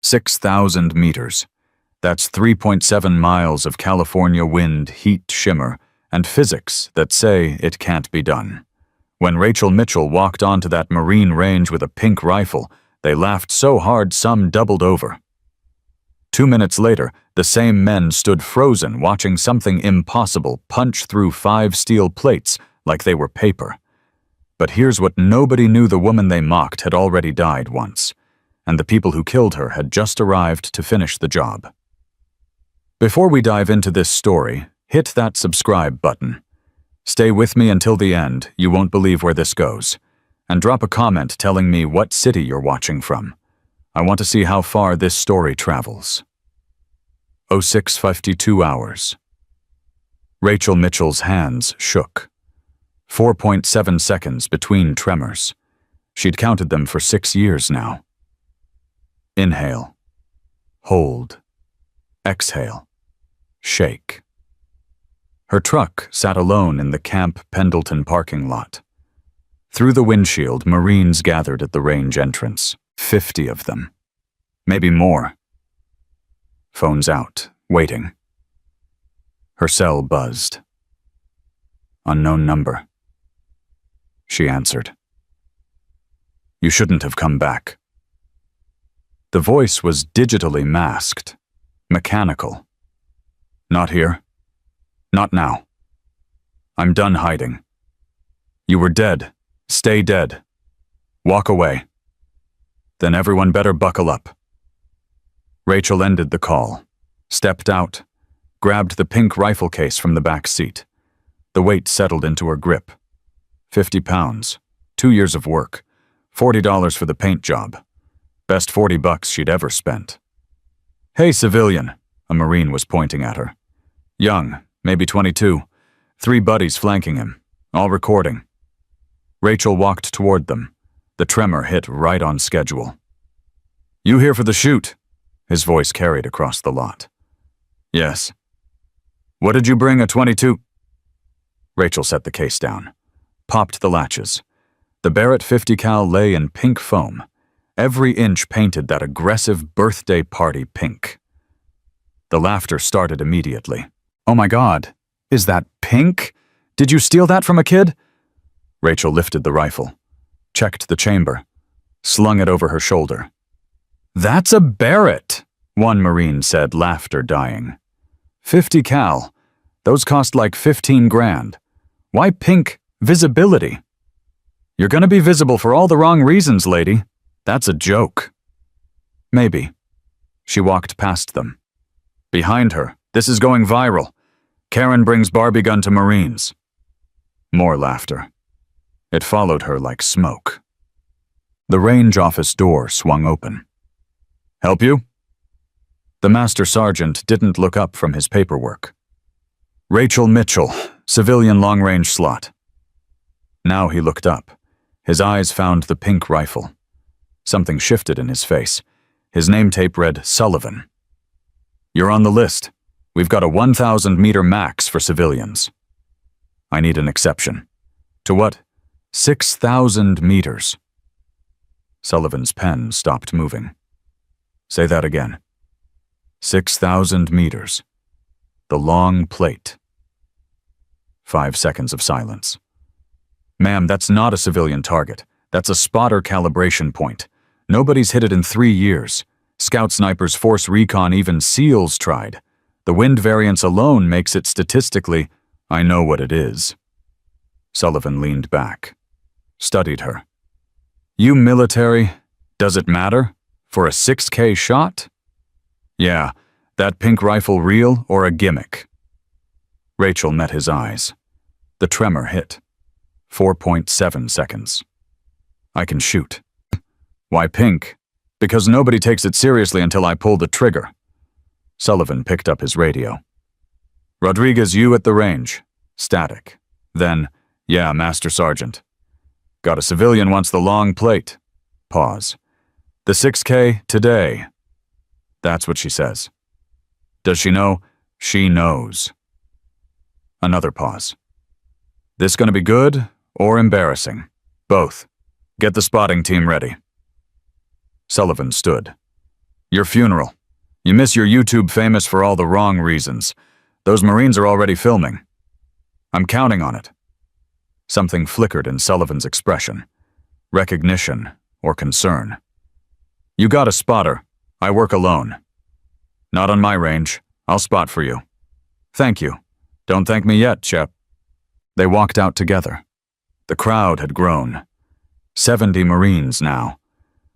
6,000 meters. That's 3.7 miles of California wind, heat, shimmer, and physics that say it can't be done. When Rachel Mitchell walked onto that Marine range with a pink rifle, they laughed so hard some doubled over. 2 minutes later, the same men stood frozen watching something impossible punch through 5 steel plates like they were paper. But here's what nobody knew: the woman they mocked had already died once, and the people who killed her had just arrived to finish the job. Before we dive into this story, hit that subscribe button. Stay with me until the end, you won't believe where this goes. And drop a comment telling me what city you're watching from. I want to see how far this story travels. 06:52 hours. Rachel Mitchell's hands shook. 4.7 seconds between tremors. She'd counted them for 6 years now. Inhale. Hold. Exhale. Shake. Her truck sat alone in the Camp Pendleton parking lot. Through the windshield, Marines gathered at the range entrance. 50 of them. Maybe more. Phones out, waiting. Her cell buzzed. Unknown number. She answered. You shouldn't have come back. The voice was digitally masked, mechanical. Not here. Not now. I'm done hiding. You were dead. Stay dead. Walk away. Then everyone better buckle up. Rachel ended the call, stepped out, grabbed the pink rifle case from the back seat. The weight settled into her grip. 50 pounds, 2 years of work, $40 for the paint job. Best $40 she'd ever spent. Hey, civilian, a Marine was pointing at her. Young, maybe 22, 3 buddies flanking him, all recording. Rachel walked toward them. The tremor hit right on schedule. You here for the shoot? His voice carried across the lot. Yes. What did you bring, a 22? Rachel set the case down, popped the latches. The Barrett 50 cal lay in pink foam. Every inch painted that aggressive birthday party pink. The laughter started immediately. Oh my God, is that pink? Did you steal that from a kid? Rachel lifted the rifle, checked the chamber, slung it over her shoulder. That's a Barrett, one Marine said, laughter dying. 50 cal. Those cost like 15 grand. Why pink visibility? You're gonna be visible for all the wrong reasons, lady. That's a joke. Maybe. She walked past them. Behind her, this is going viral. Karen brings Barbie gun to Marines. More laughter. It followed her like smoke. The range office door swung open. Help you? The master sergeant didn't look up from his paperwork. Rachel Mitchell, civilian long-range slot. Now he looked up. His eyes found the pink rifle. Something shifted in his face. His name tape read Sullivan. You're on the list. We've got a 1,000-meter max for civilians. I need an exception. To what? 6,000 meters. Sullivan's pen stopped moving. Say that again. 6,000 meters. The long plate. 5 seconds of silence. Ma'am, that's not a civilian target. That's a spotter calibration point. Nobody's hit it in 3 years. Scout snipers, force recon, even SEALs tried. The wind variance alone makes it statistically. I know what it is. Sullivan leaned back, studied her. You military, does it matter? For a 6K shot? Yeah, that pink rifle real or a gimmick? Rachel met his eyes. The tremor hit. 4.7 seconds. I can shoot. Why pink? Because nobody takes it seriously until I pull the trigger. Sullivan picked up his radio. Rodriguez, you at the range. Static. Then, yeah, Master Sergeant. Got a civilian wants the long plate. Pause. The 6K today. That's what she says. Does she know? She knows. Another pause. This gonna be good or embarrassing? Both. Get the spotting team ready. Sullivan stood. Your funeral. You miss your YouTube famous for all the wrong reasons. Those Marines are already filming. I'm counting on it. Something flickered in Sullivan's expression. Recognition or concern. You got a spotter. I work alone. Not on my range. I'll spot for you. Thank you. Don't thank me yet, Shep. They walked out together. The crowd had grown. 70 Marines now.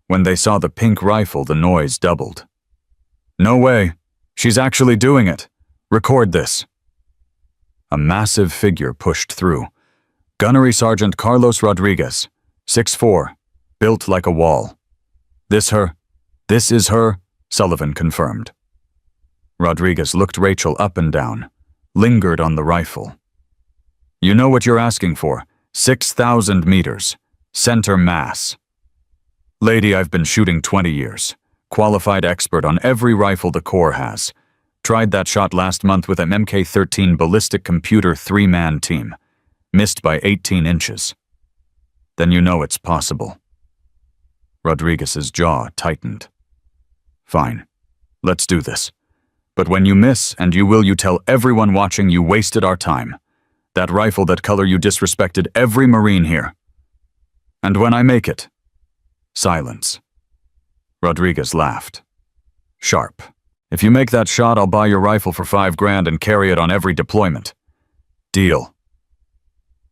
When they saw the pink rifle, the noise doubled. No way. She's actually doing it. Record this. A massive figure pushed through. Gunnery Sergeant Carlos Rodriguez, 6'4", built like a wall. This her? This is her, Sullivan confirmed. Rodriguez looked Rachel up and down, lingered on the rifle. You know what you're asking for. 6,000 meters. Center mass. Lady, I've been shooting 20 years. Qualified expert on every rifle the Corps has. Tried that shot last month with an MK-13 ballistic computer 3-man team. Missed by 18 inches. Then you know it's possible. Rodriguez's jaw tightened. Fine. Let's do this. But when you miss, and you tell everyone watching you wasted our time. That rifle, that color, you disrespected every Marine here. And when I make it. Silence. Rodriguez laughed. Sharp. If you make that shot, I'll buy your rifle for $5,000 and carry it on every deployment. Deal.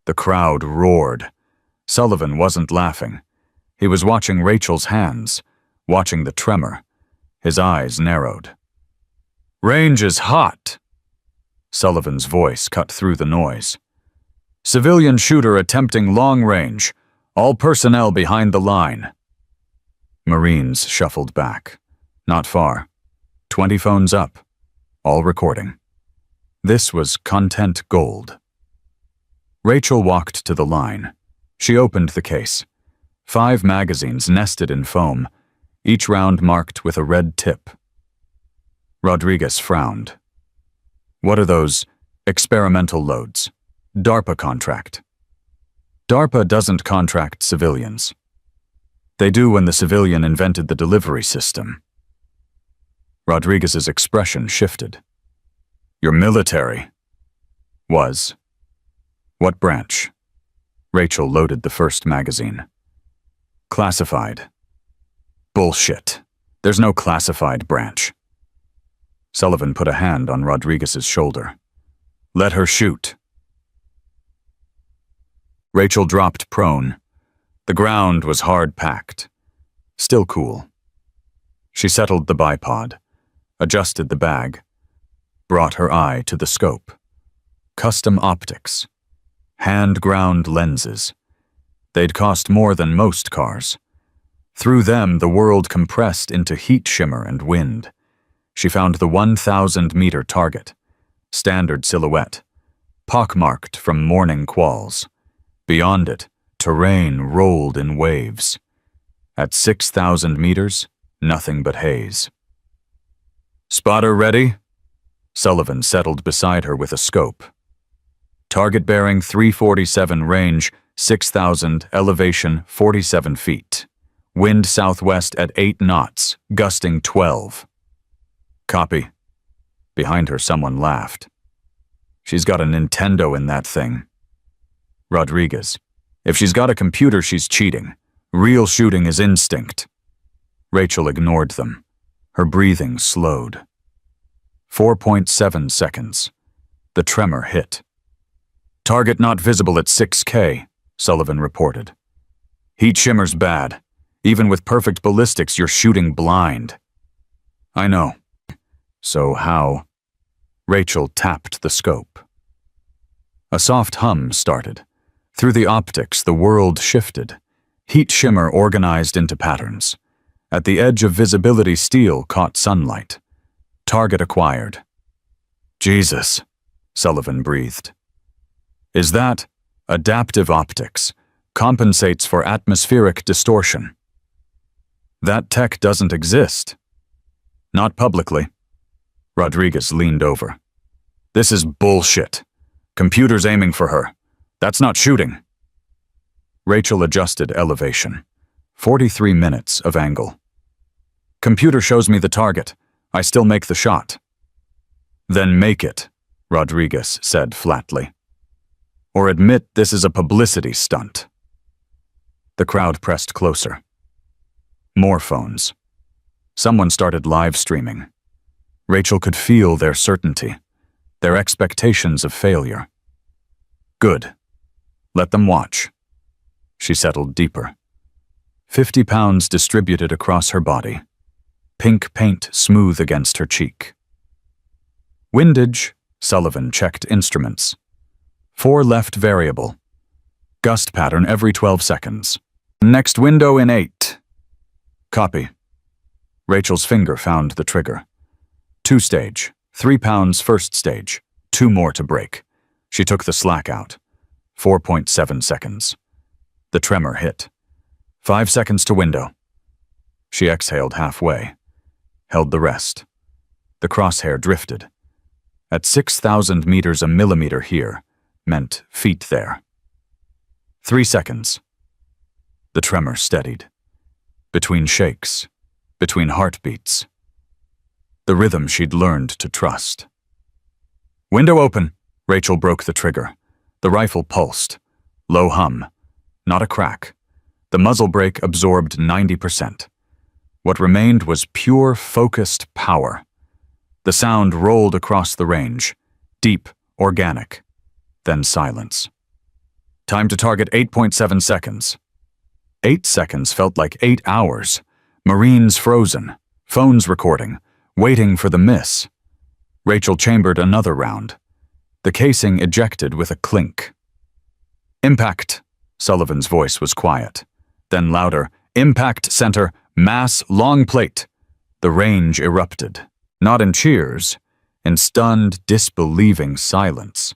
The crowd roared. Sullivan wasn't laughing. He was watching Rachel's hands, watching the tremor. His eyes narrowed. Range is hot. Sullivan's voice cut through the noise. Civilian shooter attempting long range. All personnel behind the line. Marines shuffled back. Not far. 20 phones up. All recording. This was content gold. Rachel walked to the line. She opened the case. 5 magazines nested in foam, each round marked with a red tip. Rodriguez frowned. What are those experimental loads? DARPA contract. DARPA doesn't contract civilians. They do when the civilian invented the delivery system. Rodriguez's expression shifted. You're military. Was. What branch? Rachel loaded the first magazine. Classified. Bullshit. There's no classified branch. Sullivan put a hand on Rodriguez's shoulder. Let her shoot. Rachel dropped prone. The ground was hard-packed. Still cool. She settled the bipod, adjusted the bag, brought her eye to the scope. Custom optics. Hand-ground lenses. They'd cost more than most cars. Through them, the world compressed into heat shimmer and wind. She found the 1,000-meter target. Standard silhouette. Pockmarked from morning quals. Beyond it, terrain rolled in waves. At 6,000 meters, nothing but haze. Spotter ready? Sullivan settled beside her with a scope. Target bearing 347 range, 6,000, elevation 47 feet. Wind southwest at 8 knots, gusting 12. Copy. Behind her, someone laughed. She's got a Nintendo in that thing. Rodriguez. If she's got a computer, she's cheating. Real shooting is instinct. Rachel ignored them. Her breathing slowed. 4.7 seconds. The tremor hit. Target not visible at 6K, Sullivan reported. Heat shimmer's bad. Even with perfect ballistics, you're shooting blind. I know. So how? Rachel tapped the scope. A soft hum started. Through the optics, the world shifted. Heat shimmer organized into patterns. At the edge of visibility, steel caught sunlight. Target acquired. Jesus, Sullivan breathed. Is that adaptive optics? Compensates for atmospheric distortion. That tech doesn't exist. Not publicly. Rodriguez leaned over. This is bullshit. Computer's aiming for her. That's not shooting. Rachel adjusted elevation. 43 minutes of angle. Computer shows me the target. I still make the shot. Then make it, Rodriguez said flatly. Or admit this is a publicity stunt. The crowd pressed closer. More phones. Someone started live streaming. Rachel could feel their certainty, their expectations of failure. Good. Let them watch. She settled deeper. 50 pounds distributed across her body. Pink paint smooth against her cheek. Windage, Sullivan checked instruments. 4 left variable. Gust pattern every 12 seconds. Next window in 8. Copy. Rachel's finger found the trigger. 2 stage, 3 pounds first stage, 2 more to break. She took the slack out. 4.7 seconds. The tremor hit. 5 seconds to window. She exhaled halfway, held the rest. The crosshair drifted. At 6,000 meters, a millimeter here meant feet there. 3 seconds. The tremor steadied. Between shakes, between heartbeats. The rhythm she'd learned to trust. Window open, Rachel broke the trigger. The rifle pulsed. Low hum. Not a crack. The muzzle brake absorbed 90%. What remained was pure, focused power. The sound rolled across the range. Deep, organic. Then silence. Time to target 8.7 seconds. 8 seconds felt like 8 hours. Marines frozen. Phones recording. Waiting for the miss. Rachel chambered another round. The casing ejected with a clink. Impact. Sullivan's voice was quiet. Then louder. Impact center. Mass long plate. The range erupted. Not in cheers. In stunned, disbelieving silence.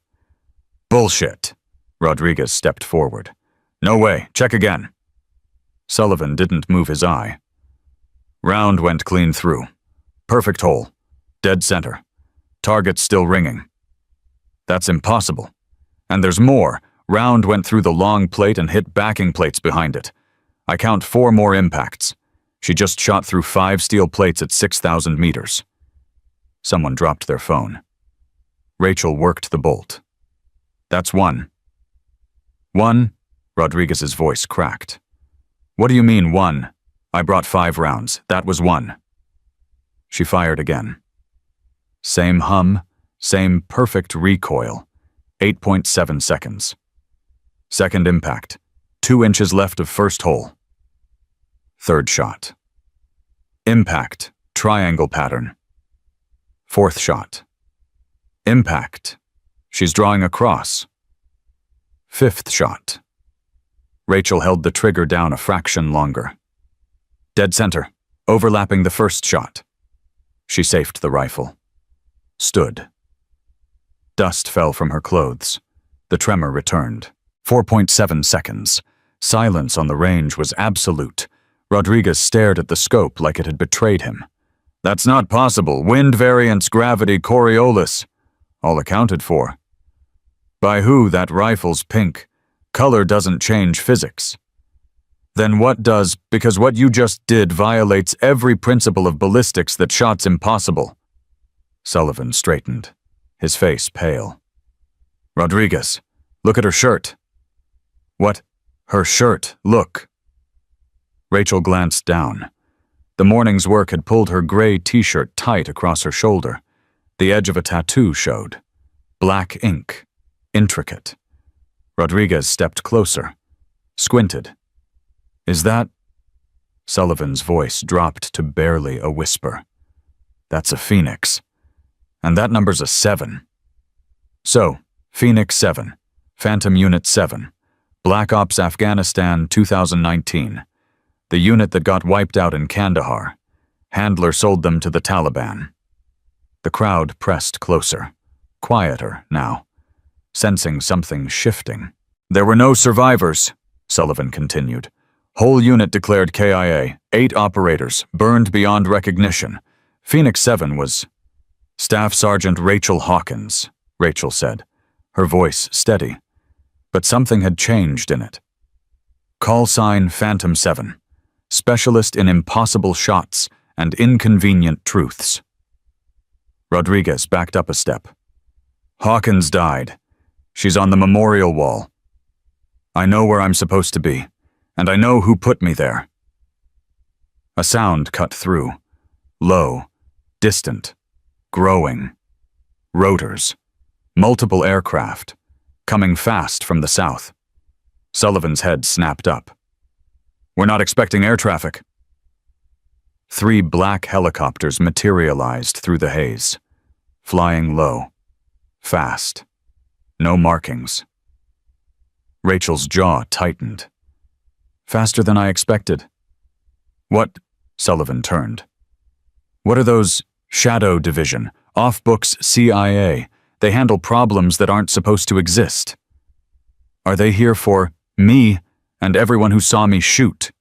Bullshit. Rodriguez stepped forward. No way. Check again. Sullivan didn't move his eye. Round went clean through. Perfect hole. Dead center. Target still ringing. That's impossible. And there's more. Round went through the long plate and hit backing plates behind it. I count 4 more impacts. She just shot through 5 steel plates at 6,000 meters. Someone dropped their phone. Rachel worked the bolt. That's 1. 1? Rodriguez's voice cracked. What do you mean 1? I brought 5 rounds. That was 1. She fired again. Same hum, same perfect recoil. 8.7 seconds. Second impact. 2 inches left of first hole. Third shot. Impact. Triangle pattern. Fourth shot. Impact. She's drawing a cross. Fifth shot. Rachel held the trigger down a fraction longer. Dead center, overlapping the first shot. She safed the rifle. Stood. Dust fell from her clothes. The tremor returned. 4.7 seconds. Silence on the range was absolute. Rodriguez stared at the scope like it had betrayed him. That's not possible. Wind variance, gravity, Coriolis. All accounted for. By who? That rifle's pink. Color doesn't change physics. Then what does? Because what you just did violates every principle of ballistics that shot's impossible. Sullivan straightened, his face pale. Rodriguez, look at her shirt. What? Her shirt, look. Rachel glanced down. The morning's work had pulled her gray t-shirt tight across her shoulder. The edge of a tattoo showed. Black ink. Intricate. Rodriguez stepped closer. Squinted. Is that? Sullivan's voice dropped to barely a whisper. That's a Phoenix. And that number's a 7. So, Phoenix 7. Phantom Unit 7. Black Ops Afghanistan 2019. The unit that got wiped out in Kandahar. Handler sold them to the Taliban. The crowd pressed closer. Quieter now. Sensing something shifting. There were no survivors, Sullivan continued. Whole unit declared KIA. 8 operators, burned beyond recognition. Phoenix 7 was... Staff Sergeant Rachel Hawkins, Rachel said, her voice steady. But something had changed in it. Call sign Phantom 7. Specialist in impossible shots and inconvenient truths. Rodriguez backed up a step. Hawkins died. She's on the memorial wall. I know where I'm supposed to be, and I know who put me there. A sound cut through. Low, distant, growing. Rotors. Multiple aircraft. Coming fast from the south. Sullivan's head snapped up. We're not expecting air traffic. 3 black helicopters materialized through the haze. Flying low. Fast. No markings. Rachel's jaw tightened. Faster than I expected. What? Sullivan turned. What are those? Shadow Division, off-books CIA. They handle problems that aren't supposed to exist. Are they here for me and everyone who saw me shoot?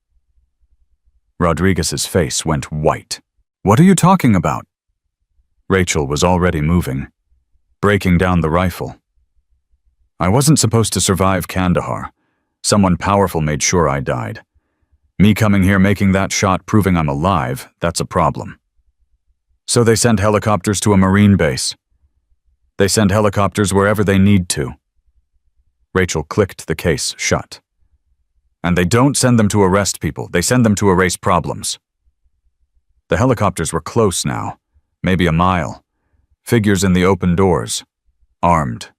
Rodriguez's face went white. What are you talking about? Rachel was already moving, breaking down the rifle. I wasn't supposed to survive Kandahar. Someone powerful made sure I died. Me coming here making that shot proving I'm alive, that's a problem. So they send helicopters to a Marine base. They send helicopters wherever they need to. Rachel clicked the case shut. And they don't send them to arrest people, they send them to erase problems. The helicopters were close now, maybe a mile. Figures in the open doors. Armed.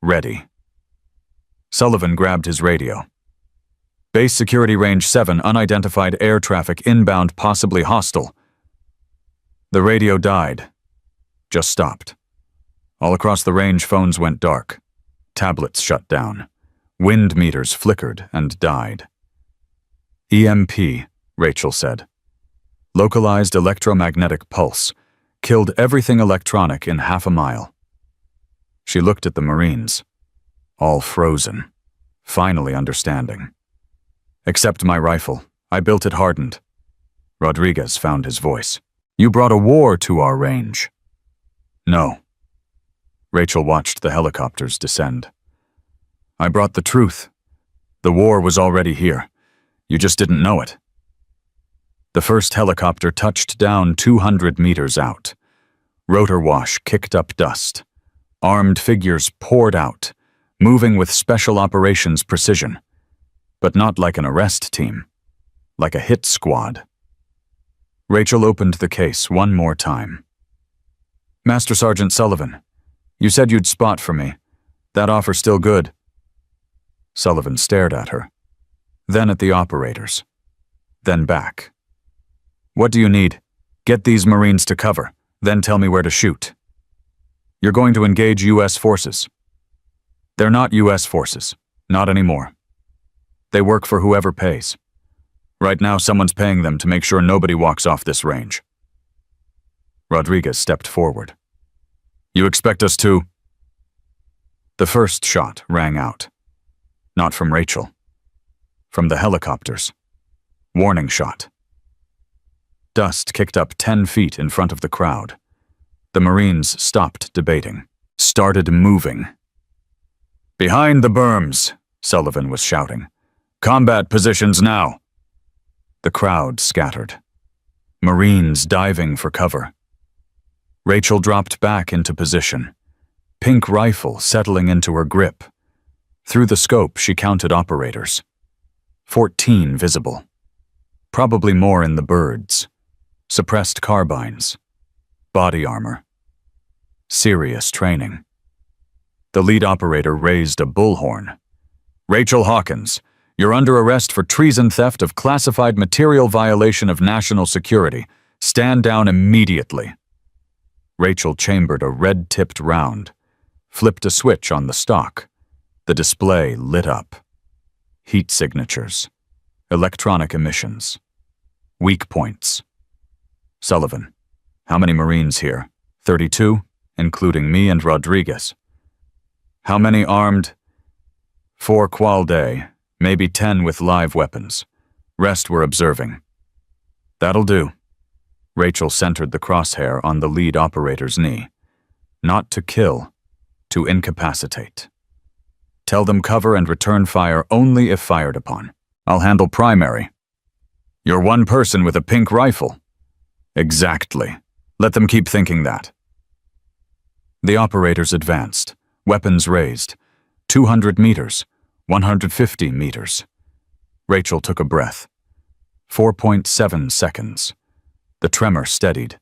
Ready. Sullivan grabbed his radio. Base security range 7, unidentified air traffic inbound, possibly hostile. The radio died. Just stopped. All across the range, phones went dark. Tablets shut down. Wind meters flickered and died. EMP, Rachel said. Localized electromagnetic pulse. Killed everything electronic in half a mile. She looked at the Marines. All frozen. Finally understanding. Except my rifle. I built it hardened. Rodriguez found his voice. You brought a war to our range. No. Rachel watched the helicopters descend. I brought the truth. The war was already here. You just didn't know it. The first helicopter touched down 200 meters out. Rotor wash kicked up dust. Armed figures poured out, moving with special operations precision. But not like an arrest team. Like a hit squad. Rachel opened the case one more time. Master Sergeant Sullivan, you said you'd spot for me. That offer still good? Sullivan stared at her. Then at the operators. Then back. What do you need? Get these Marines to cover, then tell me where to shoot. You're going to engage U.S. forces. They're not U.S. forces. Not anymore. They work for whoever pays. Right now, someone's paying them to make sure nobody walks off this range. Rodriguez stepped forward. You expect us to? The first shot rang out. Not from Rachel. From the helicopters. Warning shot. Dust kicked up 10 feet in front of the crowd. The Marines stopped debating. Started moving. Behind the berms, Sullivan was shouting. Combat positions now. The crowd scattered. Marines diving for cover. Rachel dropped back into position. Pink rifle settling into her grip. Through the scope, she counted operators. 14 visible. Probably more in the birds. Suppressed carbines. Body armor. Serious training. The lead operator raised a bullhorn. Rachel Hawkins, you're under arrest for treason, theft of classified material, violation of national security. Stand down immediately. Rachel chambered a red-tipped round, flipped a switch on the stock. The display lit up. Heat signatures. Electronic emissions. Weak points. Sullivan, how many Marines here? 32, including me and Rodriguez. How many armed? 4 Qualday, maybe 10 with live weapons. Rest were observing. That'll do. Rachel centered the crosshair on the lead operator's knee. Not to kill, to incapacitate. Tell them cover and return fire only if fired upon. I'll handle primary. You're one person with a pink rifle. Exactly. Let them keep thinking that. The operators advanced, weapons raised. 200 meters, 150 meters. Rachel took a breath. 4.7 seconds. The tremor steadied.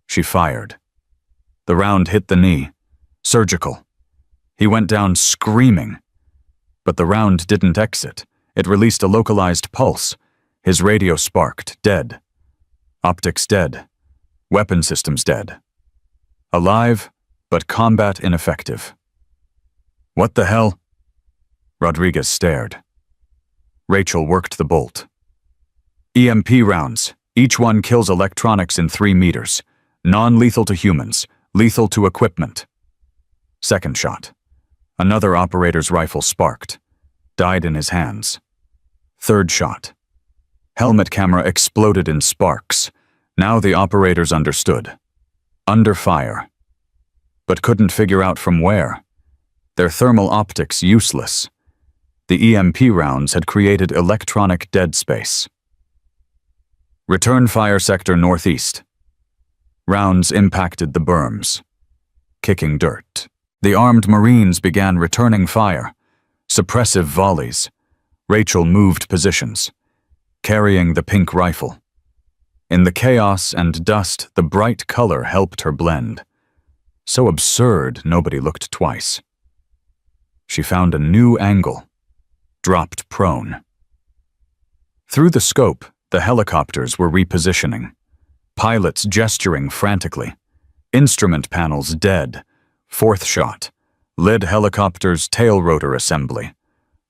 She fired. The round hit the knee. Surgical. He went down screaming. But the round didn't exit. It released a localized pulse. His radio sparked, dead. Optics dead. Weapon systems dead. Alive, but combat ineffective. What the hell? Rodriguez stared. Rachel worked the bolt. EMP rounds. Each one kills electronics in 3 meters. Non-lethal to humans, lethal to equipment. Second shot. Another operator's rifle sparked. Died in his hands. Third shot. Helmet camera exploded in sparks. Now the operators understood. Under fire. But couldn't figure out from where. Their thermal optics useless. The EMP rounds had created electronic dead space. Return fire sector northeast. Rounds impacted the berms, kicking dirt. The armed Marines began returning fire. Suppressive volleys. Rachel moved positions, carrying the pink rifle. In the chaos and dust, the bright color helped her blend. So absurd, nobody looked twice. She found a new angle. Dropped prone. Through the scope, the helicopters were repositioning. Pilots gesturing frantically. Instrument panels dead. Fourth shot. Led helicopter's tail rotor assembly.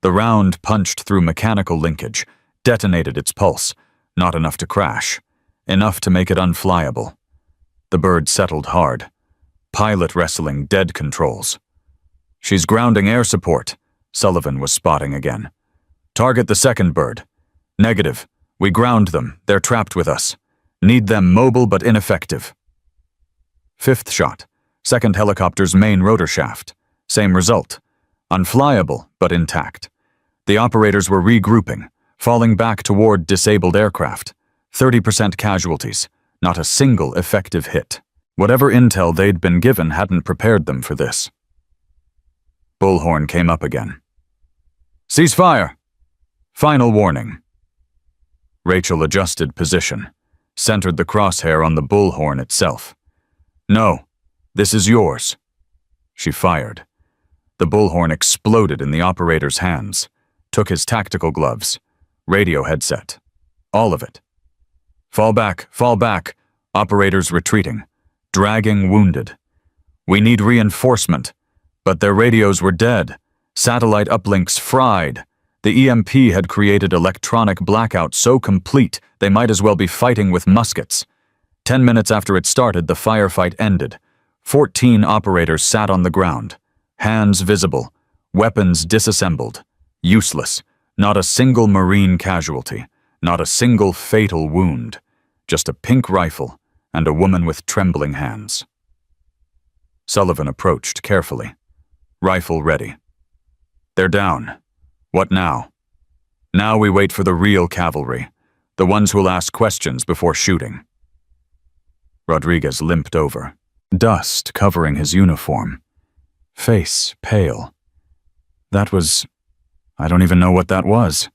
The round punched through mechanical linkage, detonated its pulse. Not enough to crash. Enough to make it unflyable. The bird settled hard. Pilot wrestling dead controls. She's grounding air support, Sullivan was spotting again. Target the second bird. Negative. We ground them. They're trapped with us. Need them mobile but ineffective. Fifth shot. Second helicopter's main rotor shaft. Same result. Unflyable but intact. The operators were regrouping, falling back toward disabled aircraft. 30% casualties. Not a single effective hit. Whatever intel they'd been given hadn't prepared them for this. Bullhorn came up again. Cease fire! Final warning. Rachel adjusted position, centered the crosshair on the bullhorn itself. No, this is yours. She fired. The bullhorn exploded in the operator's hands, took his tactical gloves, radio headset, all of it. Fall back, operators retreating, dragging wounded. We need reinforcement. But their radios were dead, satellite uplinks fried. The EMP had created electronic blackout so complete they might as well be fighting with muskets. 10 minutes after it started, the firefight ended. 14 operators sat on the ground, hands visible, weapons disassembled, useless. Not a single Marine casualty, not a single fatal wound, just a pink rifle and a woman with trembling hands. Sullivan approached carefully. Rifle ready. They're down. What now? Now we wait for the real cavalry, the ones who'll ask questions before shooting. Rodriguez limped over, dust covering his uniform. Face pale. That was... I don't even know what that was.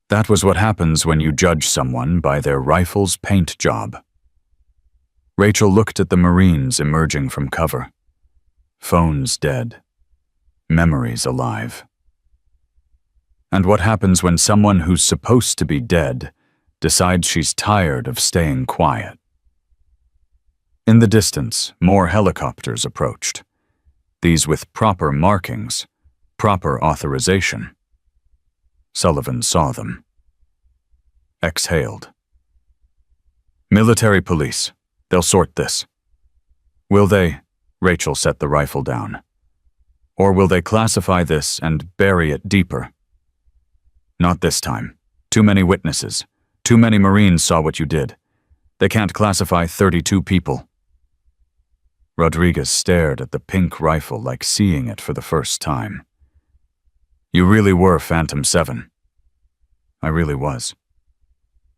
That was what happens when you judge someone by their rifle's paint job. Rachel looked at the Marines emerging from cover. Phones dead. Memories alive. And what happens when someone who's supposed to be dead decides she's tired of staying quiet? In the distance, more helicopters approached. These with proper markings, proper authorization. Sullivan saw them. Exhaled. Military police. They'll sort this. Will they? Rachel set the rifle down. Or will they classify this and bury it deeper? Not this time. Too many witnesses. Too many Marines saw what you did. They can't classify 32 people. Rodriguez stared at the pink rifle like seeing it for the first time. You really were Phantom 7. I really was.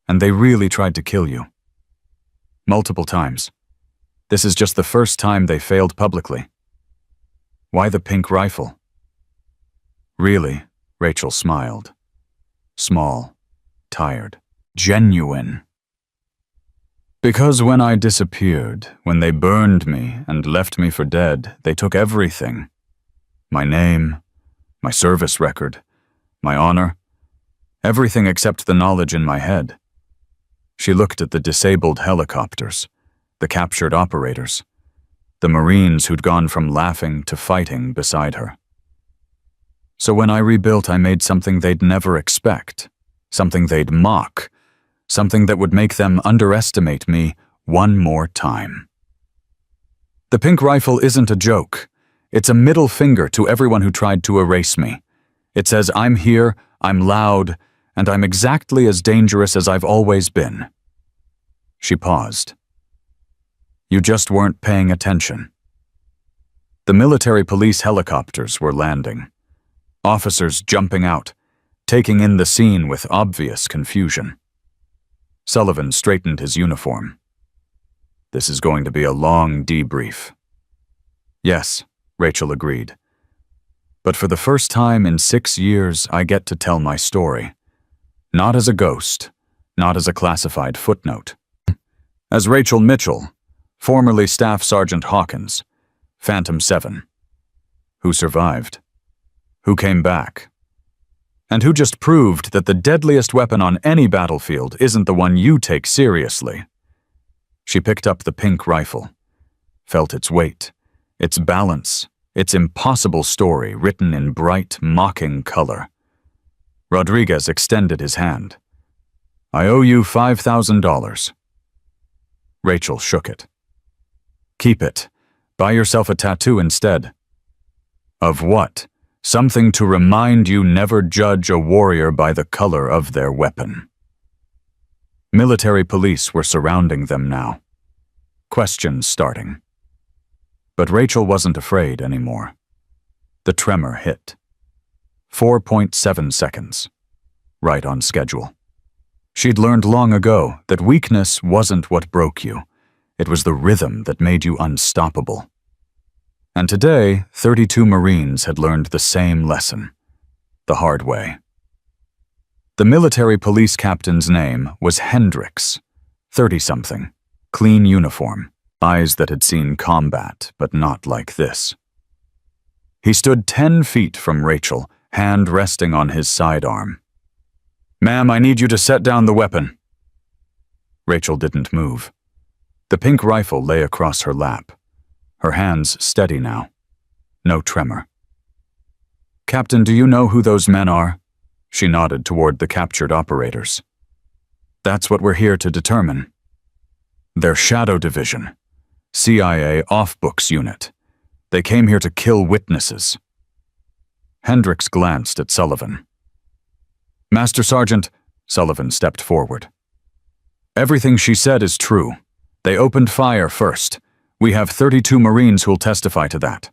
And they really tried to kill you. Multiple times. This is just the first time they failed publicly. Why the pink rifle? Really, Rachel smiled. Small, tired, genuine. Because when I disappeared, when they burned me and left me for dead, they took everything. My name, my service record, my honor, everything except the knowledge in my head. She looked at the disabled helicopters, the captured operators, the Marines who'd gone from laughing to fighting beside her. So when I rebuilt, I made something they'd never expect, something they'd mock, something that would make them underestimate me one more time. The pink rifle isn't a joke. It's a middle finger to everyone who tried to erase me. It says I'm here, I'm loud, and I'm exactly as dangerous as I've always been. She paused. You just weren't paying attention. The military police helicopters were landing. Officers jumping out, taking in the scene with obvious confusion. Sullivan straightened his uniform. This is going to be a long debrief. Yes, Rachel agreed. But for the first time in 6 years, I get to tell my story. Not as a ghost, not as a classified footnote. As Rachel Mitchell, formerly Staff Sergeant Hawkins, Phantom 7. Who survived? Who came back? And who just proved that the deadliest weapon on any battlefield isn't the one you take seriously. She picked up the pink rifle, felt its weight, its balance, its impossible story written in bright, mocking color. Rodriguez extended his hand. I owe you $5,000. Rachel shook it. Keep it. Buy yourself a tattoo instead. Of what? Something to remind you never judge a warrior by the color of their weapon. Military police were surrounding them now. Questions starting. But Rachel wasn't afraid anymore. The tremor hit. 4.7 seconds. Right on schedule. She'd learned long ago that weakness wasn't what broke you. It was the rhythm that made you unstoppable. And today, 32 Marines had learned the same lesson. The hard way. The military police captain's name was Hendricks. 30-something. Clean uniform. Eyes that had seen combat, but not like this. He stood 10 feet from Rachel, hand resting on his sidearm. Ma'am, I need you to set down the weapon. Rachel didn't move. The pink rifle lay across her lap. Her hands steady now. No tremor. Captain, do you know who those men are? She nodded toward the captured operators. That's what we're here to determine. They're Shadow Division. CIA off-books unit. They came here to kill witnesses. Hendricks glanced at Sullivan. Master Sergeant, Sullivan stepped forward. Everything she said is true. They opened fire first. We have 32 Marines who'll testify to that.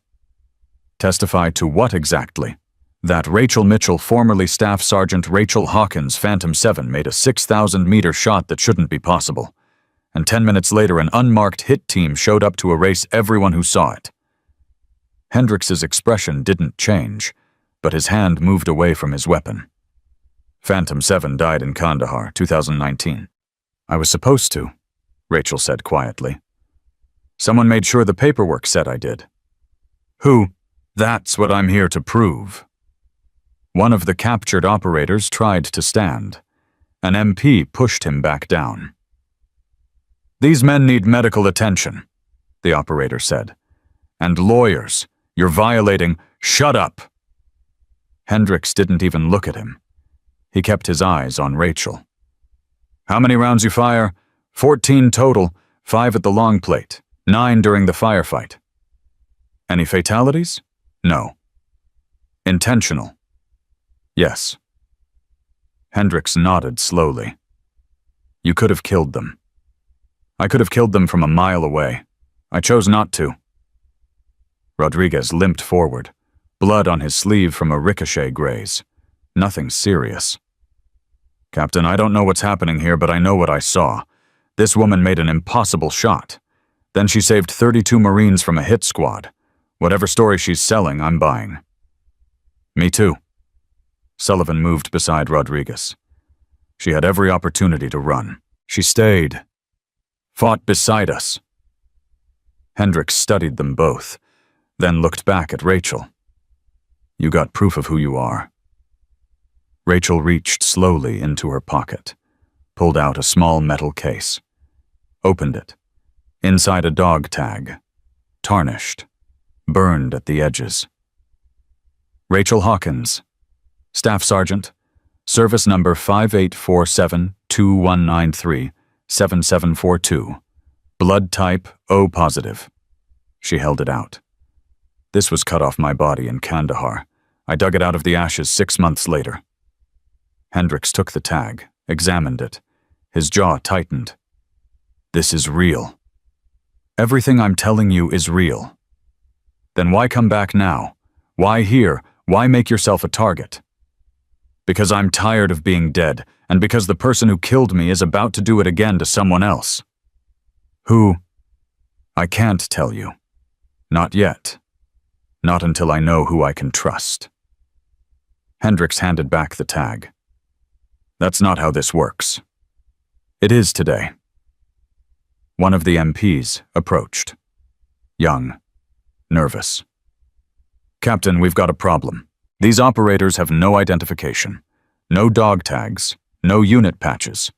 Testify to what exactly? That Rachel Mitchell, formerly Staff Sergeant Rachel Hawkins, Phantom 7, made a 6,000-meter shot that shouldn't be possible. And 10 minutes later, an unmarked hit team showed up to erase everyone who saw it. Hendricks's expression didn't change, but his hand moved away from his weapon. Phantom 7 died in Kandahar, 2019. I was supposed to, Rachel said quietly. Someone made sure the paperwork said I did. Who? That's what I'm here to prove. One of the captured operators tried to stand. An MP pushed him back down. These men need medical attention, the operator said. And lawyers, you're violating. Shut up! Hendricks didn't even look at him. He kept his eyes on Rachel. How many rounds you fire? 14 total, 5 at the long plate, 9 during the firefight. Any fatalities? No. Intentional? Yes. Hendricks nodded slowly. You could have killed them. I could have killed them from a mile away. I chose not to. Rodriguez limped forward, blood on his sleeve from a ricochet graze. Nothing serious. Captain, I don't know what's happening here, but I know what I saw. This woman made an impossible shot. Then she saved 32 Marines from a hit squad. Whatever story she's selling, I'm buying. Me too. Sullivan moved beside Rodriguez. She had every opportunity to run. She stayed. Fought beside us. Hendricks studied them both, then looked back at Rachel. You got proof of who you are. Rachel reached slowly into her pocket, pulled out a small metal case, opened it. Inside a dog tag, tarnished, burned at the edges. Rachel Hawkins, Staff Sergeant, Service Number 5847-2193-7742, blood type O positive. She held it out. This was cut off my body in Kandahar. I dug it out of the ashes 6 months later. Hendricks took the tag, examined it. His jaw tightened. This is real. Everything I'm telling you is real. Then why come back now? Why here? Why make yourself a target? Because I'm tired of being dead, and because the person who killed me is about to do it again to someone else. Who? I can't tell you. Not yet. Not until I know who I can trust. Hendricks handed back the tag. That's not how this works. It is today. One of the MPs approached. Young. Nervous. Captain, we've got a problem. These operators have no identification. No dog tags. No unit patches.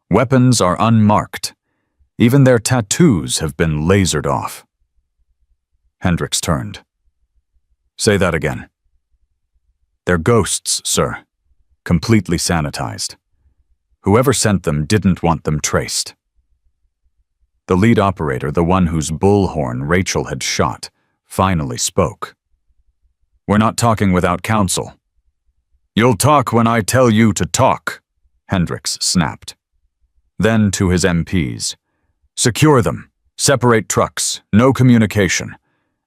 Weapons are unmarked. Even their tattoos have been lasered off. Hendricks turned. Say that again. They're ghosts, sir. Completely sanitized. Whoever sent them didn't want them traced. The lead operator, the one whose bullhorn Rachel had shot, finally spoke. We're not talking without counsel. You'll talk when I tell you to talk, Hendricks snapped. Then to his MPs. Secure them, separate trucks, no communication,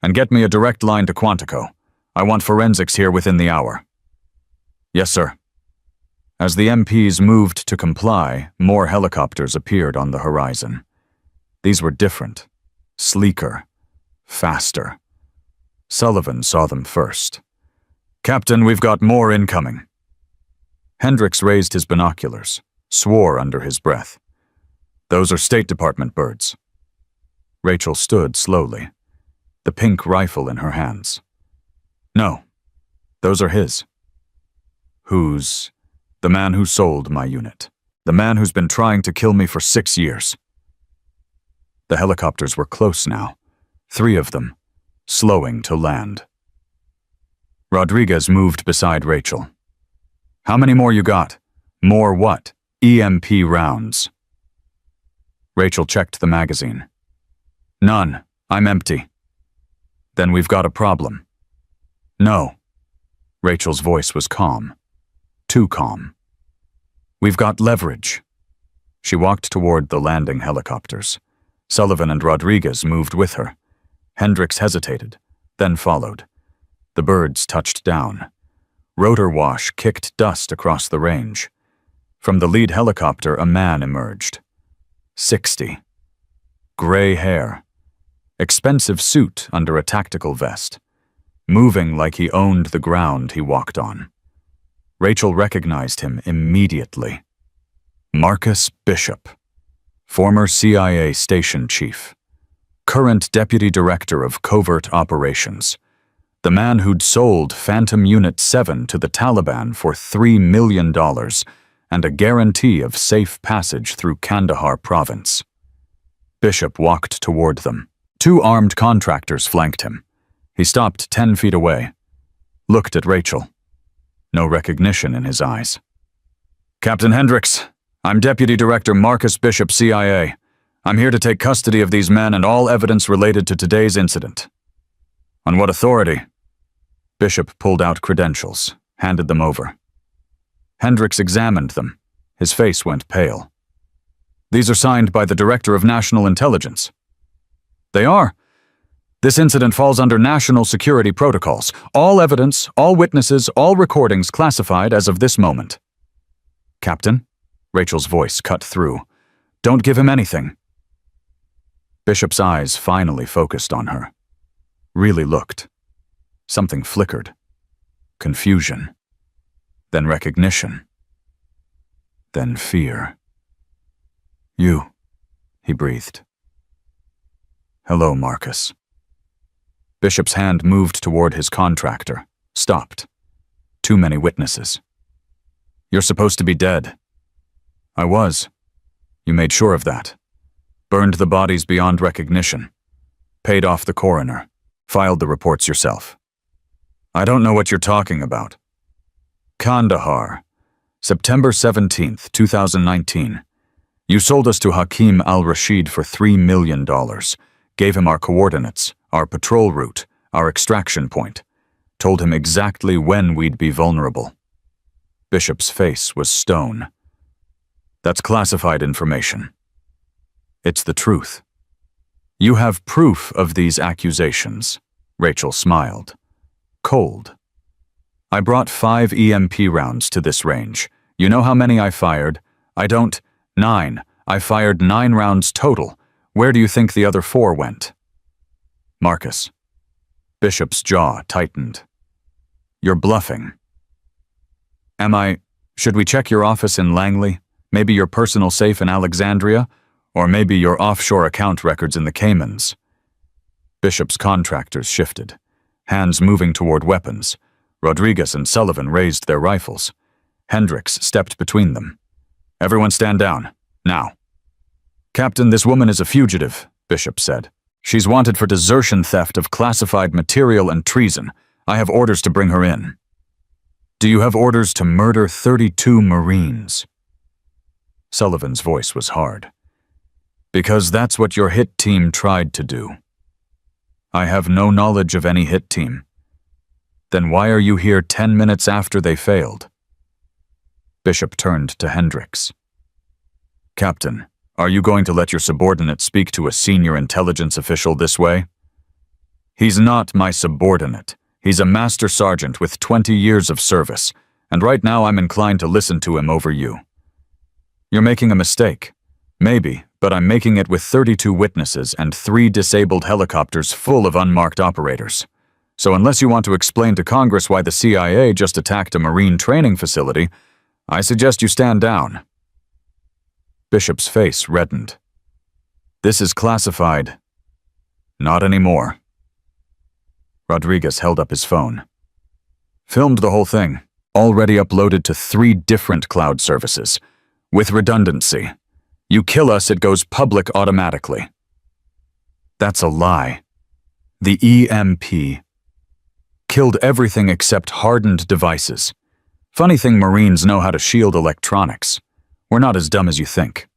and get me a direct line to Quantico. I want forensics here within the hour. Yes, sir. As the MPs moved to comply, more helicopters appeared on the horizon. These were different, sleeker, faster. Sullivan saw them first. Captain, we've got more incoming. Hendricks raised his binoculars, swore under his breath. Those are State Department birds. Rachel stood slowly, the pink rifle in her hands. No, those are his. Whose? The man who sold my unit. The man who's been trying to kill me for 6 years. The helicopters were close now, 3 of them, slowing to land. Rodriguez moved beside Rachel. How many more you got? More what? EMP rounds. Rachel checked the magazine. None. I'm empty. Then we've got a problem. No. Rachel's voice was calm. Too calm. We've got leverage. She walked toward the landing helicopters. Sullivan and Rodriguez moved with her. Hendricks hesitated, then followed. The birds touched down. Rotor wash kicked dust across the range. From the lead helicopter, a man emerged. 60. Gray hair. Expensive suit under a tactical vest. Moving like he owned the ground he walked on. Rachel recognized him immediately. Marcus Bishop. Former CIA station chief. Current deputy director of covert operations. The man who'd sold Phantom Unit 7 to the Taliban for $3 million and a guarantee of safe passage through Kandahar province. Bishop walked toward them. 2 armed contractors flanked him. He stopped 10 feet away. Looked at Rachel. No recognition in his eyes. Captain Hendricks, I'm Deputy Director Marcus Bishop, CIA. I'm here to take custody of these men and all evidence related to today's incident. On what authority? Bishop pulled out credentials, handed them over. Hendricks examined them. His face went pale. These are signed by the Director of National Intelligence. They are. This incident falls under national security protocols. All evidence, all witnesses, all recordings classified as of this moment. Captain? Rachel's voice cut through. Don't give him anything." Bishop's eyes finally focused on her. Really looked. Something flickered. Confusion. Then recognition. Then fear. "You," he breathed. "Hello, Marcus." Bishop's hand moved toward his contractor, stopped. Too many witnesses. "You're supposed to be dead." "I was. You made sure of that. Burned the bodies beyond recognition. Paid off the coroner. Filed the reports yourself." "I don't know what you're talking about." "Kandahar, September 17th, 2019. You sold us to Hakim al-Rashid for $3 million. Gave him our coordinates, our patrol route, our extraction point. Told him exactly when we'd be vulnerable." Bishop's face was stone. "That's classified information." "It's the truth." "You have proof of these accusations." Rachel smiled. Cold. "I brought 5 EMP rounds to this range. You know how many I fired? I don't. 9. I fired 9 rounds total. Where do you think the other 4 went?" "Marcus." Bishop's jaw tightened. "You're bluffing." "Am I? Should we check your office in Langley? Maybe your personal safe in Alexandria? Or maybe your offshore account records in the Caymans?" Bishop's contractors shifted, hands moving toward weapons. Rodriguez and Sullivan raised their rifles. Hendricks stepped between them. "Everyone stand down, now." "Captain, this woman is a fugitive," Bishop said. "She's wanted for desertion, theft of classified material, and treason. I have orders to bring her in." "Do you have orders to murder 32 Marines?" Sullivan's voice was hard. "Because that's what your hit team tried to do." "I have no knowledge of any hit team." "Then why are you here 10 minutes after they failed?" Bishop turned to Hendricks. "Captain, are you going to let your subordinate speak to a senior intelligence official this way?" "He's not my subordinate. He's a master sergeant with 20 years of service, and right now I'm inclined to listen to him over you." "You're making a mistake." "Maybe, but I'm making it with 32 witnesses and 3 disabled helicopters full of unmarked operators. So unless you want to explain to Congress why the CIA just attacked a Marine training facility, I suggest you stand down." Bishop's face reddened. "This is classified." "Not anymore." Rodriguez held up his phone. "Filmed the whole thing, already uploaded to 3 different cloud services, with redundancy. You kill us, it goes public automatically." "That's a lie. The EMP killed everything except hardened devices. Funny thing, Marines know how to shield electronics. We're not as dumb as you think."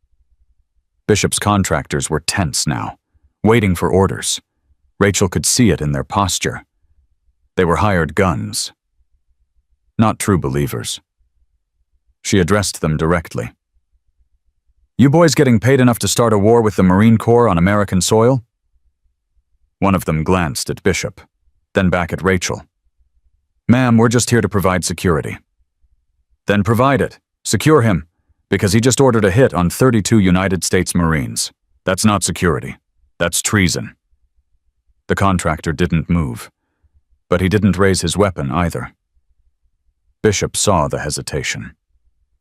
Bishop's contractors were tense now, waiting for orders. Rachel could see it in their posture. They were hired guns. Not true believers. She addressed them directly. "You boys getting paid enough to start a war with the Marine Corps on American soil?" One of them glanced at Bishop, then back at Rachel. "Ma'am, we're just here to provide security." "Then provide it. Secure him, because he just ordered a hit on 32 United States Marines. That's not security. That's treason." The contractor didn't move, but he didn't raise his weapon either. Bishop saw the hesitation.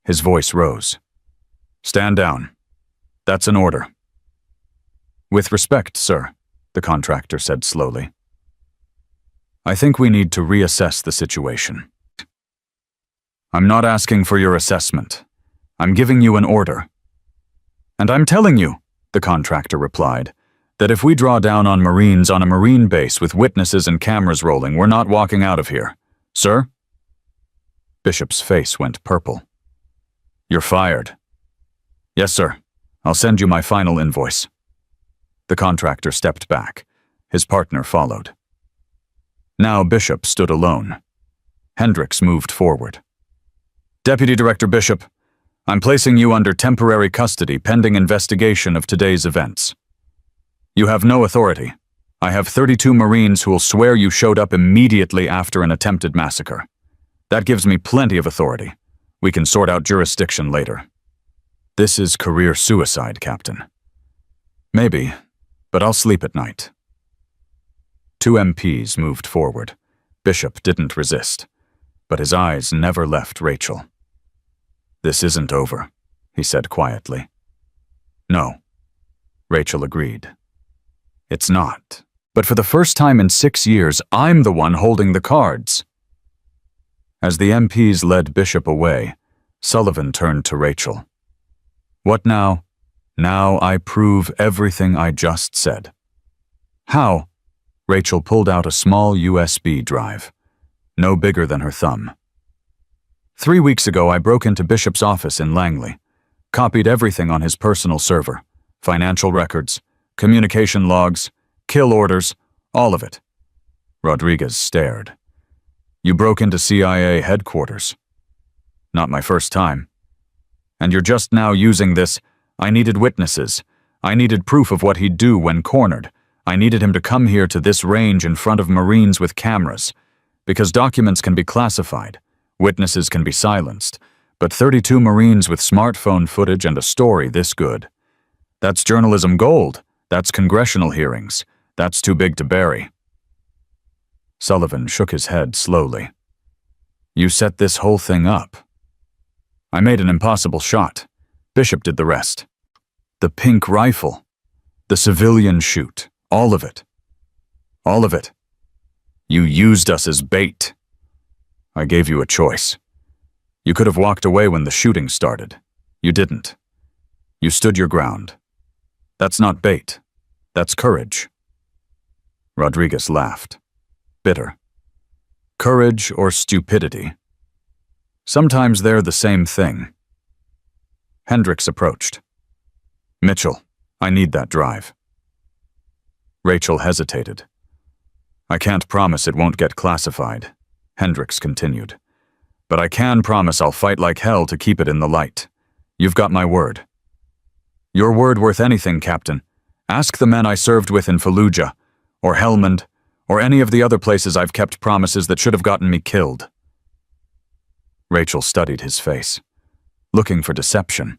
His voice rose. "Stand down. That's an order." "With respect, sir," the contractor said slowly. "I think we need to reassess the situation." "I'm not asking for your assessment. I'm giving you an order." "And I'm telling you," the contractor replied, "that if we draw down on Marines on a Marine base with witnesses and cameras rolling, we're not walking out of here. Sir?" Bishop's face went purple. "You're fired." "Yes, sir. I'll send you my final invoice." The contractor stepped back. His partner followed. Now Bishop stood alone. Hendricks moved forward. "Deputy Director Bishop, I'm placing you under temporary custody pending investigation of today's events. You have no authority. I have 32 Marines who will swear you showed up immediately after an attempted massacre. That gives me plenty of authority. We can sort out jurisdiction later." This is career suicide, Captain. Maybe, but I'll sleep at night. 2 MPs moved forward. Bishop didn't resist, but his eyes never left Rachel. This isn't over, he said quietly. No, Rachel agreed. It's not. But for the first time in 6 years, I'm the one holding the cards. As the MPs led Bishop away, Sullivan turned to Rachel. What now? Now I prove everything I just said. How? Rachel pulled out a small USB drive, no bigger than her thumb. 3 weeks ago, I broke into Bishop's office in Langley, copied everything on his personal server, financial records, communication logs, kill orders, all of it. Rodriguez stared. You broke into CIA headquarters. Not my first time. And you're just now using this. I needed witnesses. I needed proof of what he'd do when cornered. I needed him to come here to this range in front of Marines with cameras. Because documents can be classified. Witnesses can be silenced. But 32 Marines with smartphone footage and a story this good. That's journalism gold. That's congressional hearings. That's too big to bury. Sullivan shook his head slowly. You set this whole thing up. I made an impossible shot. Bishop did the rest. The pink rifle. The civilian shoot. All of it. All of it. You used us as bait. I gave you a choice. You could have walked away when the shooting started. You didn't. You stood your ground. That's not bait. That's courage. Rodriguez laughed. Bitter. Courage or stupidity. Sometimes they're the same thing. Hendricks approached. Mitchell, I need that drive. Rachel hesitated. I can't promise it won't get classified, Hendricks continued. But I can promise I'll fight like hell to keep it in the light. You've got my word. Your word worth anything, Captain. Ask the men I served with in Fallujah, or Helmand, or any of the other places I've kept promises that should have gotten me killed. Rachel studied his face, looking for deception,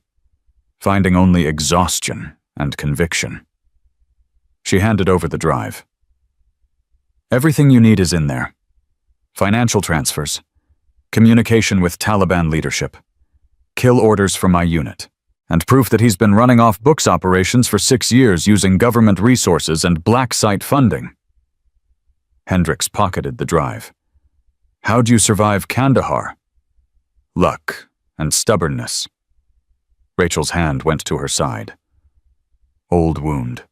finding only exhaustion and conviction. She handed over the drive. Everything you need is in there. Financial transfers, communication with Taliban leadership, kill orders from my unit, and proof that he's been running off books operations for 6 years using government resources and black site funding. Hendricks pocketed the drive. How'd you survive Kandahar? Luck and stubbornness. Rachel's hand went to her side. Old wound.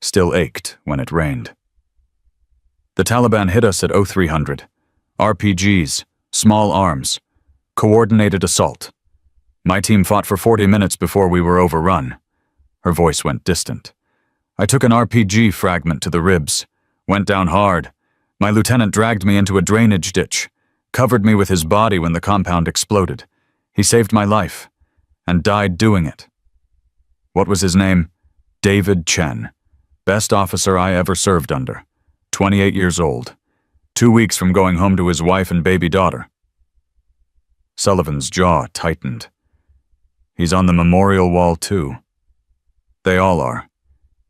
Still ached when it rained. The Taliban hit us at 0300. RPGs, small arms, coordinated assault. My team fought for 40 minutes before we were overrun. Her voice went distant. I took an RPG fragment to the ribs, went down hard. My lieutenant dragged me into a drainage ditch, covered me with his body when the compound exploded. He saved my life, and died doing it. What was his name? David Chen. Best officer I ever served under. 28 years old. 2 weeks from going home to his wife and baby daughter. Sullivan's jaw tightened. He's on the memorial wall too. They all are.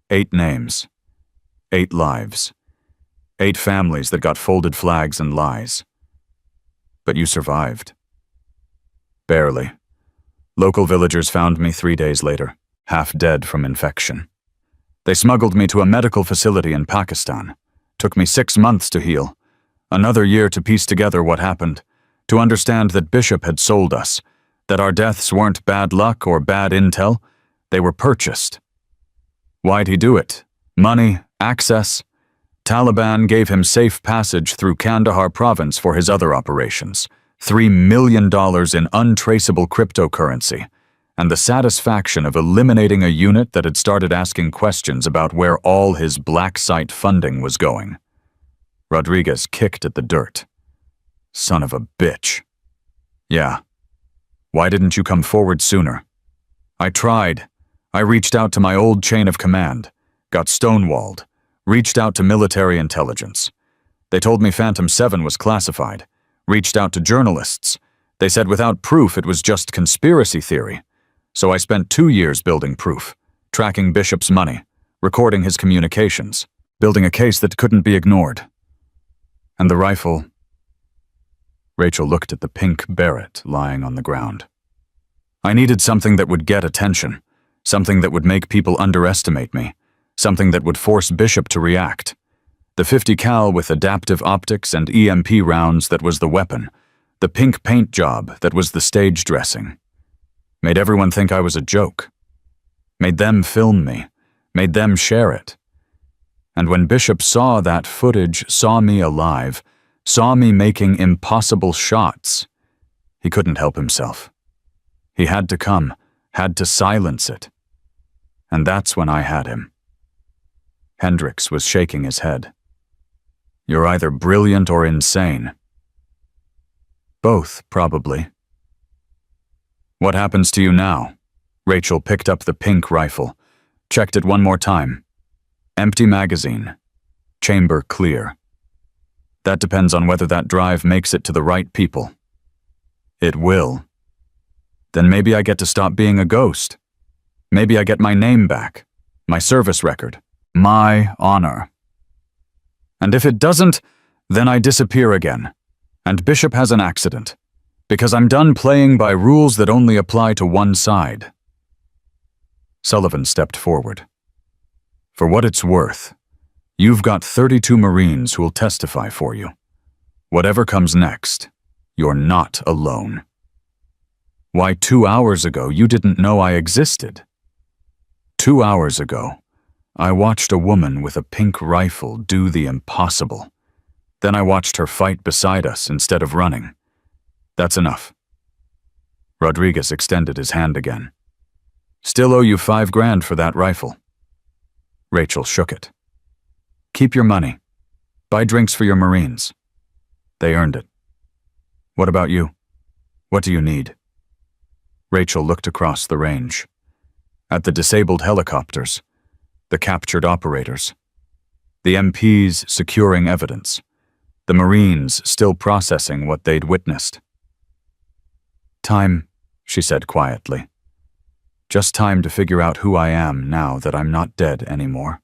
8 names. 8 lives. 8 families that got folded flags and lies. But you survived. Barely. Local villagers found me 3 days later, half dead from infection. They smuggled me to a medical facility in Pakistan. Took me 6 months to heal. Another year to piece together what happened, to understand that Bishop had sold us, that our deaths weren't bad luck or bad intel, they were purchased. Why'd he do it? Money, access. Taliban gave him safe passage through Kandahar province for his other operations, $3 million in untraceable cryptocurrency, and the satisfaction of eliminating a unit that had started asking questions about where all his black site funding was going. Rodriguez kicked at the dirt. Son of a bitch. Yeah. Why didn't you come forward sooner? I tried. I reached out to my old chain of command, got stonewalled, reached out to military intelligence. They told me Phantom 7 was classified, reached out to journalists. They said without proof it was just conspiracy theory. So I spent 2 years building proof, tracking Bishop's money, recording his communications, building a case that couldn't be ignored. And the rifle... Rachel looked at the pink Barrett lying on the ground. I needed something that would get attention, something that would make people underestimate me, something that would force Bishop to react. The 50 cal with adaptive optics and EMP rounds that was the weapon, the pink paint job that was the stage dressing. Made everyone think I was a joke. Made them film me, made them share it. And when Bishop saw that footage, saw me alive, saw me making impossible shots, he couldn't help himself. He had to come, had to silence it. And that's when I had him. Hendricks was shaking his head. You're either brilliant or insane. Both, probably. What happens to you now? Rachel picked up the pink rifle, checked it one more time. Empty magazine. Chamber clear. That depends on whether that drive makes it to the right people. It will. Then maybe I get to stop being a ghost. Maybe I get my name back, my service record, my honor. And if it doesn't, then I disappear again, and Bishop has an accident, because I'm done playing by rules that only apply to one side. Sullivan stepped forward. For what it's worth, you've got 32 Marines who'll testify for you. Whatever comes next, you're not alone. Why 2 hours ago you didn't know I existed? 2 hours ago, I watched a woman with a pink rifle do the impossible. Then I watched her fight beside us instead of running. That's enough. Rodriguez extended his hand again. Still owe you $5,000 for that rifle. Rachel shook it. Keep your money. Buy drinks for your Marines. They earned it. What about you? What do you need? Rachel looked across the range. At the disabled helicopters, the captured operators, the MPs securing evidence, the Marines still processing what they'd witnessed. Time, she said quietly. Just time to figure out who I am now that I'm not dead anymore.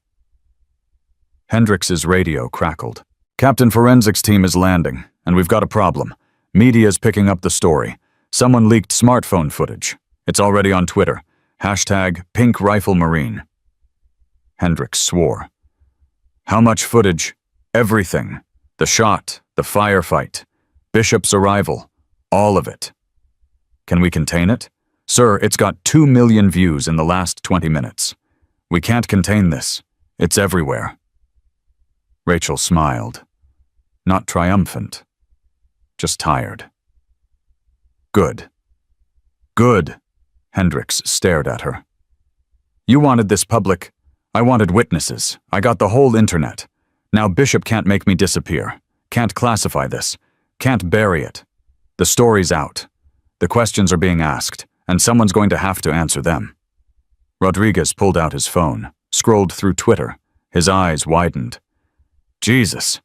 Hendrix's radio crackled. Captain Forensics team is landing, and we've got a problem. Media's picking up the story. Someone leaked smartphone footage. It's already on Twitter. #PinkRifleMarine. Hendricks swore. How much footage? Everything. The shot, the firefight, Bishop's arrival, all of it. Can we contain it? Sir, it's got 2 million views in the last 20 minutes. We can't contain this. It's everywhere. Rachel smiled. Not triumphant. Just tired. Good. Good. Hendricks stared at her. You wanted this public. I wanted witnesses. I got the whole internet. Now Bishop can't make me disappear. Can't classify this. Can't bury it. The story's out. The questions are being asked, and someone's going to have to answer them. Rodriguez pulled out his phone, scrolled through Twitter. His eyes widened. Jesus.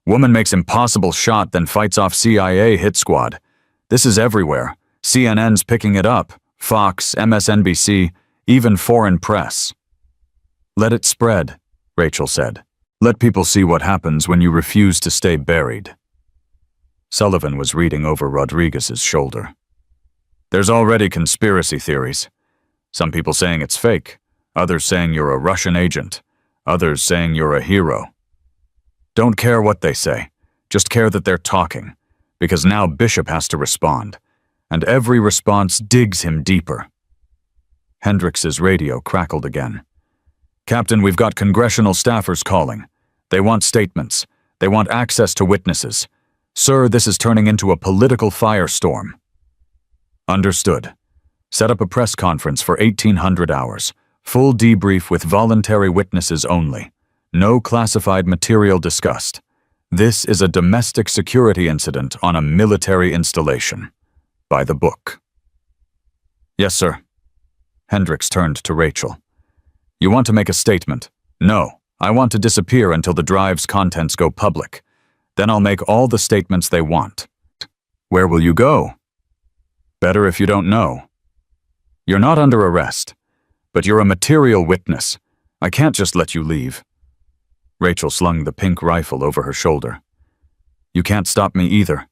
Woman makes impossible shot, then fights off CIA hit squad. This is everywhere. CNN's picking it up. Fox, MSNBC, even foreign press. Let it spread, Rachel said. Let people see what happens when you refuse to stay buried. Sullivan was reading over Rodriguez's shoulder. There's already conspiracy theories. Some people saying it's fake, others saying you're a Russian agent, others saying you're a hero. Don't care what they say, just care that they're talking, because now Bishop has to respond, and every response digs him deeper. Hendrix's radio crackled again. Captain, we've got congressional staffers calling. They want statements. They want access to witnesses. Sir, this is turning into a political firestorm. Understood. Set up a press conference for 1800 hours. Full debrief with voluntary witnesses only. No classified material discussed. This is a domestic security incident on a military installation. By the book. Yes, sir. Hendricks turned to Rachel. You want to make a statement? No, I want to disappear until the drive's contents go public. Then I'll make all the statements they want. Where will you go? Better if you don't know. You're not under arrest, but you're a material witness. I can't just let you leave." Rachel slung the pink rifle over her shoulder. "You can't stop me either.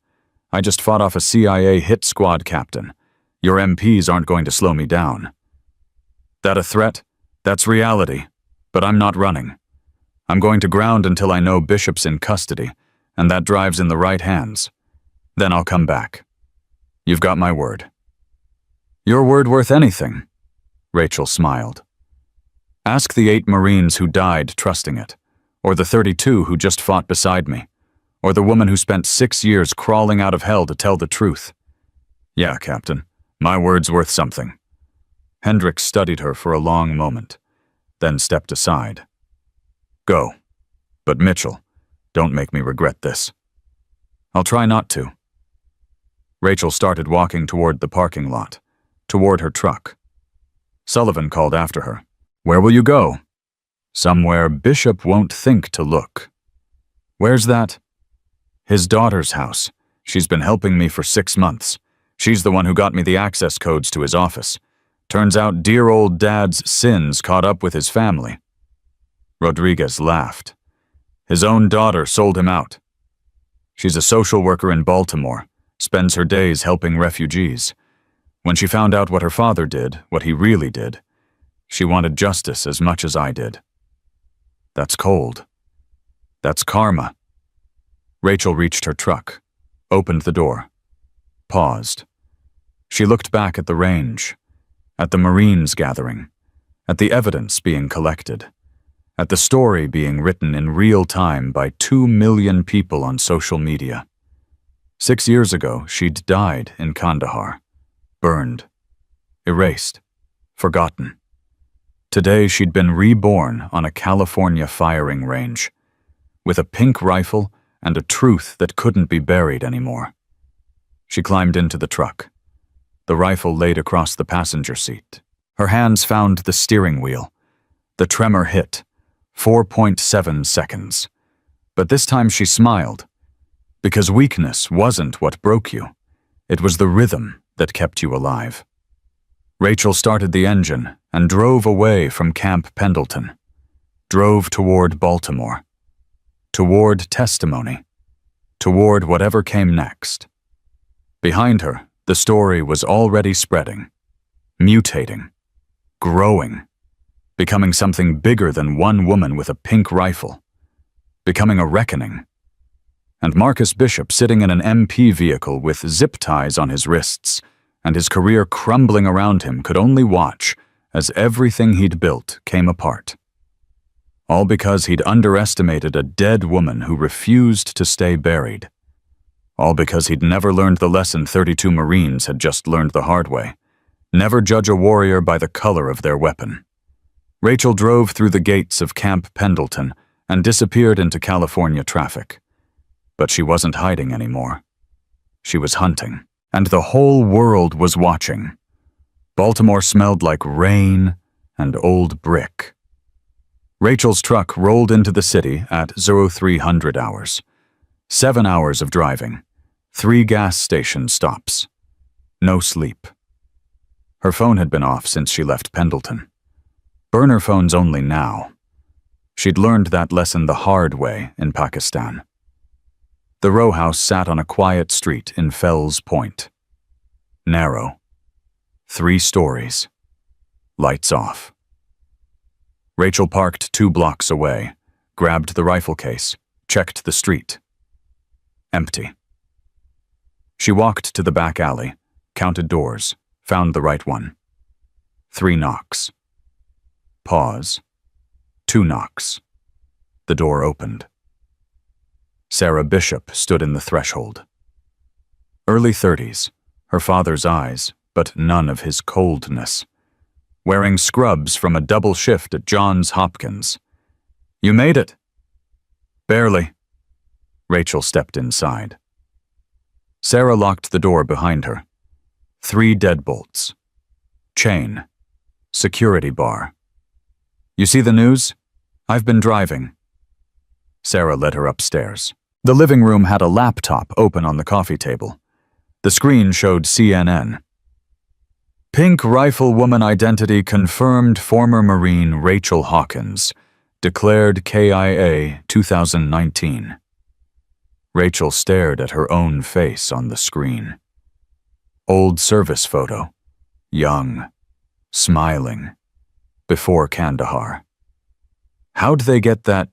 I just fought off a CIA hit squad captain. Your MPs aren't going to slow me down." "That a threat? That's reality. But I'm not running. I'm going to ground until I know Bishop's in custody, and that drive's in the right hands. Then I'll come back. You've got my word." "Your word worth anything," Rachel smiled. "Ask the 8 Marines who died trusting it, or the 32 who just fought beside me, or the woman who spent 6 years crawling out of hell to tell the truth. Yeah, Captain, my word's worth something." Hendricks studied her for a long moment, then stepped aside. "Go. But Mitchell, don't make me regret this." "I'll try not to." Rachel started walking toward the parking lot, toward her truck. Sullivan called after her. "Where will you go?" "Somewhere Bishop won't think to look." "Where's that?" "His daughter's house. She's been helping me for 6 months. She's the one who got me the access codes to his office. Turns out dear old Dad's sins caught up with his family." Rodriguez laughed. "His own daughter sold him out. She's a social worker in Baltimore, spends her days helping refugees. When she found out what her father did, what he really did, she wanted justice as much as I did." "That's cold. That's karma." Rachel reached her truck, opened the door, paused. She looked back at the range, at the Marines gathering, at the evidence being collected, at the story being written in real time by 2 million people on social media. 6 years ago, she'd died in Kandahar, burned, erased, forgotten. Today, she'd been reborn on a California firing range, with a pink rifle and a truth that couldn't be buried anymore. She climbed into the truck, the rifle laid across the passenger seat. Her hands found the steering wheel. The tremor hit, 4.7 seconds. But this time she smiled, because weakness wasn't what broke you. It was the rhythm that kept you alive. Rachel started the engine and drove away from Camp Pendleton, drove toward Baltimore, toward testimony, toward whatever came next. Behind her, the story was already spreading, mutating, growing, becoming something bigger than one woman with a pink rifle, becoming a reckoning. And Marcus Bishop sitting in an MP vehicle with zip ties on his wrists and his career crumbling around him could only watch as everything he'd built came apart. All because he'd underestimated a dead woman who refused to stay buried. All because he'd never learned the lesson 32 Marines had just learned the hard way. Never judge a warrior by the color of their weapon. Rachel drove through the gates of Camp Pendleton and disappeared into California traffic. But she wasn't hiding anymore. She was hunting, and the whole world was watching. Baltimore smelled like rain and old brick. Rachel's truck rolled into the city at 0300 hours. 7 hours of driving, 3 gas station stops. No sleep. Her phone had been off since she left Pendleton. Burner phones only now. She'd learned that lesson the hard way in Pakistan. The row house sat on a quiet street in Fells Point. Narrow. 3 stories. Lights off. Rachel parked 2 blocks away, grabbed the rifle case, checked the street. Empty. She walked to the back alley, counted doors, found the right one. 3 knocks. Pause. 2 knocks. The door opened. Sarah Bishop stood in the threshold. Early 30s, her father's eyes, but none of his coldness. Wearing scrubs from a double shift at Johns Hopkins. "You made it." "Barely." Rachel stepped inside. Sarah locked the door behind her. 3 deadbolts. Chain. Security bar. "You see the news? I've been driving." Sarah led her upstairs. The living room had a laptop open on the coffee table. The screen showed CNN. Pink rifle woman identity confirmed. Former Marine Rachel Hawkins, declared KIA 2019. Rachel stared at her own face on the screen. Old service photo. Young. Smiling. Before Kandahar. How'd they get that?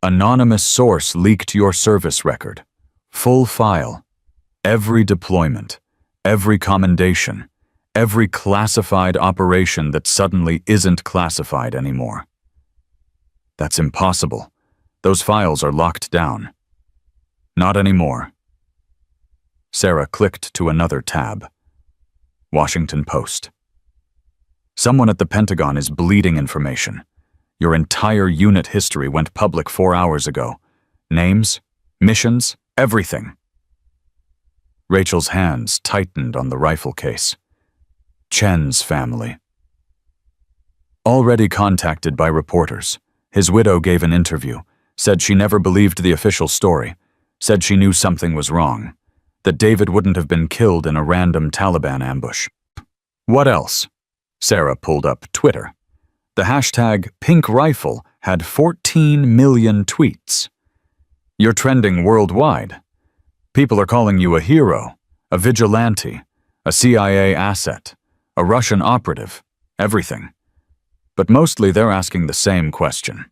Anonymous source leaked your service record. Full file. Every deployment. Every commendation. Every classified operation that suddenly isn't classified anymore. That's impossible. Those files are locked down. Not anymore. Sarah clicked to another tab. Washington Post. Someone at the Pentagon is bleeding information. Your entire unit history went public 4 hours ago. Names, missions, everything. Rachel's hands tightened on the rifle case. Chen's family. Already contacted by reporters, his widow gave an interview, said she never believed the official story, said she knew something was wrong, that David wouldn't have been killed in a random Taliban ambush. What else? Sarah pulled up Twitter. The hashtag Pink Rifle had 14 million tweets. You're trending worldwide. People are calling you a hero, a vigilante, a CIA asset, a Russian operative, everything. But mostly they're asking the same question.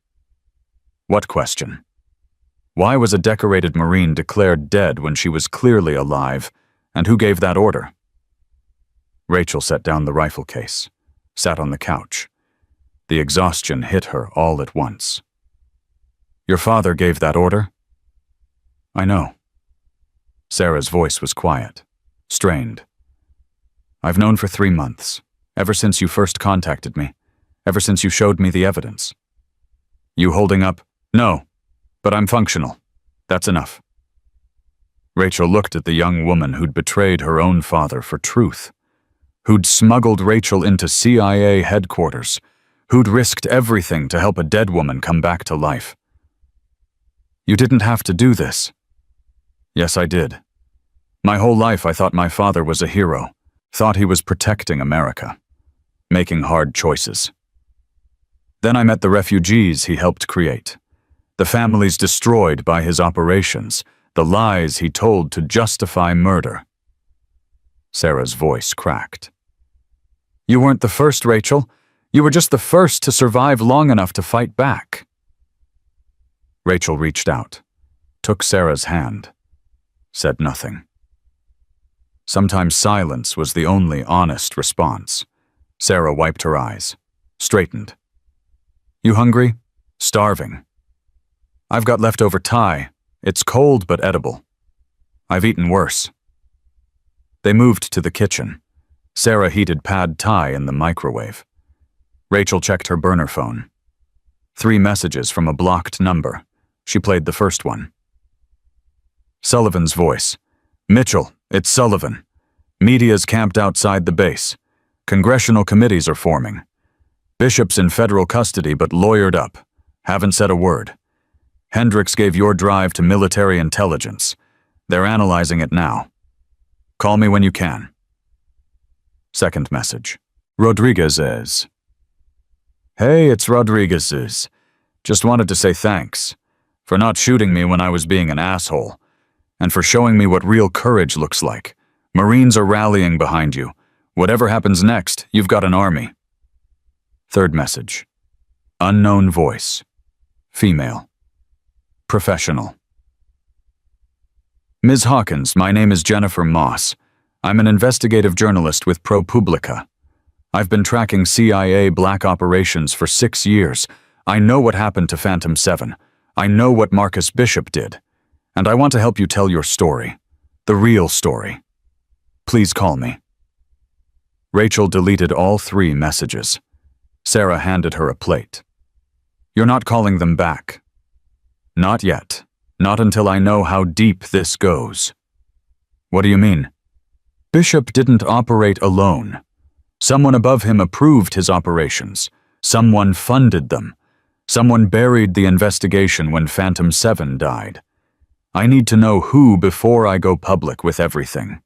What question? Why was a decorated Marine declared dead when she was clearly alive, and who gave that order? Rachel set down the rifle case, sat on the couch. The exhaustion hit her all at once. Your father gave that order? I know. Sarah's voice was quiet, strained. I've known for 3 months, ever since you first contacted me, ever since you showed me the evidence. You holding up? No, but I'm functional. That's enough. Rachel looked at the young woman who'd betrayed her own father for truth, who'd smuggled Rachel into CIA headquarters, who'd risked everything to help a dead woman come back to life. You didn't have to do this. Yes, I did. My whole life I thought my father was a hero, thought he was protecting America, making hard choices. Then I met the refugees he helped create, the families destroyed by his operations, the lies he told to justify murder. Sarah's voice cracked. You weren't the first, Rachel. You were just the first to survive long enough to fight back. Rachel reached out, took Sarah's hand, said nothing. Sometimes silence was the only honest response. Sarah wiped her eyes, straightened. You hungry? Starving. I've got leftover Thai. It's cold but edible. I've eaten worse. They moved to the kitchen. Sarah heated pad Thai in the microwave. Rachel checked her burner phone. 3 messages from a blocked number. She played the first one. Sullivan's voice. Mitchell, it's Sullivan. Media's camped outside the base. Congressional committees are forming. Bishop's in federal custody but lawyered up. Haven't said a word. Hendricks gave your drive to military intelligence. They're analyzing it now. Call me when you can. Second message. Rodriguez's. Hey, it's Rodriguez's. Just wanted to say thanks for not shooting me when I was being an asshole, and for showing me what real courage looks like. Marines are rallying behind you. Whatever happens next, you've got an army. Third message. Unknown voice. Female. Professional. Ms. Hawkins, my name is Jennifer Moss. I'm an investigative journalist with ProPublica. I've been tracking CIA black operations for 6 years. I know what happened to Phantom 7. I know what Marcus Bishop did. And I want to help you tell your story. The real story. Please call me. Rachel deleted all 3 messages. Sarah handed her a plate. You're not calling them back. Not yet. Not until I know how deep this goes. What do you mean? Bishop didn't operate alone. Someone above him approved his operations. Someone funded them. Someone buried the investigation when Phantom 7 died. I need to know who before I go public with everything.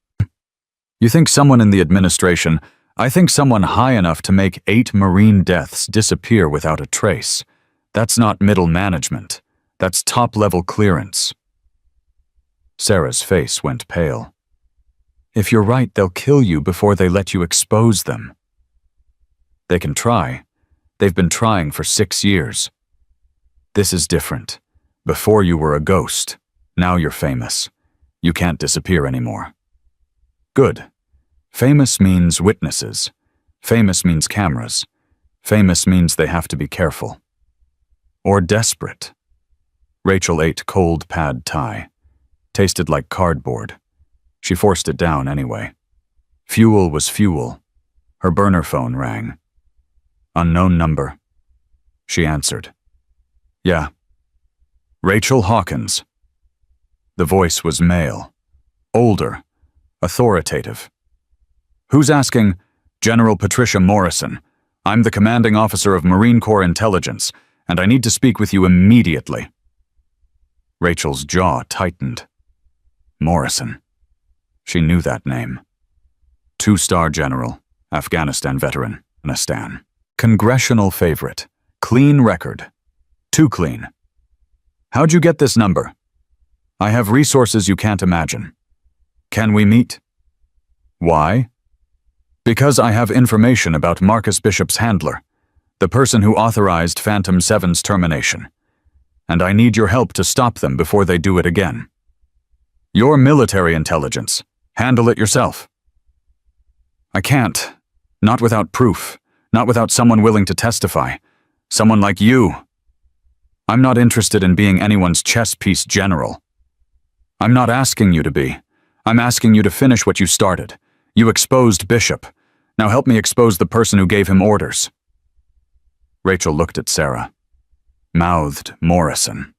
You think someone in the administration, I think someone high enough to make 8 Marine deaths disappear without a trace. That's not middle management. That's top-level clearance. Sarah's face went pale. If you're right, they'll kill you before they let you expose them. They can try. They've been trying for 6 years. This is different. Before you were a ghost. Now you're famous. You can't disappear anymore. Good. Famous means witnesses. Famous means cameras. Famous means they have to be careful. Or desperate. Rachel ate cold pad thai. Tasted like cardboard. She forced it down anyway. Fuel was fuel. Her burner phone rang. Unknown number. She answered. Yeah. Rachel Hawkins. The voice was male. Older. Authoritative. Who's asking? General Patricia Morrison. I'm the commanding officer of Marine Corps Intelligence, and I need to speak with you immediately. Rachel's jaw tightened. Morrison. She knew that name. 2-star general, Afghanistan veteran, Afghanistan. Congressional favorite. Clean record. Too clean. How'd you get this number? I have resources you can't imagine. Can we meet? Why? Because I have information about Marcus Bishop's handler, the person who authorized Phantom 7's termination, and I need your help to stop them before they do it again. You're military intelligence. Handle it yourself. I can't. Not without proof. Not without someone willing to testify. Someone like you. I'm not interested in being anyone's chess piece general. I'm not asking you to be. I'm asking you to finish what you started. You exposed Bishop. Now help me expose the person who gave him orders. Rachel looked at Sarah. Mouthed Morrison.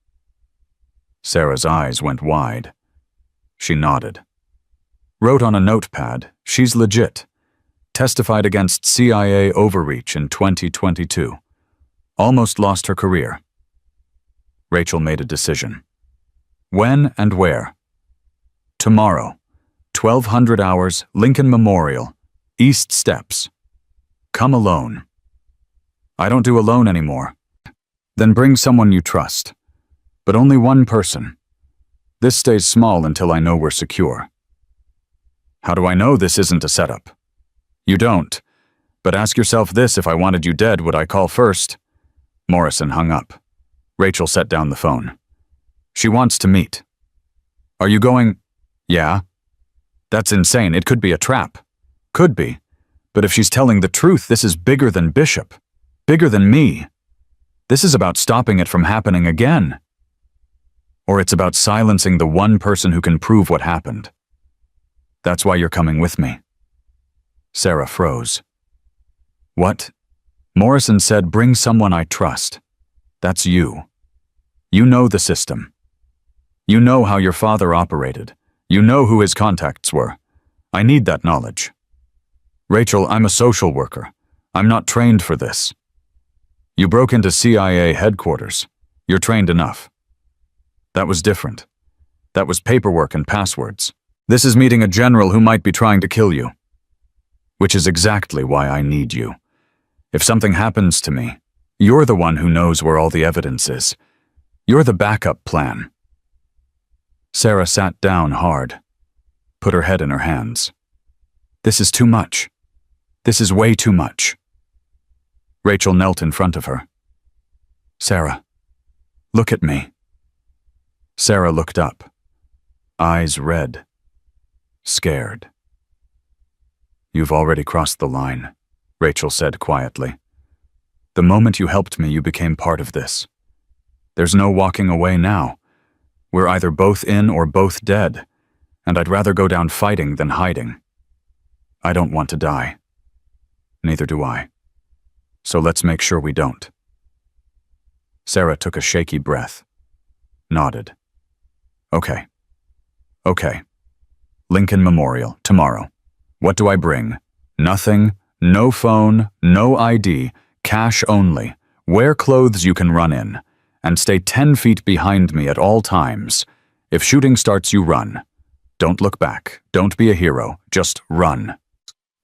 Sarah's eyes went wide. She nodded. Wrote on a notepad, she's legit. Testified against CIA overreach in 2022. Almost lost her career. Rachel made a decision. When and where? Tomorrow. 1200 hours, Lincoln Memorial, East Steps. Come alone. I don't do alone anymore. Then bring someone you trust. But only one person. This stays small until I know we're secure. How do I know this isn't a setup? You don't. But ask yourself this: if I wanted you dead, would I call first? Morrison hung up. Rachel set down the phone. She wants to meet. Are you going? Yeah. That's insane. It could be a trap. Could be. But if she's telling the truth, this is bigger than Bishop. Bigger than me. This is about stopping it from happening again. Or it's about silencing the one person who can prove what happened. That's why you're coming with me. Sarah froze. What? Morrison said, bring someone I trust. That's you. You know the system. You know how your father operated. You know who his contacts were. I need that knowledge. Rachel, I'm a social worker. I'm not trained for this. You broke into CIA headquarters. You're trained enough. That was different. That was paperwork and passwords. This is meeting a general who might be trying to kill you. Which is exactly why I need you. If something happens to me, you're the one who knows where all the evidence is. You're the backup plan. Sarah sat down hard, put her head in her hands. This is too much. This is way too much. Rachel knelt in front of her. Sarah, look at me. Sarah looked up, eyes red, scared. You've already crossed the line, Rachel said quietly. The moment you helped me, you became part of this. There's no walking away now. We're either both in or both dead, and I'd rather go down fighting than hiding. I don't want to die. Neither do I. So let's make sure we don't. Sarah took a shaky breath, nodded. Okay. Okay. Lincoln Memorial, tomorrow. What do I bring? Nothing, no phone, no ID, cash only. Wear clothes you can run in, and stay 10 feet behind me at all times. If shooting starts, you run. Don't look back. Don't be a hero. Just run.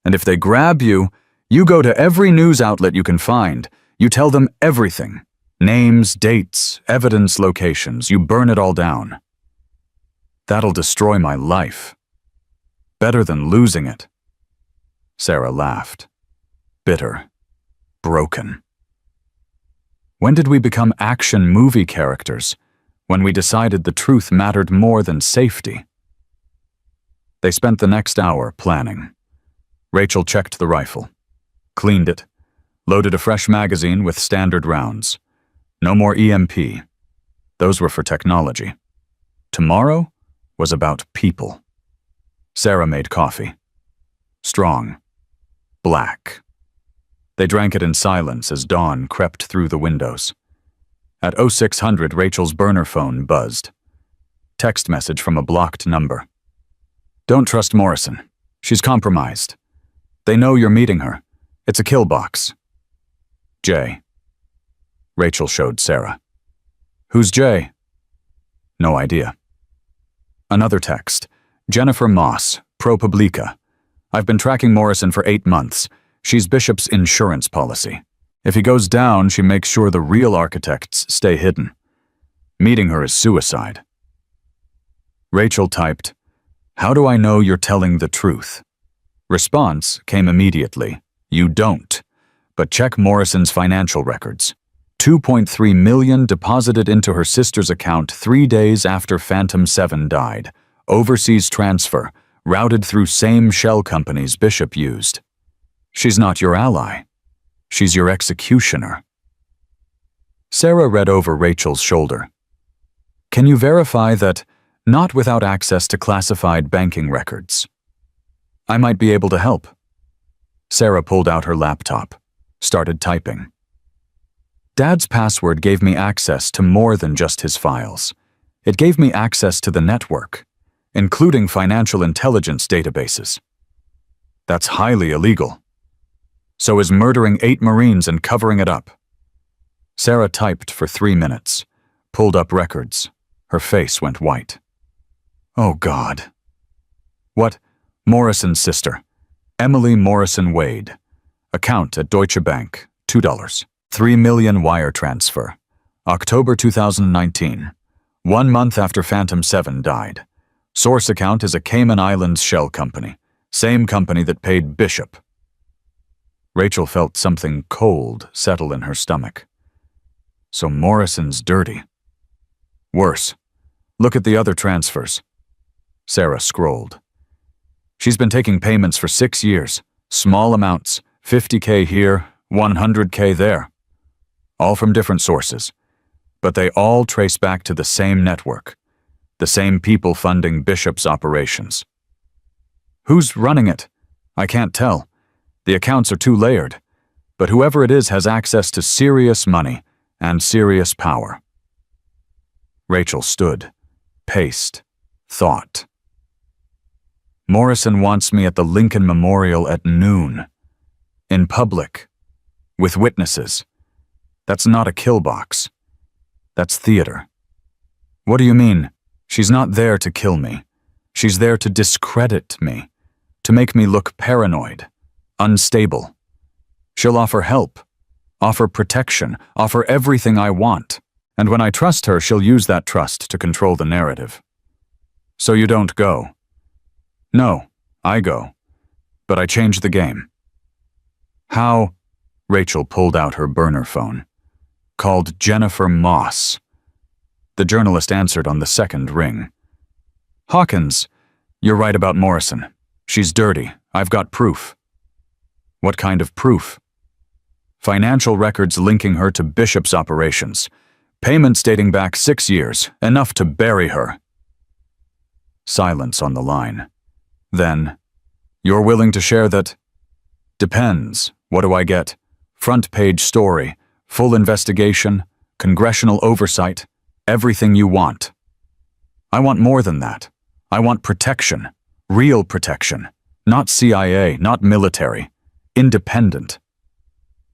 And if they grab you, you go to every news outlet you can find. You tell them everything. Names, dates, evidence, locations. You burn it all down. That'll destroy my life. Better than losing it." Sarah laughed. Bitter. Broken. When did we become action movie characters? When we decided the truth mattered more than safety. They spent the next hour planning. Rachel checked the rifle, cleaned it, loaded a fresh magazine with standard rounds. No more EMP. Those were for technology. Tomorrow was about people. Sarah made coffee. Strong. Black. They drank it in silence as dawn crept through the windows. At 0600, Rachel's burner phone buzzed. Text message from a blocked number. "Don't trust Morrison. She's compromised. They know you're meeting her. It's a kill box." "Jay." Rachel showed Sarah. "Who's Jay?" "No idea." Another text. "Jennifer Moss, ProPublica. I've been tracking Morrison for 8 months. She's Bishop's insurance policy. If he goes down, she makes sure the real architects stay hidden. Meeting her is suicide." Rachel typed, "How do I know you're telling the truth?" Response came immediately. "You don't. But check Morrison's financial records. 2.3 million deposited into her sister's account 3 days after Phantom 7 died. Overseas transfer, routed through same shell companies Bishop used. She's not your ally. She's your executioner." Sarah read over Rachel's shoulder. "Can you verify that not without access to classified banking records?" "I might be able to help." Sarah pulled out her laptop, started typing. "Dad's password gave me access to more than just his files. It gave me access to the network, including financial intelligence databases. That's highly illegal. So is murdering 8 Marines and covering it up." Sarah typed for 3 minutes, pulled up records. Her face went white. "Oh, God." "What?" "Morrison's sister, Emily Morrison Wade. Account at Deutsche Bank, $2. 3 million wire transfer. October 2019. 1 month after Phantom 7 died. Source account is a Cayman Islands shell company. Same company that paid Bishop." Rachel felt something cold settle in her stomach. So Morrison's dirty. Worse. Look at the other transfers. Sarah scrolled. "She's been taking payments for 6 years. Small amounts, 50K here, 100K there. All from different sources. But they all trace back to the same network. The same people funding Bishop's operations. Who's running it? I can't tell. The accounts are too layered. But whoever it is has access to serious money and serious power." Rachel stood, paced, thought. "Morrison wants me at the Lincoln Memorial at noon. In public. With witnesses. That's not a kill box. That's theater." "What do you mean?" "She's not there to kill me. She's there to discredit me, to make me look paranoid, unstable. She'll offer help, offer protection, offer everything I want. And when I trust her, she'll use that trust to control the narrative." "So you don't go?" "No, I go. But I change the game." "How?" Rachel pulled out her burner phone. "Called Jennifer Moss." The journalist answered on the second ring. "Hawkins, you're right about Morrison. She's dirty. I've got proof." "What kind of proof?" "Financial records linking her to Bishop's operations. Payments dating back 6 years, enough to bury her." Silence on the line. Then, "You're willing to share that?" "Depends. What do I get? Front page story, full investigation, congressional oversight, everything you want." "I want more than that. I want protection. Real protection. Not CIA, not military. Independent."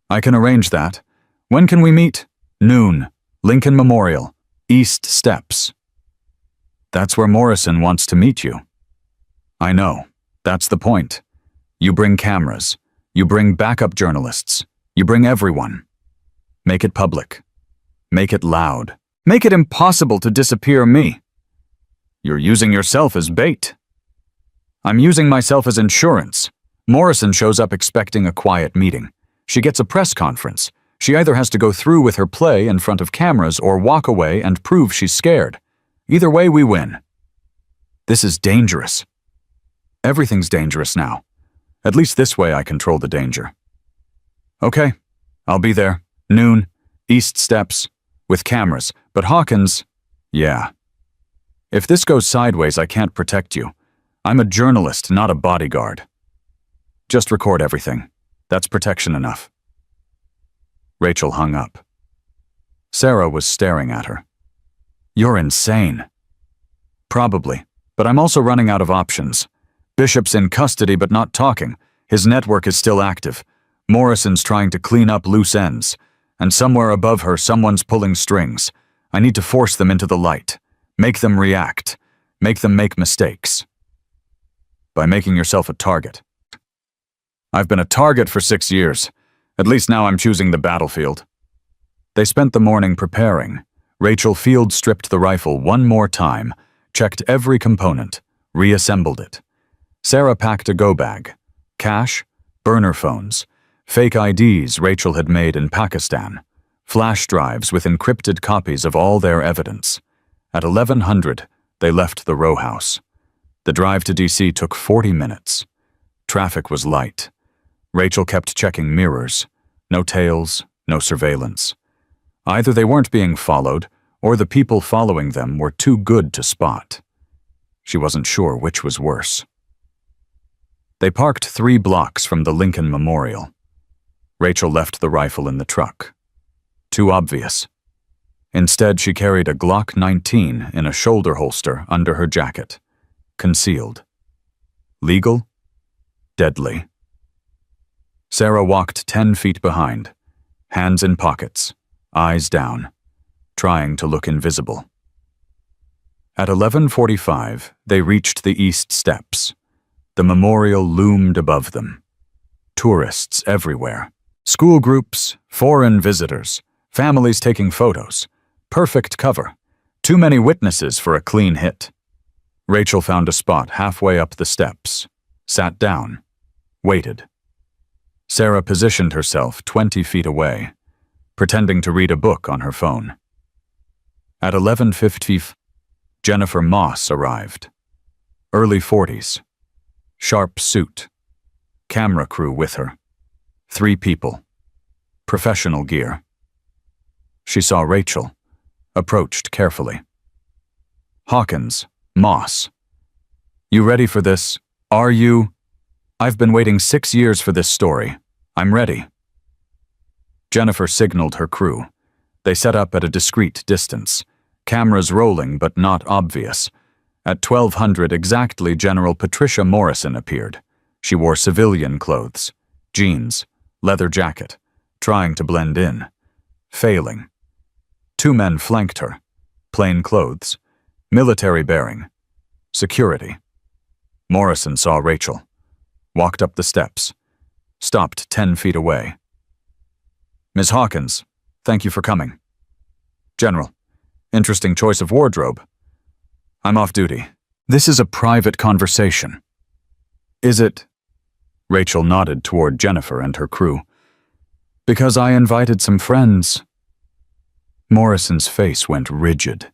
"I can arrange that. When can we meet?" "Noon. Lincoln Memorial. East Steps." "That's where Morrison wants to meet you." "I know. That's the point. You bring cameras. You bring backup journalists. You bring everyone. Make it public. Make it loud. Make it impossible to disappear me. You're using yourself as bait. I'm using myself as insurance. Morrison shows up expecting a quiet meeting. She gets a press conference. She either has to go through with her play in front of cameras or walk away and prove she's scared. Either way, we win. This is dangerous. Everything's dangerous now. At least this way I control the danger. Okay, I'll be there. Noon, East Steps, with cameras. But Hawkins, yeah. If this goes sideways, I can't protect you. I'm a journalist, not a bodyguard. Just record everything. That's protection enough. Rachel hung up. Sarah was staring at her. You're insane. Probably, but I'm also running out of options. Bishop's in custody but not talking. His network is still active. Morrison's trying to clean up loose ends. And somewhere above her, someone's pulling strings. I need to force them into the light. Make them react. Make them make mistakes. By making yourself a target. I've been a target for 6 years. At least now I'm choosing the battlefield. They spent the morning preparing. Rachel field stripped the rifle one more time, checked every component, reassembled it. Sarah packed a go bag. Cash, burner phones, fake IDs Rachel had made in Pakistan, flash drives with encrypted copies of all their evidence. At 1100, they left the row house. The drive to DC took 40 minutes. Traffic was light. Rachel kept checking mirrors. No tails, no surveillance. Either they weren't being followed, or the people following them were too good to spot. She wasn't sure which was worse. They parked 3 blocks from the Lincoln Memorial. Rachel left the rifle in the truck. Too obvious. Instead, she carried a Glock 19 in a shoulder holster under her jacket. Concealed. Legal? Deadly. Sarah walked 10 feet behind, hands in pockets, eyes down, trying to look invisible. At 11:45, they reached the East Steps. The memorial loomed above them. Tourists everywhere. School groups, foreign visitors, families taking photos. Perfect cover. Too many witnesses for a clean hit. Rachel found a spot halfway up the steps, sat down, waited. Sarah positioned herself 20 feet away, pretending to read a book on her phone. At 11:50, Jennifer Moss arrived. Early 40s. Sharp suit. Camera crew with her. 3 people. Professional gear. She saw Rachel, approached carefully. Hawkins, Moss. You ready for this? Are you? I've been waiting 6 years for this story. I'm ready. Jennifer signaled her crew. They set up at a discreet distance, cameras rolling but not obvious. At 1200 exactly, General Patricia Morrison appeared. She wore civilian clothes, jeans, leather jacket, trying to blend in. Failing. 2 men flanked her. Plain clothes. Military bearing. Security. Morrison saw Rachel. Walked up the steps. Stopped 10 feet away. Ms. Hawkins, thank you for coming. General, interesting choice of wardrobe. I'm off duty. This is a private conversation. Is it? Rachel nodded toward Jennifer and her crew. Because I invited some friends. Morrison's face went rigid.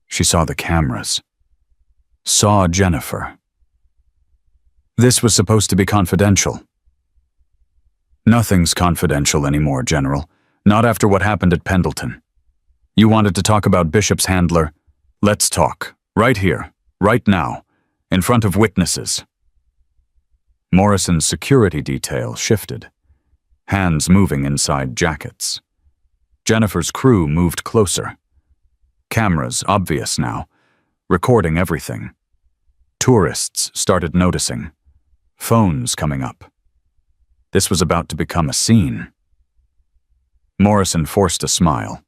She saw the cameras. Saw Jennifer. This was supposed to be confidential. Nothing's confidential anymore, General. Not after what happened at Pendleton. You wanted to talk about Bishop's handler? Let's talk. Right here. Right now. In front of witnesses. Morrison's security detail shifted. Hands moving inside jackets. Jennifer's crew moved closer. Cameras obvious now. Recording everything. Tourists started noticing. Phones coming up. This was about to become a scene. Morrison forced a smile.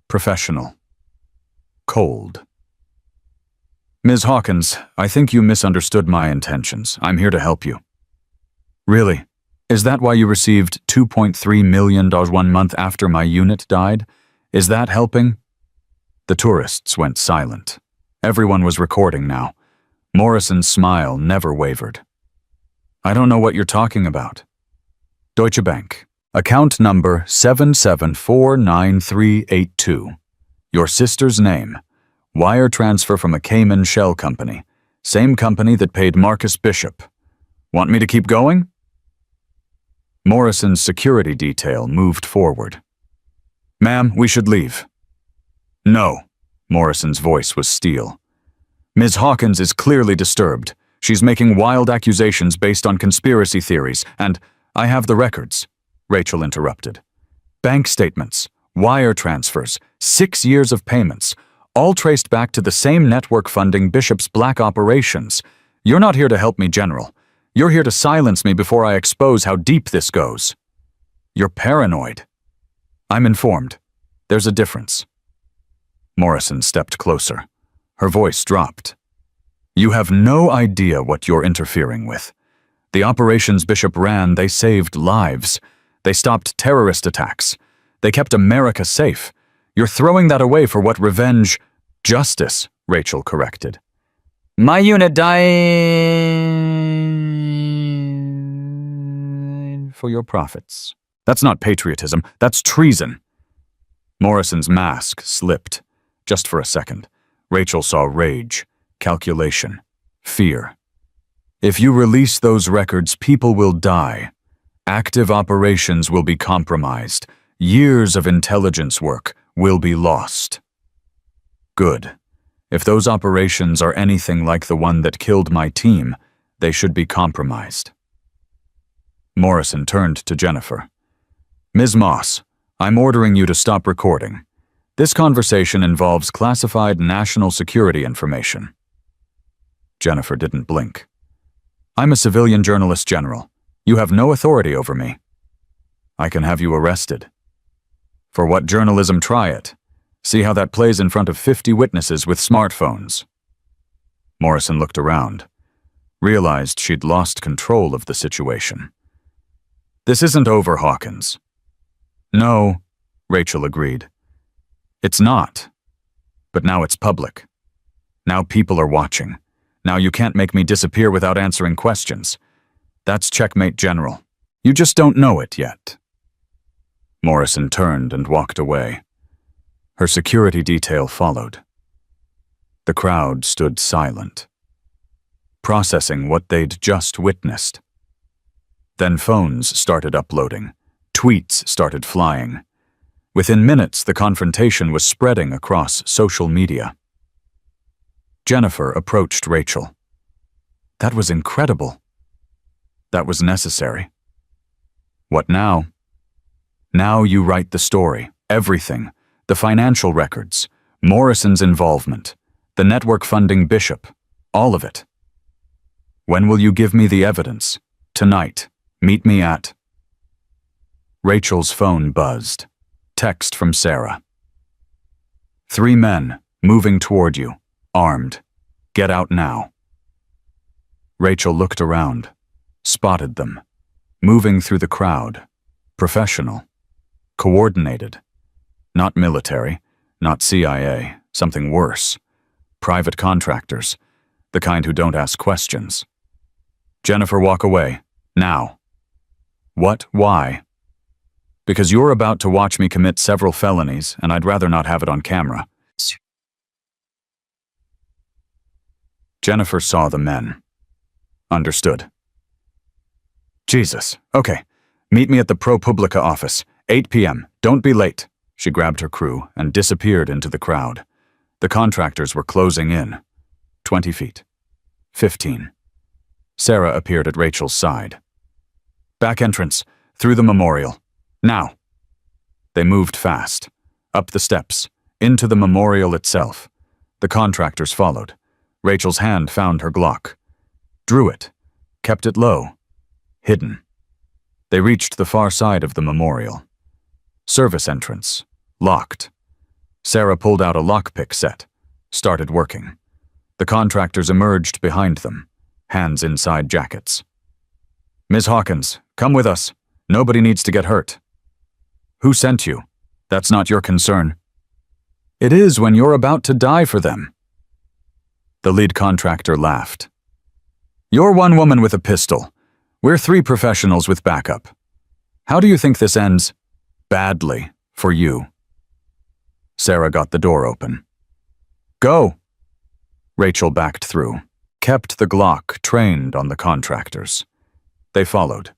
Professional. Cold. Ms. Hawkins, I think you misunderstood my intentions. I'm here to help you. Really? Is that why you received $2.3 million 1 month after my unit died? Is that helping? The tourists went silent. Everyone was recording now. Morrison's smile never wavered. I don't know what you're talking about. Deutsche Bank. Account number 7749382. Your sister's name. Wire transfer from a Cayman shell company. Same company that paid Marcus Bishop. Want me to keep going? Morrison's security detail moved forward. Ma'am, we should leave. No. Morrison's voice was steel. Ms. Hawkins is clearly disturbed. She's making wild accusations based on conspiracy theories, and I have the records, Rachel interrupted. Bank statements, wire transfers, 6 years of payments, all traced back to the same network funding Bishop's black operations. You're not here to help me, General. You're here to silence me before I expose how deep this goes. You're paranoid. I'm informed. There's a difference. Morrison stepped closer. Her voice dropped. You have no idea what you're interfering with. The operations Bishop ran, they saved lives. They stopped terrorist attacks. They kept America safe. You're throwing that away for what revenge... Justice, Rachel corrected. My unit died for your profits. That's not patriotism. That's treason. Morrison's mask slipped. Just for a second. Rachel saw rage, calculation, fear. If you release those records, people will die. Active operations will be compromised. Years of intelligence work will be lost. Good. If those operations are anything like the one that killed my team, they should be compromised. Morrison turned to Jennifer. Ms. Moss, I'm ordering you to stop recording. This conversation involves classified national security information. Jennifer didn't blink. I'm a civilian journalist, General. You have no authority over me. I can have you arrested. For what journalism, try it. See how that plays in front of 50 witnesses with smartphones. Morrison looked around, realized she'd lost control of the situation. This isn't over, Hawkins. No, Rachel agreed. It's not. But now it's public. Now people are watching. Now you can't make me disappear without answering questions. That's checkmate, General. You just don't know it yet. Morrison turned and walked away. Her security detail followed. The crowd stood silent, processing what they'd just witnessed. Then phones started uploading. Tweets started flying. Within minutes, the confrontation was spreading across social media. Jennifer approached Rachel. That was incredible. That was necessary. What now? Now you write the story, everything. The financial records, Morrison's involvement, the network funding Bishop, all of it. When will you give me the evidence? Tonight. Meet me at... Rachel's phone buzzed. Text from Sarah. 3 men, moving toward you, armed. Get out now. Rachel looked around, spotted them, moving through the crowd. Professional. Coordinated. Not military, not CIA, something worse. Private contractors, the kind who don't ask questions. Jennifer, walk away, now. What? Why? Because you're about to watch me commit several felonies, and I'd rather not have it on camera. Jennifer saw the men. Understood. Jesus. Okay. Meet me at the ProPublica office, 8 p.m. Don't be late. She grabbed her crew and disappeared into the crowd. The contractors were closing in. 20 feet. 15. Sarah appeared at Rachel's side. Back entrance, through the memorial. Now. They moved fast. Up the steps, into the memorial itself. The contractors followed. Rachel's hand found her Glock. Drew it. Kept it low. Hidden. They reached the far side of the memorial. Service entrance. Locked. Sarah pulled out a lockpick set. Started working. The contractors emerged behind them, hands inside jackets. Ms. Hawkins, come with us. Nobody needs to get hurt. Who sent you? That's not your concern. It is when you're about to die for them. The lead contractor laughed. You're one woman with a pistol. We're 3 professionals with backup. How do you think this ends? Badly, for you. Sarah got the door open. Go! Rachel backed through, kept the Glock trained on the contractors. They followed.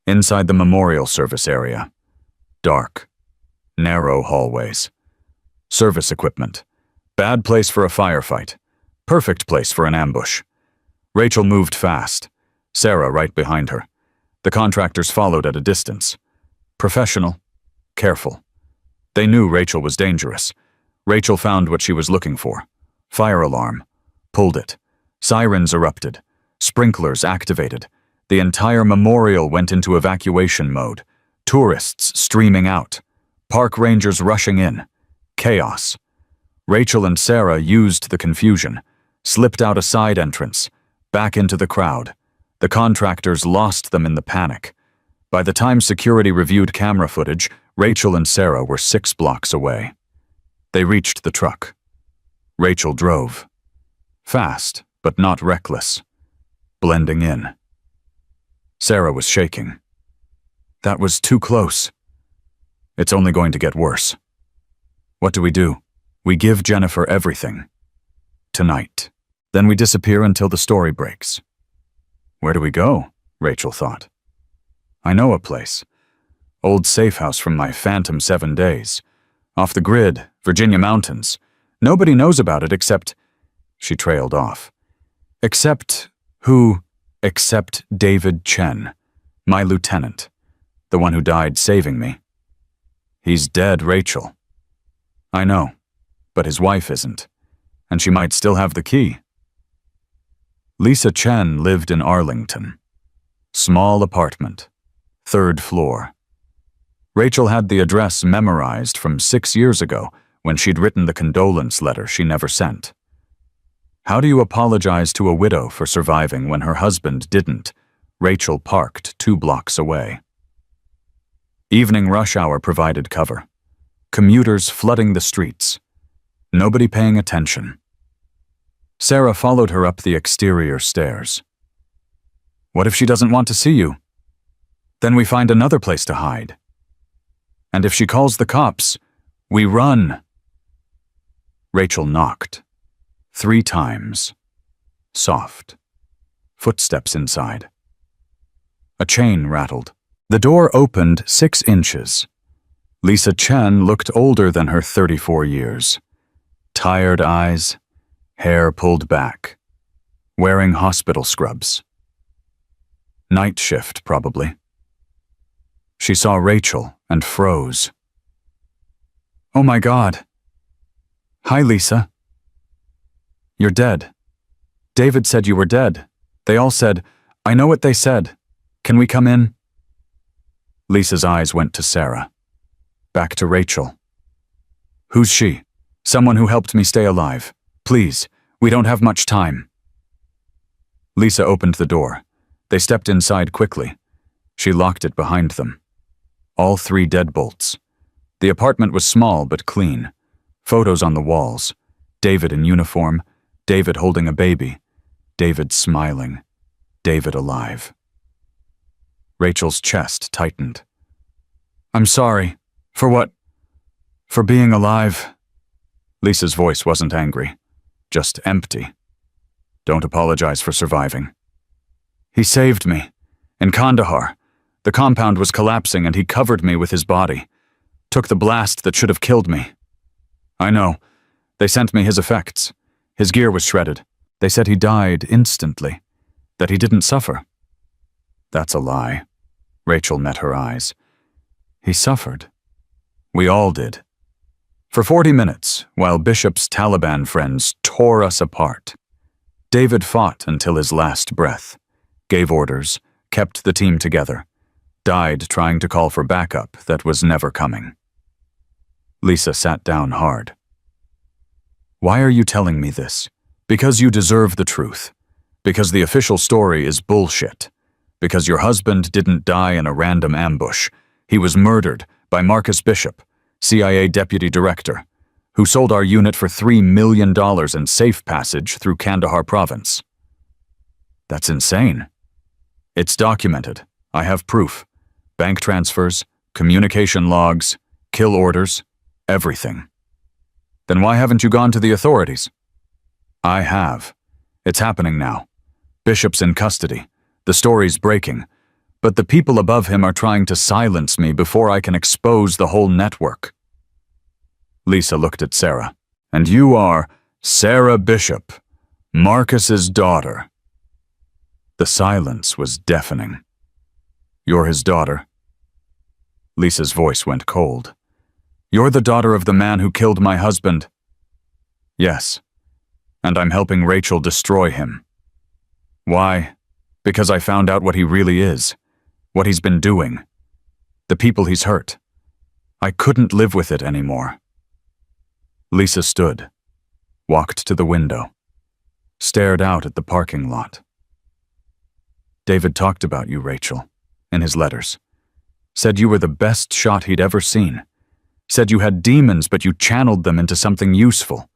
Inside the memorial service area. Dark. Narrow hallways. Service equipment. Bad place for a firefight. Perfect place for an ambush. Rachel moved fast. Sarah right behind her. The contractors followed at a distance. Professional. Careful. They knew Rachel was dangerous. Rachel found what she was looking for. Fire alarm. Pulled it. Sirens erupted. Sprinklers activated. The entire memorial went into evacuation mode. Tourists streaming out. Park rangers rushing in. Chaos. Rachel and Sarah used the confusion, slipped out a side entrance, back into the crowd. The contractors lost them in the panic. By the time security reviewed camera footage, Rachel and Sarah were 6 blocks away. They reached the truck. Rachel drove. Fast, but not reckless. Blending in. Sarah was shaking. That was too close. It's only going to get worse. What do? We give Jennifer everything. Tonight. Then we disappear until the story breaks. Where do we go? Rachel thought. I know a place. Old safe house from my phantom 7 days. Off the grid, Virginia mountains. Nobody knows about it except... She trailed off. Except who? Except David Chen, my lieutenant, the one who died saving me. He's dead, Rachel. I know, but his wife isn't, and she might still have the key. Lisa Chen lived in Arlington. Small apartment, 3rd floor. Rachel had the address memorized from 6 years ago when she'd written the condolence letter she never sent. How do you apologize to a widow for surviving when her husband didn't? Rachel parked 2 blocks away. Evening rush hour provided cover. Commuters flooding the streets. Nobody paying attention. Sarah followed her up the exterior stairs. What if she doesn't want to see you? Then we find another place to hide. And if she calls the cops, we run. Rachel knocked. 3 times. Soft. Footsteps inside. A chain rattled. The door opened 6 inches. Lisa Chen looked older than her 34 years. Tired eyes, hair pulled back. Wearing hospital scrubs. Night shift, probably. She saw Rachel and froze. Oh my God. Hi, Lisa. You're dead. David said you were dead. They all said, I know what they said. Can we come in? Lisa's eyes went to Sarah. Back to Rachel. Who's she? Someone who helped me stay alive. Please, we don't have much time. Lisa opened the door. They stepped inside quickly. She locked it behind them. All 3 deadbolts. The apartment was small but clean. Photos on the walls. David in uniform. David holding a baby. David smiling. David alive. Rachel's chest tightened. I'm sorry. For what? For being alive. Lisa's voice wasn't angry. Just empty. Don't apologize for surviving. He saved me. In Kandahar. The compound was collapsing and he covered me with his body. Took the blast that should have killed me. I know. They sent me his effects. His gear was shredded. They said he died instantly. That he didn't suffer. That's a lie. Rachel met her eyes. He suffered. We all did. For 40 minutes, while Bishop's Taliban friends tore us apart. David fought until his last breath. Gave orders, kept the team together. Died trying to call for backup that was never coming. Lisa sat down hard. Why are you telling me this? Because you deserve the truth. Because the official story is bullshit. Because your husband didn't die in a random ambush. He was murdered by Marcus Bishop, CIA Deputy Director, who sold our unit for $3 million in safe passage through Kandahar province. That's insane. It's documented. I have proof. Bank transfers, communication logs, kill orders, everything. Then why haven't you gone to the authorities? I have. It's happening now. Bishop's in custody. The story's breaking. But the people above him are trying to silence me before I can expose the whole network. Lisa looked at Sarah. And you are Sarah Bishop, Marcus's daughter. The silence was deafening. You're his daughter? Lisa's voice went cold. You're the daughter of the man who killed my husband? Yes. And I'm helping Rachel destroy him. Why? Because I found out what he really is, what he's been doing, the people he's hurt. I couldn't live with it anymore. Lisa stood, walked to the window, stared out at the parking lot. David talked about you, Rachel, in his letters. Said you were the best shot he'd ever seen. Said you had demons, but you channeled them into something useful.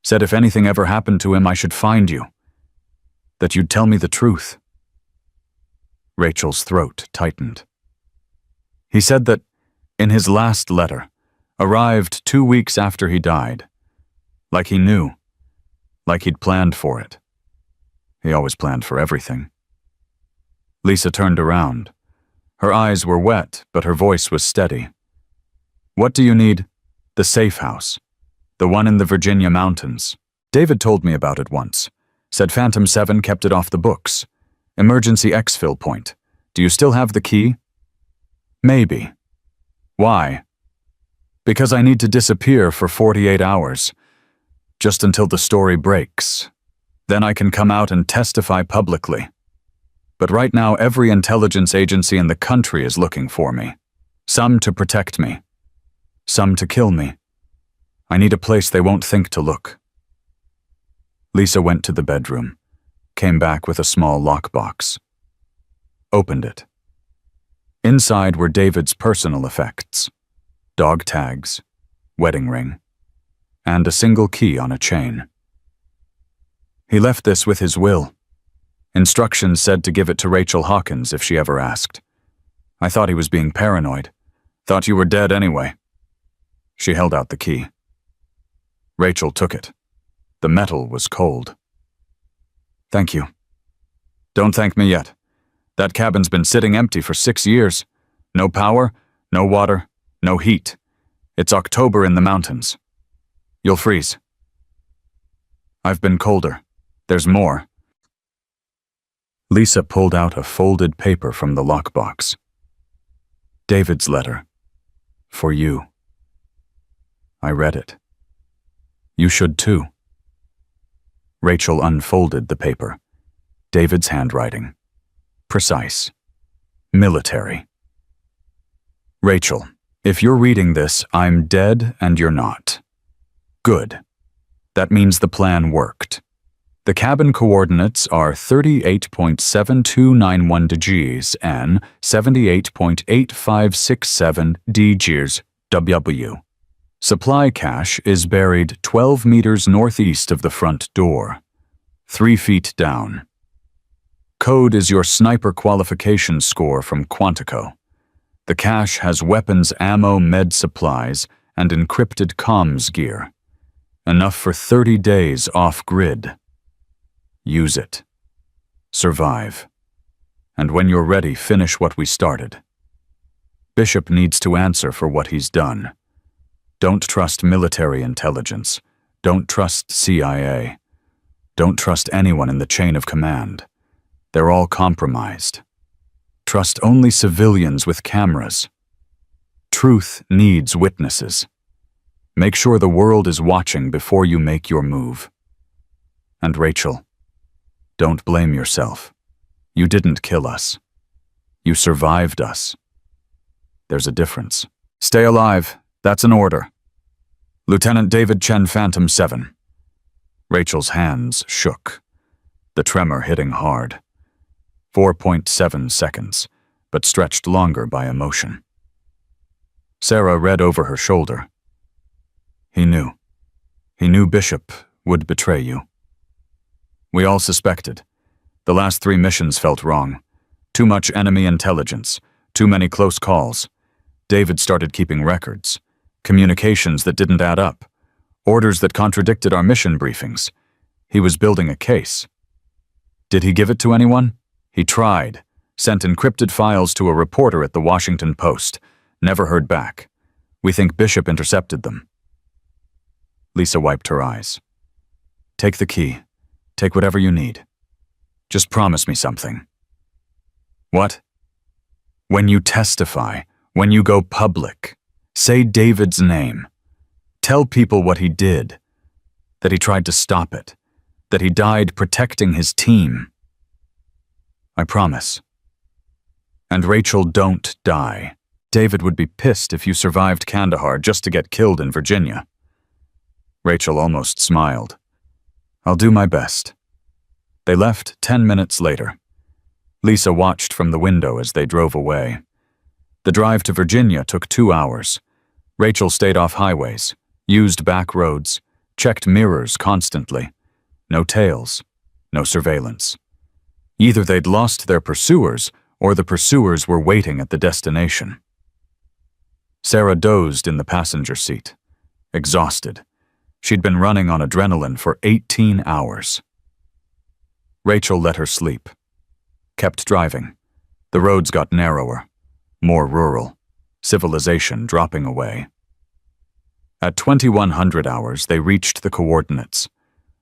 Said if anything ever happened to him, I should find you. That you'd tell me the truth. Rachel's throat tightened. He said that, in his last letter, arrived 2 weeks after he died. Like he knew. Like he'd planned for it. He always planned for everything. Lisa turned around. Her eyes were wet, but her voice was steady. What do you need? The safe house. The one in the Virginia mountains. David told me about it once. Said Phantom 7 kept it off the books. Emergency exfil point. Do you still have the key? Maybe. Why? Because I need to disappear for 48 hours. Just until the story breaks. Then I can come out and testify publicly. But right now every intelligence agency in the country is looking for me. Some to protect me. Some to kill me. I need a place they won't think to look. Lisa went to the bedroom, came back with a small lockbox. Opened it. Inside were David's personal effects. Dog tags, wedding ring, and a single key on a chain. He left this with his will. Instructions said to give it to Rachel Hawkins if she ever asked. I thought he was being paranoid. Thought you were dead anyway. She held out the key. Rachel took it. The metal was cold. Thank you. Don't thank me yet. That cabin's been sitting empty for 6 years. No power, no water, no heat. It's October in the mountains. You'll freeze. I've been colder. There's more. Lisa pulled out a folded paper from the lockbox. David's letter. For you. I read it. You should too. Rachel unfolded the paper. David's handwriting. Precise. Military. Rachel, if you're reading this, I'm dead and you're not. Good. That means the plan worked. The cabin coordinates are 38.7291 degrees and 78.8567 degrees W. Supply cache is buried 12 meters northeast of the front door, 3 feet down. Code is your sniper qualification score from Quantico. The cache has weapons, ammo, med supplies, and encrypted comms gear. Enough for 30 days off-grid. Use it. Survive. And when you're ready, finish what we started. Bishop needs to answer for what he's done. Don't trust military intelligence. Don't trust CIA. Don't trust anyone in the chain of command. They're all compromised. Trust only civilians with cameras. Truth needs witnesses. Make sure the world is watching before you make your move. And Rachel, don't blame yourself. You didn't kill us. You survived us. There's a difference. Stay alive. That's an order. Lieutenant David Chen, Phantom 7. Rachel's hands shook, the tremor hitting hard. 4.7 seconds, but stretched longer by emotion. Sarah read over her shoulder. He knew. He knew Bishop would betray you. We all suspected. The last 3 missions felt wrong. Too much enemy intelligence, too many close calls. David started keeping records. Communications that didn't add up. Orders that contradicted our mission briefings. He was building a case. Did he give it to anyone? He tried. Sent encrypted files to a reporter at the Washington Post. Never heard back. We think Bishop intercepted them. Lisa wiped her eyes. Take the key. Take whatever you need. Just promise me something. What? When you testify, when you go public, say David's name. Tell people what he did. That he tried to stop it. That he died protecting his team. I promise. And Rachel, don't die. David would be pissed if you survived Kandahar just to get killed in Virginia. Rachel almost smiled. I'll do my best. They left 10 minutes later. Lisa watched from the window as they drove away. The drive to Virginia took 2 hours. Rachel stayed off highways, used back roads, checked mirrors constantly. No tails, no surveillance. Either they'd lost their pursuers, or the pursuers were waiting at the destination. Sarah dozed in the passenger seat, exhausted. She'd been running on adrenaline for 18 hours. Rachel let her sleep. Kept driving. The roads got narrower, more rural, civilization dropping away. At 2100 hours, they reached the coordinates,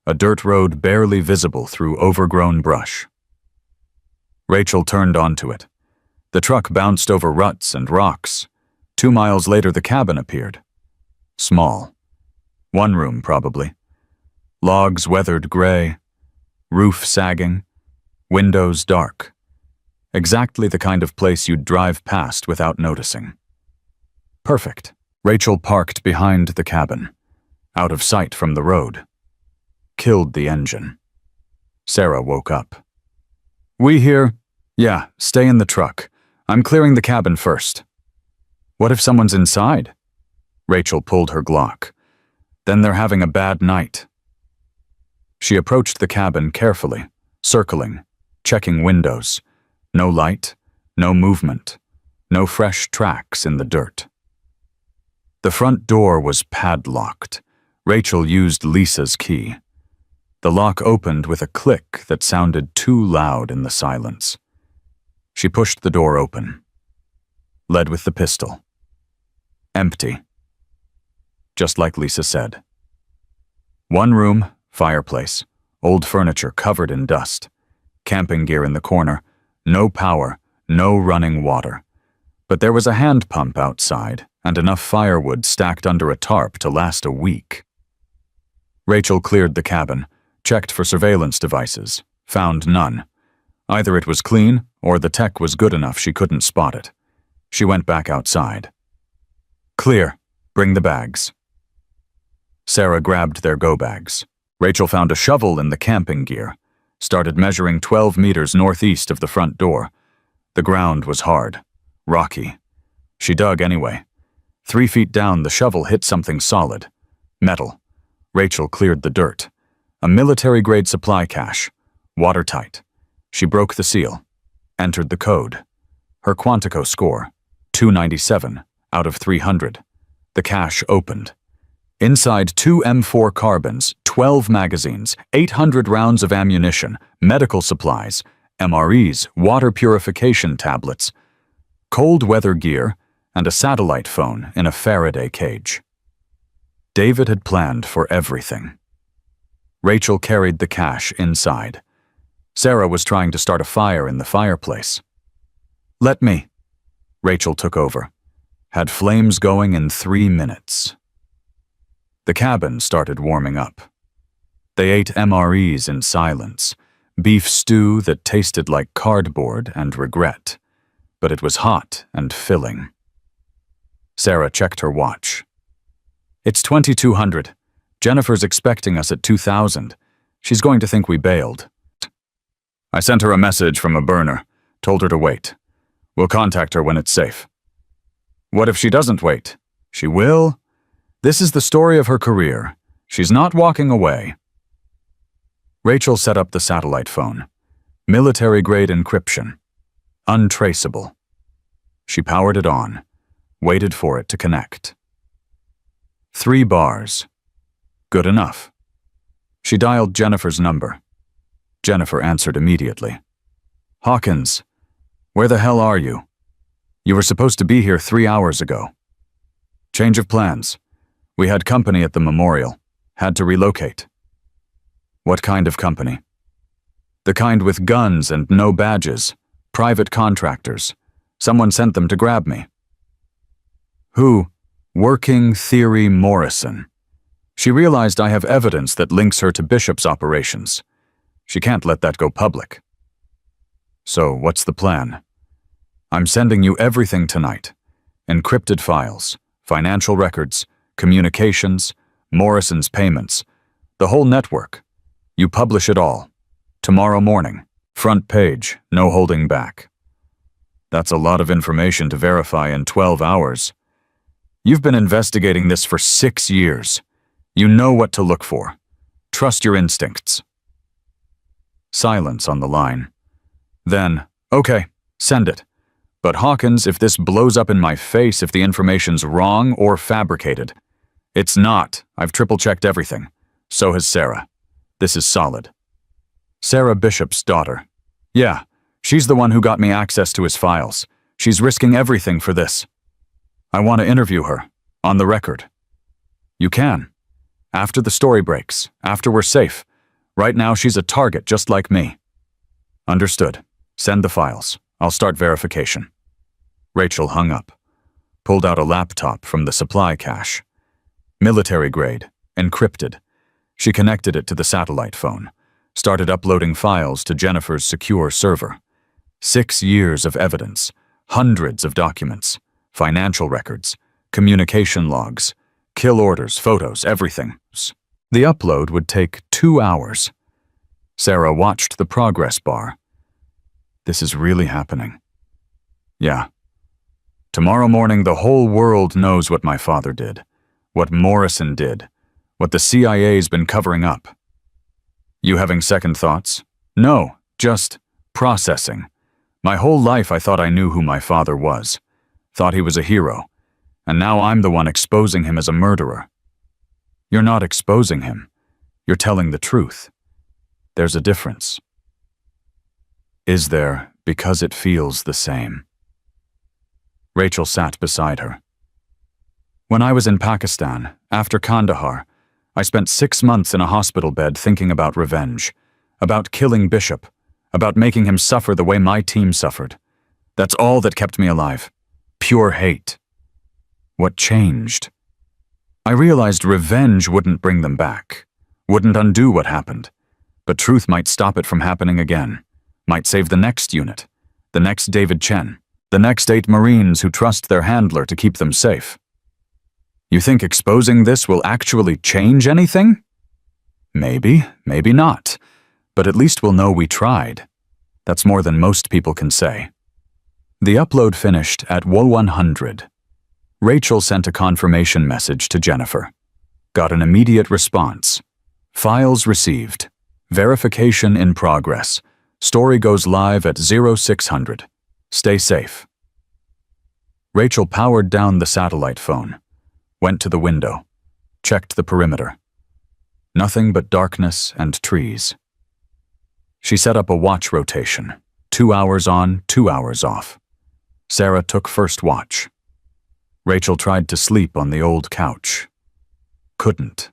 a dirt road barely visible through overgrown brush. Rachel turned onto it. The truck bounced over ruts and rocks. 2 miles later, the cabin appeared. Small. 1 room, probably. Logs weathered gray, roof sagging, windows dark. Exactly the kind of place you'd drive past without noticing. Perfect. Rachel parked behind the cabin, out of sight from the road. Killed the engine. Sarah woke up. We here? Yeah, stay in the truck. I'm clearing the cabin first. What if someone's inside? Rachel pulled her Glock. Then they're having a bad night. She approached the cabin carefully, circling, checking windows. No light, no movement, no fresh tracks in the dirt. The front door was padlocked. Rachel used Lisa's key. The lock opened with a click that sounded too loud in the silence. She pushed the door open. Led with the pistol. Empty. Just like Lisa said. 1 room, fireplace, old furniture covered in dust, camping gear in the corner, no power, no running water. But there was a hand pump outside and enough firewood stacked under a tarp to last a week. Rachel cleared the cabin, checked for surveillance devices, found none. Either it was clean or the tech was good enough she couldn't spot it. She went back outside. Clear. Bring the bags. Sarah grabbed their go bags. Rachel found a shovel in the camping gear, started measuring 12 meters northeast of the front door. The ground was hard, rocky. She dug anyway. 3 feet down, the shovel hit something solid. Metal. Rachel cleared the dirt. A military-grade supply cache. Watertight. She broke the seal. Entered the code. Her Quantico score, 297 out of 300. The cache opened. Inside 2 M4 carbines, 12 magazines, 800 rounds of ammunition, medical supplies, MREs, water purification tablets, cold weather gear, and a satellite phone in a Faraday cage. David had planned for everything. Rachel carried the cache inside. Sarah was trying to start a fire in the fireplace. Let me. Rachel took over. Had flames going in 3 minutes. The cabin started warming up. They ate MREs in silence, beef stew that tasted like cardboard and regret, but it was hot and filling. Sarah checked her watch. It's 2200. Jennifer's expecting us at 2000. She's going to think we bailed. I sent her a message from a burner, told her to wait. We'll contact her when it's safe. What if she doesn't wait? She will. This is the story of her career. She's not walking away. Rachel set up the satellite phone. Military-grade encryption. Untraceable. She powered it on, waited for it to connect. 3 bars. Good enough. She dialed Jennifer's number. Jennifer answered immediately. Hawkins, where the hell are you? You were supposed to be here 3 hours ago. Change of plans. We had company at the memorial. Had to relocate. What kind of company? The kind with guns and no badges. Private contractors. Someone sent them to grab me. Who? Working Theory Morrison. She realized I have evidence that links her to Bishop's operations. She can't let that go public. So, what's the plan? I'm sending you everything tonight. Encrypted files, financial records, communications, Morrison's payments, the whole network. You publish it all. Tomorrow morning. Front page, no holding back. That's a lot of information to verify in 12 hours. You've been investigating this for 6 years. You know what to look for. Trust your instincts. Silence on the line. Then, okay, send it. But Hawkins, if this blows up in my face, if the information's wrong or fabricated. It's not. I've triple-checked everything. So has Sarah. This is solid. Sarah Bishop's daughter. Yeah, she's the one who got me access to his files. She's risking everything for this. I want to interview her. On the record. You can. After the story breaks. After we're safe. Right now she's a target just like me. Understood. Send the files. I'll start verification. Rachel hung up. Pulled out a laptop from the supply cache. Military grade. Encrypted. She connected it to the satellite phone. Started uploading files to Jennifer's secure server. 6 years of evidence. Hundreds of documents. Financial records. Communication logs. Kill orders, photos, everything. The upload would take 2 hours. Sarah watched the progress bar. This is really happening. Yeah. Tomorrow morning, the whole world knows what my father did, what Morrison did, what the CIA's been covering up. You having second thoughts? No, just processing. My whole life I thought I knew who my father was, thought he was a hero, and now I'm the one exposing him as a murderer. You're not exposing him. You're telling the truth. There's a difference. Is there, because it feels the same? Rachel sat beside her. When I was in Pakistan, after Kandahar, I spent 6 months in a hospital bed thinking about revenge, about killing Bishop, about making him suffer the way my team suffered. That's all that kept me alive. Pure hate. What changed? I realized revenge wouldn't bring them back, wouldn't undo what happened, but truth might stop it from happening again, might save the next unit, the next David Chen, the next 8 Marines who trust their handler to keep them safe. You think exposing this will actually change anything? Maybe, maybe not, but at least we'll know we tried. That's more than most people can say. The upload finished at 100. Rachel sent a confirmation message to Jennifer. Got an immediate response. Files received. Verification in progress. Story goes live at 0600. Stay safe. Rachel powered down the satellite phone. Went to the window. Checked the perimeter. Nothing but darkness and trees. She set up a watch rotation. 2 hours on, 2 hours off. Sarah took first watch. Rachel tried to sleep on the old couch. Couldn't.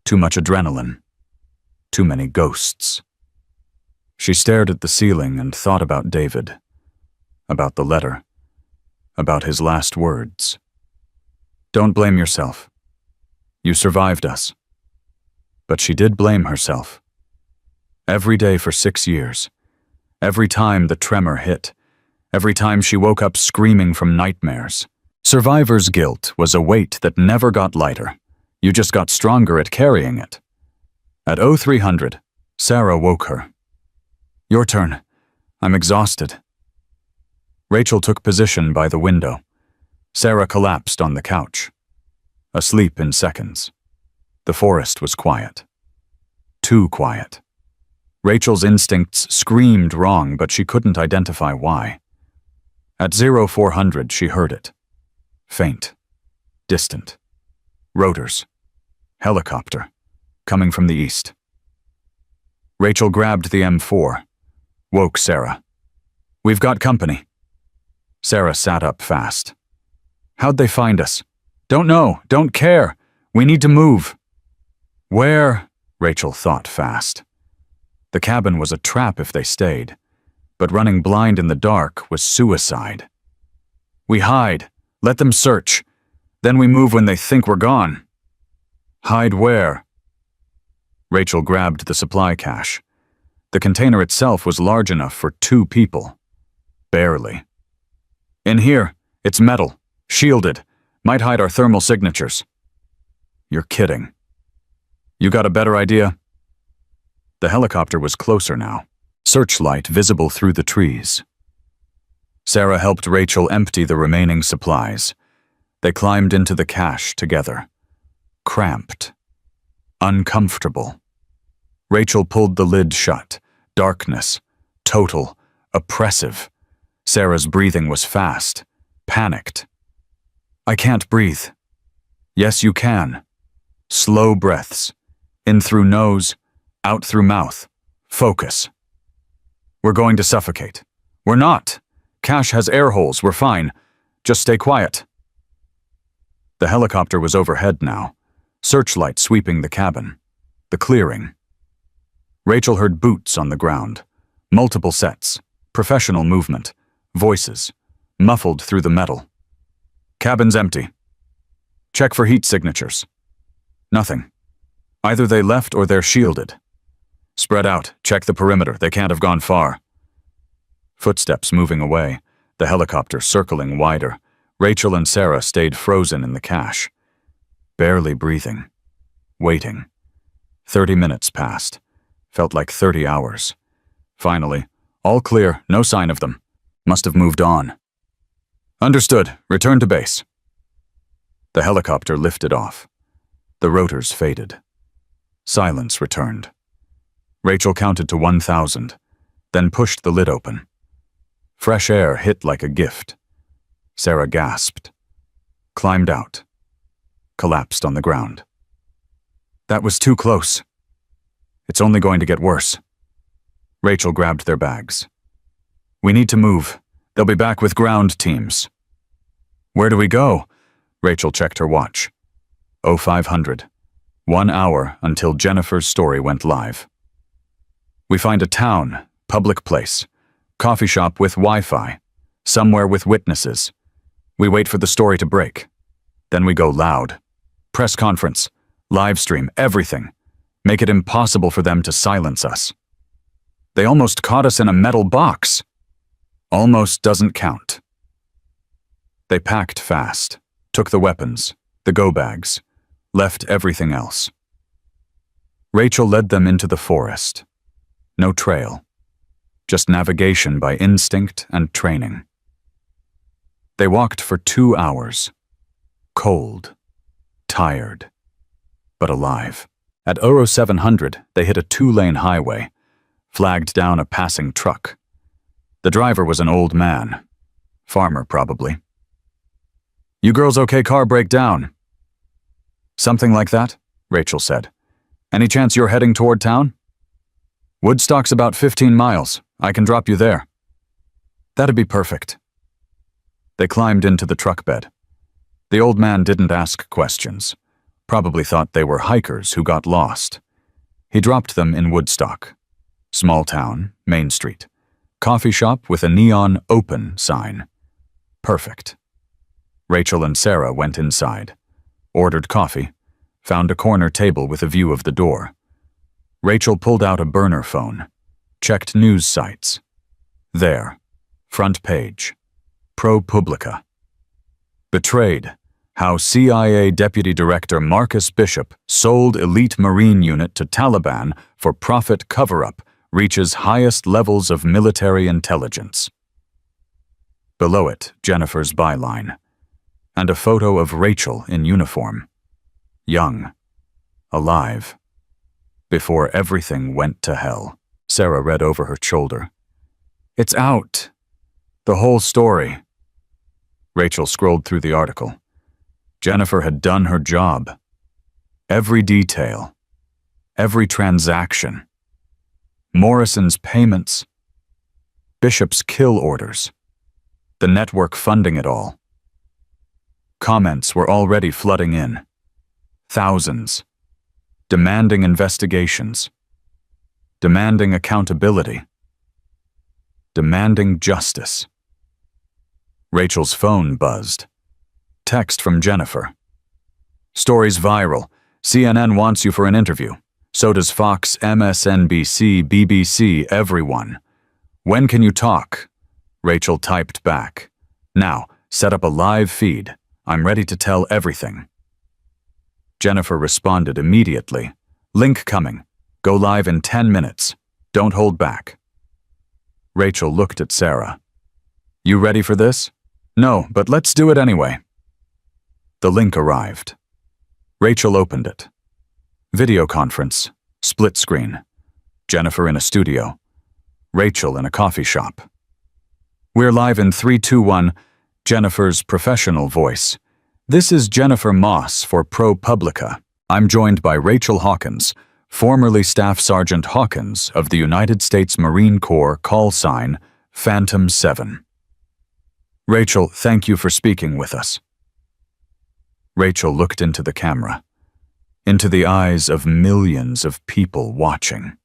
Too much adrenaline. Too many ghosts. She stared at the ceiling and thought about David. About the letter. About his last words. Don't blame yourself. You survived us. But she did blame herself. Every day for 6 years. Every time the tremor hit. Every time she woke up screaming from nightmares. Survivor's guilt was a weight that never got lighter. You just got stronger at carrying it. At 0300, Sarah woke her. Your turn. I'm exhausted. Rachel took position by the window. Sarah collapsed on the couch. Asleep in seconds. The forest was quiet. Too quiet. Rachel's instincts screamed wrong, but she couldn't identify why. At 0400, she heard it. Faint. Distant. Rotors. Helicopter. Coming from the east. Rachel grabbed the M4. Woke Sarah. We've got company. Sarah sat up fast. How'd they find us? Don't know. Don't care. We need to move. Where? Rachel thought fast. The cabin was a trap if they stayed, but running blind in the dark was suicide. We hide. Let them search. Then we move when they think we're gone. Hide where? Rachel grabbed the supply cache. The container itself was large enough for 2 people. Barely. In here. It's metal. Shielded. Might hide our thermal signatures. You're kidding. You got a better idea? The helicopter was closer now. Searchlight visible through the trees. Sarah helped Rachel empty the remaining supplies. They climbed into the cache together. Cramped. Uncomfortable. Rachel pulled the lid shut. Darkness. Total. Oppressive. Sarah's breathing was fast. Panicked. I can't breathe. Yes, you can. Slow breaths. In through nose, out through mouth. Focus. We're going to suffocate. We're not. Cache has air holes. We're fine. Just stay quiet. The helicopter was overhead now. Searchlight sweeping the cabin. The clearing. Rachel heard boots on the ground. Multiple sets. Professional movement. Voices. Muffled through the metal. Cabin's empty. Check for heat signatures. Nothing. Either they left or they're shielded. Spread out. Check the perimeter. They can't have gone far. Footsteps moving away. The helicopter circling wider. Rachel and Sarah stayed frozen in the cache. Barely breathing. Waiting. 30 minutes passed. Felt like 30 hours. Finally, all clear. No sign of them. Must have moved on. Understood. Return to base. The helicopter lifted off. The rotors faded. Silence returned. Rachel counted to 1,000, then pushed the lid open. Fresh air hit like a gift. Sarah gasped. Climbed out. Collapsed on the ground. That was too close. It's only going to get worse. Rachel grabbed their bags. We need to move. They'll be back with ground teams. Where do we go? Rachel checked her watch. 0500. 1 hour until Jennifer's story went live. We find a town, public place, coffee shop with Wi-Fi, somewhere with witnesses. We wait for the story to break. Then we go loud. Press conference, live stream, everything. Make it impossible for them to silence us. They almost caught us in a metal box. Almost doesn't count. They packed fast, took the weapons, the go bags, left everything else. Rachel led them into the forest. No trail. Just navigation by instinct and training. They walked for 2 hours. Cold. Tired. But alive. At 0700, they hit a 2-lane highway, flagged down a passing truck. The driver was an old man. Farmer, probably. You girls okay? Car break down. Something like that, Rachel said. Any chance you're heading toward town? Woodstock's about 15 miles. I can drop you there. That'd be perfect. They climbed into the truck bed. The old man didn't ask questions. Probably thought they were hikers who got lost. He dropped them in Woodstock. Small town, Main Street. Coffee shop with a neon open sign. Perfect. Rachel and Sarah went inside. Ordered coffee. Found a corner table with a view of the door. Rachel pulled out a burner phone. Checked news sites. There. Front page. ProPublica. Betrayed. How CIA Deputy Director Marcus Bishop sold elite Marine unit to Taliban for profit cover-up, reaches highest levels of military intelligence. Below it, Jennifer's byline, and a photo of Rachel in uniform, young, alive, before everything went to hell. Sarah read over her shoulder. "It's out. The whole story." Rachel scrolled through the article. Jennifer had done her job. Every detail, every transaction, Morrison's payments, Bishop's kill orders, the network funding it all. Comments were already flooding in. Thousands, demanding investigations, demanding accountability, demanding justice. Rachel's phone buzzed. Text from Jennifer. "Story's viral. CNN wants you for an interview. So does Fox, MSNBC, BBC, everyone. When can you talk?" Rachel typed back. "Now, set up a live feed. I'm ready to tell everything." Jennifer responded immediately. "Link coming. Go live in 10 minutes. Don't hold back." Rachel looked at Sarah. "You ready for this?" "No, but let's do it anyway." The link arrived. Rachel opened it. Video conference, split screen. Jennifer in a studio. Rachel in a coffee shop. "We're live in 3, 2, 1, Jennifer's professional voice. "This is Jennifer Moss for ProPublica. I'm joined by Rachel Hawkins, formerly Staff Sergeant Hawkins of the United States Marine Corps, call sign Phantom 7. Rachel, thank you for speaking with us." Rachel looked into the camera, into the eyes of millions of people watching.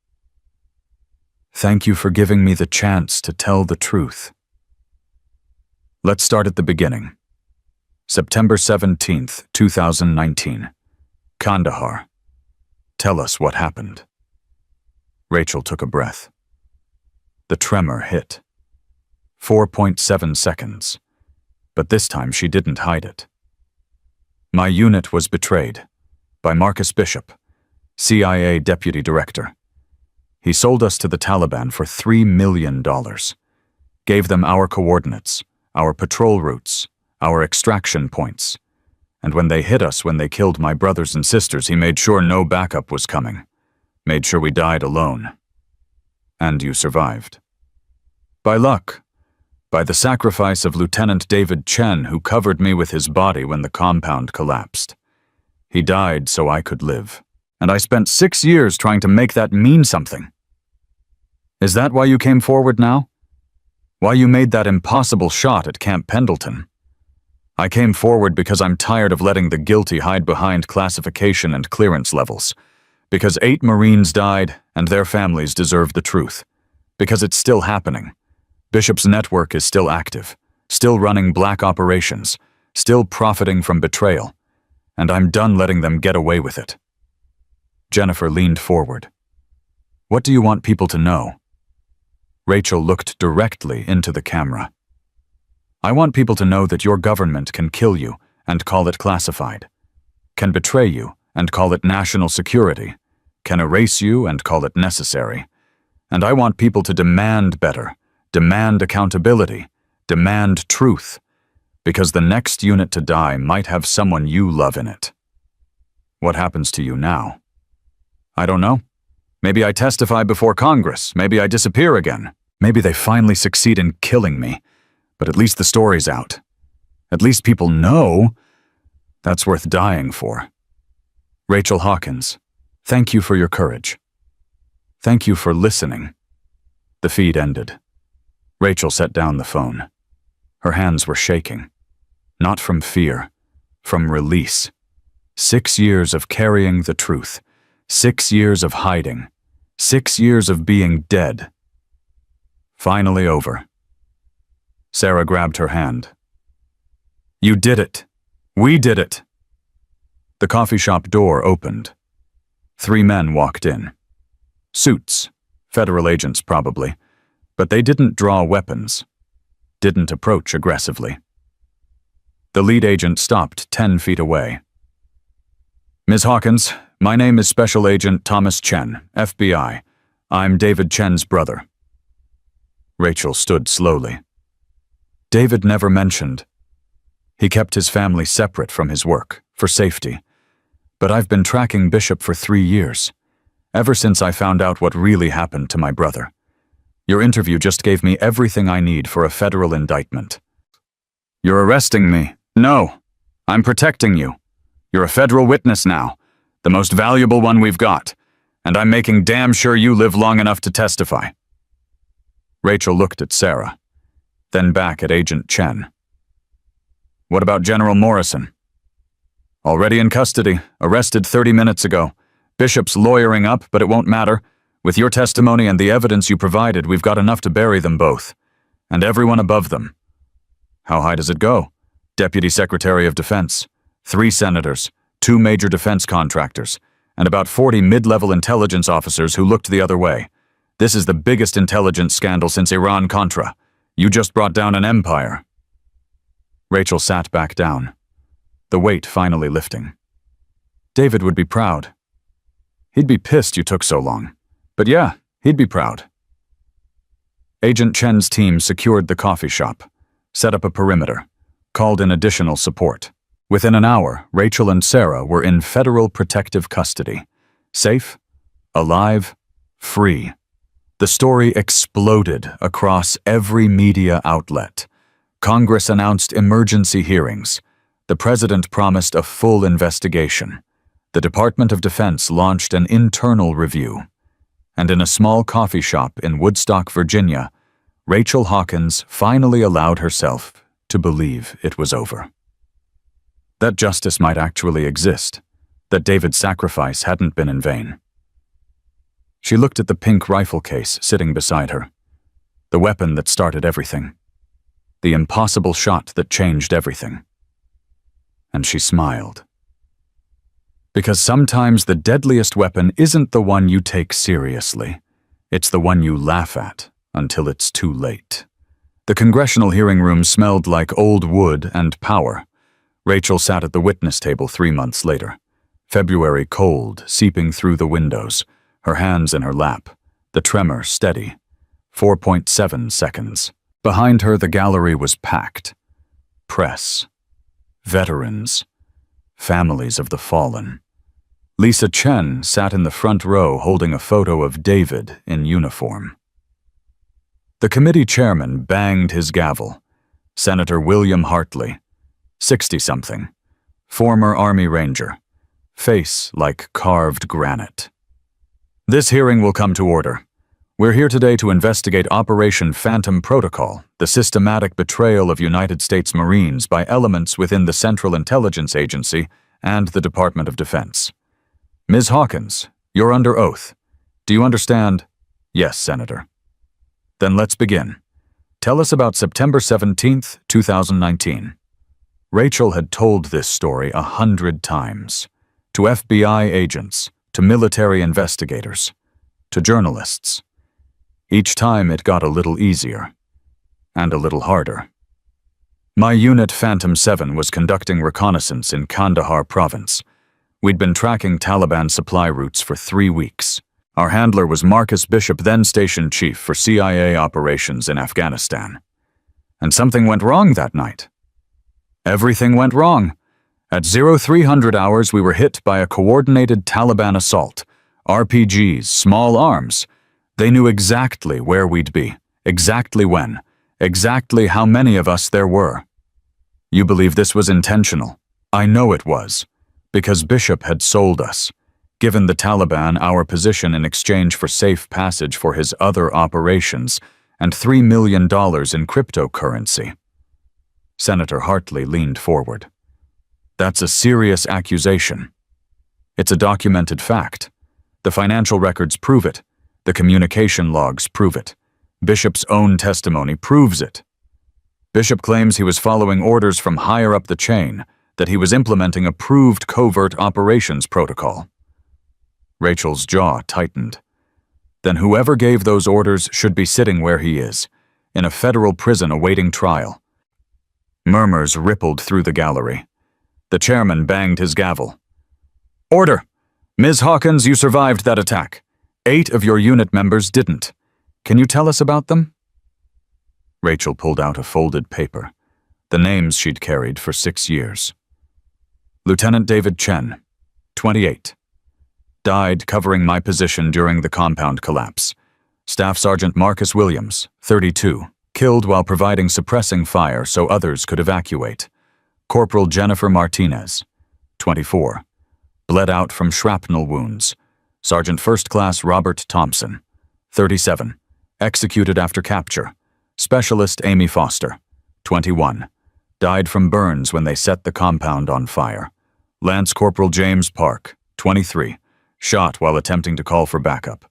"Thank you for giving me the chance to tell the truth." Let's start at the beginning. September 17th, 2019. Kandahar. Tell us what happened. Rachel took a breath. The tremor hit. 4.7 seconds. But this time she didn't hide it. "My unit was betrayed by Marcus Bishop, CIA Deputy Director. He sold us to the Taliban for $3 million. Gave them our coordinates, our patrol routes, our extraction points. And when they hit us when they killed my brothers and sisters, he made sure no backup was coming. Made sure we died alone. And you survived. By luck. By the sacrifice of Lieutenant David Chen, who covered me with his body when the compound collapsed. He died so I could live. And I spent 6 years trying to make that mean something. Is that why you came forward now? Why you made that impossible shot at Camp Pendleton? I came forward because I'm tired of letting the guilty hide behind classification and clearance levels. Because 8 Marines died, and their families deserve the truth. Because it's still happening. Bishop's network is still active, still running black operations, still profiting from betrayal. And I'm done letting them get away with it. Jennifer leaned forward. What do you want people to know? Rachel looked directly into the camera. I want people to know that your government can kill you and call it classified, can betray you and call it national security, can erase you and call it necessary. And I want people to demand better, demand accountability, demand truth, because the next unit to die might have someone you love in it. What happens to you now? I don't know. Maybe I testify before Congress. Maybe I disappear again. Maybe they finally succeed in killing me. But at least the story's out. At least people know. That's worth dying for. Rachel Hawkins, thank you for your courage. Thank you for listening. The feed ended. Rachel set down the phone. Her hands were shaking. Not from fear, from release. 6 years of carrying the truth. 6 years of hiding. 6 years of being dead. Finally over. Sarah grabbed her hand. You did it. We did it. The coffee shop door opened. 3 men walked in. Suits, federal agents probably, but they didn't draw weapons, didn't approach aggressively. The lead agent stopped 10 feet away. Ms. Hawkins, my name is Special Agent Thomas Chen, FBI. I'm David Chen's brother. Rachel stood slowly. David never mentioned. He kept his family separate from his work, for safety. But I've been tracking Bishop for 3 years, ever since I found out what really happened to my brother. Your interview just gave me everything I need for a federal indictment. You're arresting me. No, I'm protecting you. You're a federal witness now, the most valuable one we've got, and I'm making damn sure you live long enough to testify. Rachel looked at Sarah, then back at Agent Chen. What about General Morrison? Already in custody, arrested 30 minutes ago. Bishop's lawyering up, but it won't matter. With your testimony and the evidence you provided, we've got enough to bury them both. And everyone above them. How high does it go? Deputy Secretary of Defense, 3 senators, 2 major defense contractors, and about 40 mid-level intelligence officers who looked the other way. This is the biggest intelligence scandal since Iran-Contra. You just brought down an empire. Rachel sat back down, the weight finally lifting. David would be proud. He'd be pissed you took so long. But yeah, he'd be proud. Agent Chen's team secured the coffee shop, set up a perimeter, called in additional support. Within an hour, Rachel and Sarah were in federal protective custody. Safe, alive, free. The story exploded across every media outlet. Congress announced emergency hearings. The president promised a full investigation. The Department of Defense launched an internal review. And in a small coffee shop in Woodstock, Virginia, Rachel Hawkins finally allowed herself to believe it was over. That justice might actually exist, that David's sacrifice hadn't been in vain. She looked at the pink rifle case sitting beside her, the weapon that started everything, the impossible shot that changed everything. And she smiled. Because sometimes the deadliest weapon isn't the one you take seriously. It's the one you laugh at until it's too late. The congressional hearing room smelled like old wood and power. Rachel sat at the witness table 3 months later. February cold, seeping through the windows, her hands in her lap, the tremor steady. 4.7 seconds. Behind her, the gallery was packed. Press. Veterans. Families of the fallen. Lisa Chen sat in the front row holding a photo of David in uniform. The committee chairman banged his gavel. Senator William Hartley, 60-something, former Army Ranger, face like carved granite. This hearing will come to order. We're here today to investigate Operation Phantom Protocol, the systematic betrayal of United States Marines by elements within the Central Intelligence Agency and the Department of Defense. Ms. Hawkins, you're under oath. Do you understand? Yes, Senator. Then let's begin. Tell us about September 17th, 2019. Rachel had told this story 100 times. To FBI agents, to military investigators, to journalists. Each time it got a little easier, and a little harder. My unit Phantom 7 was conducting reconnaissance in Kandahar province. We'd been tracking Taliban supply routes for 3 weeks. Our handler was Marcus Bishop, then station chief for CIA operations in Afghanistan. And something went wrong that night. Everything went wrong. At 0300 hours, we were hit by a coordinated Taliban assault. RPGs, small arms. They knew exactly where we'd be, exactly when, exactly how many of us there were. You believe this was intentional? I know it was, because Bishop had sold us, given the Taliban our position in exchange for safe passage for his other operations and $3 million in cryptocurrency. Senator Hartley leaned forward. That's a serious accusation. It's a documented fact. The financial records prove it. The communication logs prove it. Bishop's own testimony proves it. Bishop claims he was following orders from higher up the chain, that he was implementing a proved covert operations protocol. Rachel's jaw tightened. Then whoever gave those orders should be sitting where he is, in a federal prison awaiting trial. Murmurs rippled through the gallery. The chairman banged his gavel. Order! Ms. Hawkins, you survived that attack. 8 of your unit members didn't. Can you tell us about them? Rachel pulled out a folded paper, the names she'd carried for 6 years. Lieutenant David Chen, 28. Died covering my position during the compound collapse. Staff Sergeant Marcus Williams, 32. Killed while providing suppressing fire so others could evacuate. Corporal Jennifer Martinez, 24. Bled out from shrapnel wounds. Sergeant First Class Robert Thompson, 37. Executed after capture. Specialist Amy Foster, 21. Died from burns when they set the compound on fire. Lance Corporal James Park, 23. Shot while attempting to call for backup.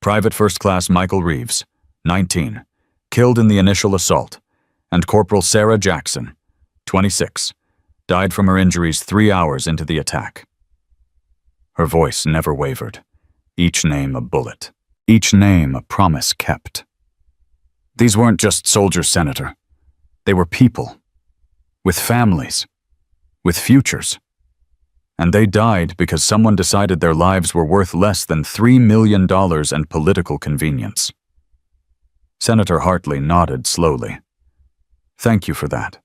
Private First Class Michael Reeves, 19. Killed in the initial assault. And Corporal Sarah Jackson, 26. Died from her injuries 3 hours into the attack. Her voice never wavered. Each name a bullet. Each name a promise kept. These weren't just soldiers, Senator. They were people. With families. With futures. And they died because someone decided their lives were worth less than $3 million and political convenience. Senator Hartley nodded slowly. Thank you for that.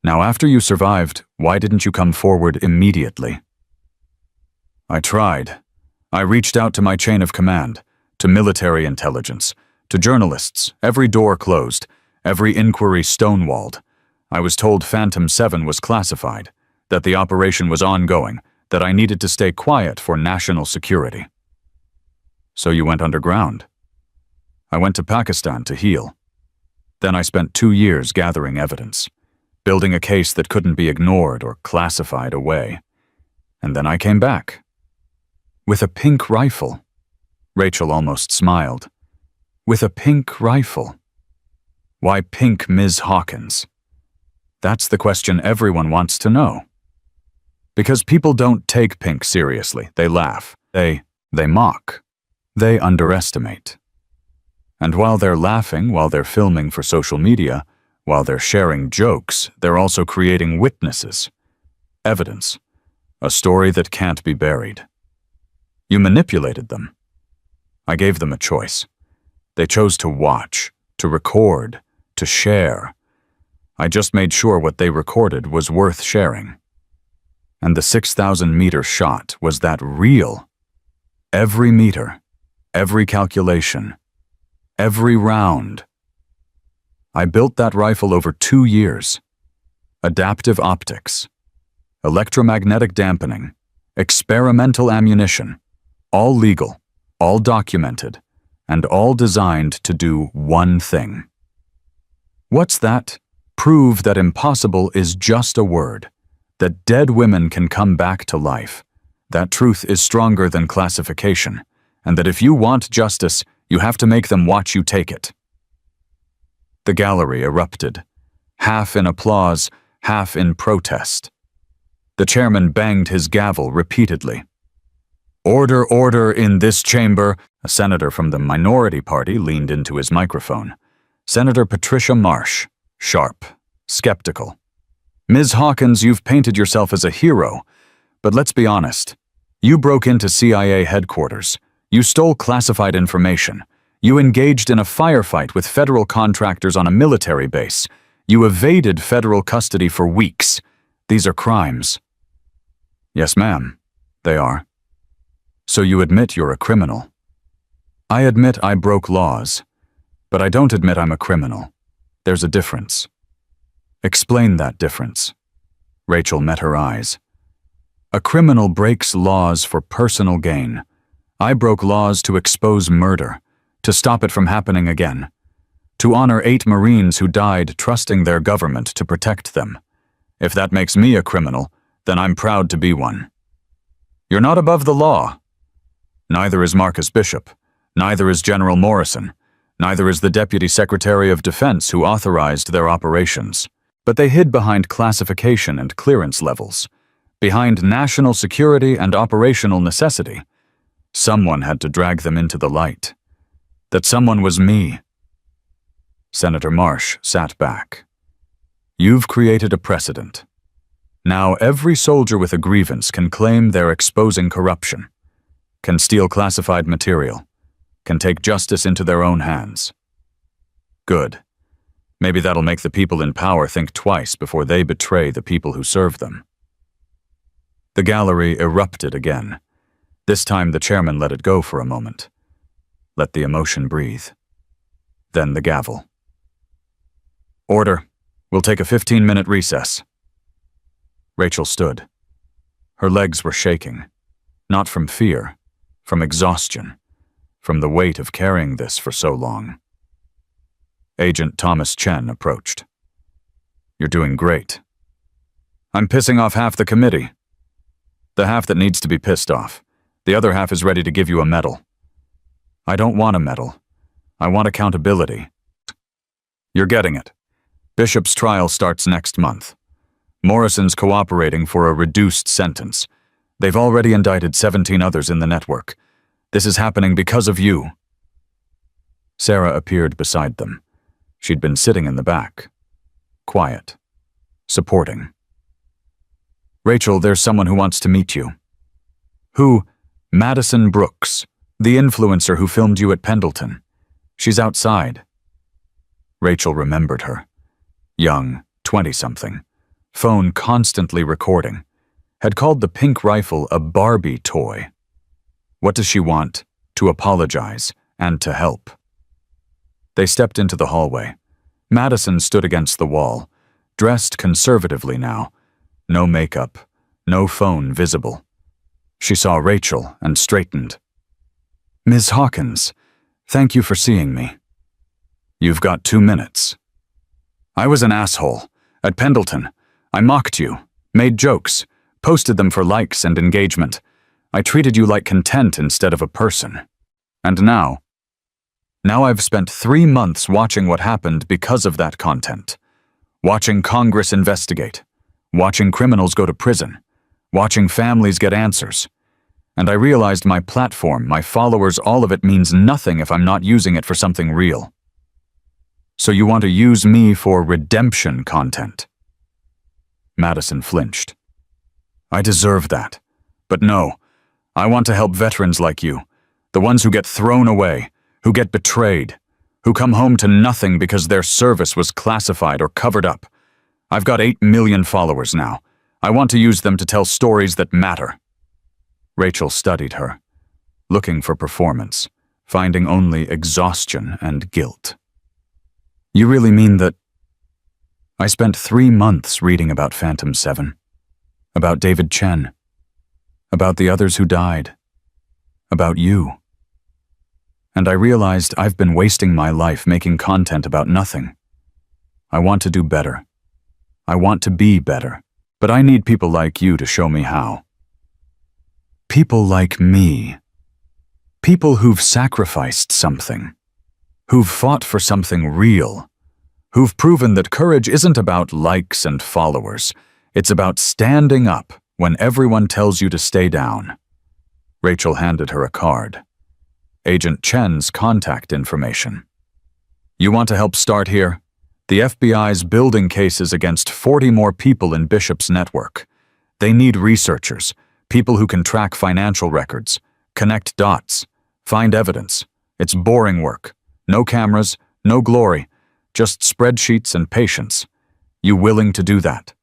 Now, after you survived, why didn't you come forward immediately? I tried. I reached out to my chain of command, to military intelligence, to journalists, every door closed, every inquiry stonewalled. I was told Phantom 7 was classified, that the operation was ongoing, that I needed to stay quiet for national security. So you went underground. I went to Pakistan to heal. Then I spent 2 years gathering evidence, building a case that couldn't be ignored or classified away. And then I came back. With a pink rifle. Rachel almost smiled. With a pink rifle. Why pink Ms. Hawkins? That's the question everyone wants to know. Because people don't take pink seriously. They laugh. They mock. They underestimate. And while they're laughing, while they're filming for social media, while they're sharing jokes, they're also creating witnesses. Evidence. A story that can't be buried. You manipulated them. I gave them a choice. They chose to watch, to record, to share. I just made sure what they recorded was worth sharing. And the 6,000-meter shot was that real. Every meter, every calculation, every round. I built that rifle over 2 years. Adaptive optics, electromagnetic dampening, experimental ammunition, all legal, all documented, and all designed to do one thing. What's that? Prove that impossible is just a word. That dead women can come back to life, that truth is stronger than classification, and that if you want justice, you have to make them watch you take it. The gallery erupted, half in applause, half in protest. The chairman banged his gavel repeatedly. Order, order in this chamber. A senator from the minority party leaned into his microphone. Senator Patricia Marsh, sharp, skeptical. Ms. Hawkins, you've painted yourself as a hero, but let's be honest. You broke into CIA headquarters. You stole classified information. You engaged in a firefight with federal contractors on a military base. You evaded federal custody for weeks. These are crimes. Yes, ma'am, they are. So you admit you're a criminal. I admit I broke laws, but I don't admit I'm a criminal. There's a difference. Explain that difference. Rachel met her eyes. A criminal breaks laws for personal gain. I broke laws to expose murder, to stop it from happening again, to honor 8 Marines who died trusting their government to protect them. If that makes me a criminal, then I'm proud to be one. You're not above the law. Neither is Marcus Bishop. Neither is General Morrison. Neither is the Deputy Secretary of Defense who authorized their operations. But they hid behind classification and clearance levels, behind national security and operational necessity. Someone had to drag them into the light. That someone was me. Senator Marsh sat back. You've created a precedent. Now every soldier with a grievance can claim they're exposing corruption. can steal classified material, can take justice into their own hands. Good. Maybe that'll make the people in power think twice before they betray the people who serve them. The gallery erupted again. This time the chairman let it go for a moment. Let the emotion breathe. Then the gavel. Order. We'll take a 15-minute recess. Rachel stood. Her legs were shaking. Not from fear, from exhaustion, from the weight of carrying this for so long. Agent Thomas Chen approached. You're doing great. I'm pissing off half the committee. The half that needs to be pissed off. The other half is ready to give you a medal. I don't want a medal. I want accountability. You're getting it. Bishop's trial starts next month. Morrison's cooperating for a reduced sentence. They've already indicted 17 others in the network. This is happening because of you. Sarah appeared beside them. She'd been sitting in the back. Quiet. Supporting. Rachel, there's someone who wants to meet you. Who? Madison Brooks, the influencer who filmed you at Pendleton. She's outside. Rachel remembered her. Young, 20-something. Phone constantly recording. Had called the pink rifle a Barbie toy. What does she want? To apologize and to help. They stepped into the hallway. Madison stood against the wall, dressed conservatively now. No makeup, no phone visible. She saw Rachel and straightened. Ms. Hawkins, thank you for seeing me. You've got 2 minutes. I was an asshole. At Pendleton, I mocked you, made jokes, posted them for likes and engagement. I treated you like content instead of a person. And now I've spent 3 months watching what happened because of that content. Watching Congress investigate. Watching criminals go to prison. Watching families get answers. And I realized my platform, my followers, all of it means nothing if I'm not using it for something real. So you want to use me for redemption content? Madison flinched. I deserve that. But no, I want to help veterans like you, the ones who get thrown away, who get betrayed, who come home to nothing because their service was classified or covered up. I've got 8 million followers now. I want to use them to tell stories that matter. Rachel studied her, looking for performance, finding only exhaustion and guilt. You really mean that? I spent 3 months reading about Phantom 7, about David Chen, about the others who died, about you. And I realized I've been wasting my life making content about nothing. I want to do better. I want to be better, but I need people like you to show me how. People like me. People who've sacrificed something. Who've fought for something real. Who've proven that courage isn't about likes and followers. It's about standing up when everyone tells you to stay down. Rachel handed her a card. Agent Chen's contact information. You want to help start here? The FBI's building cases against 40 more people in Bishop's network. They need researchers, people who can track financial records, connect dots, find evidence. It's boring work. No cameras, no glory, just spreadsheets and patience. You willing to do that?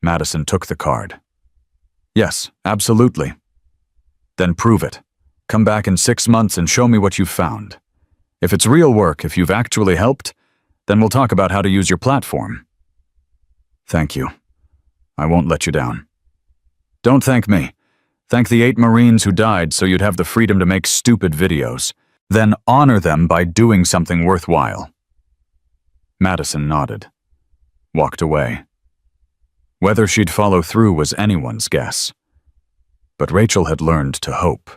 Madison took the card. Yes, absolutely. Then prove it. Come back in 6 months and show me what you've found. If it's real work, if you've actually helped, then we'll talk about how to use your platform. Thank you. I won't let you down. Don't thank me. Thank the 8 Marines who died so you'd have the freedom to make stupid videos. Then honor them by doing something worthwhile. Madison nodded. Walked away. Whether she'd follow through was anyone's guess. But Rachel had learned to hope.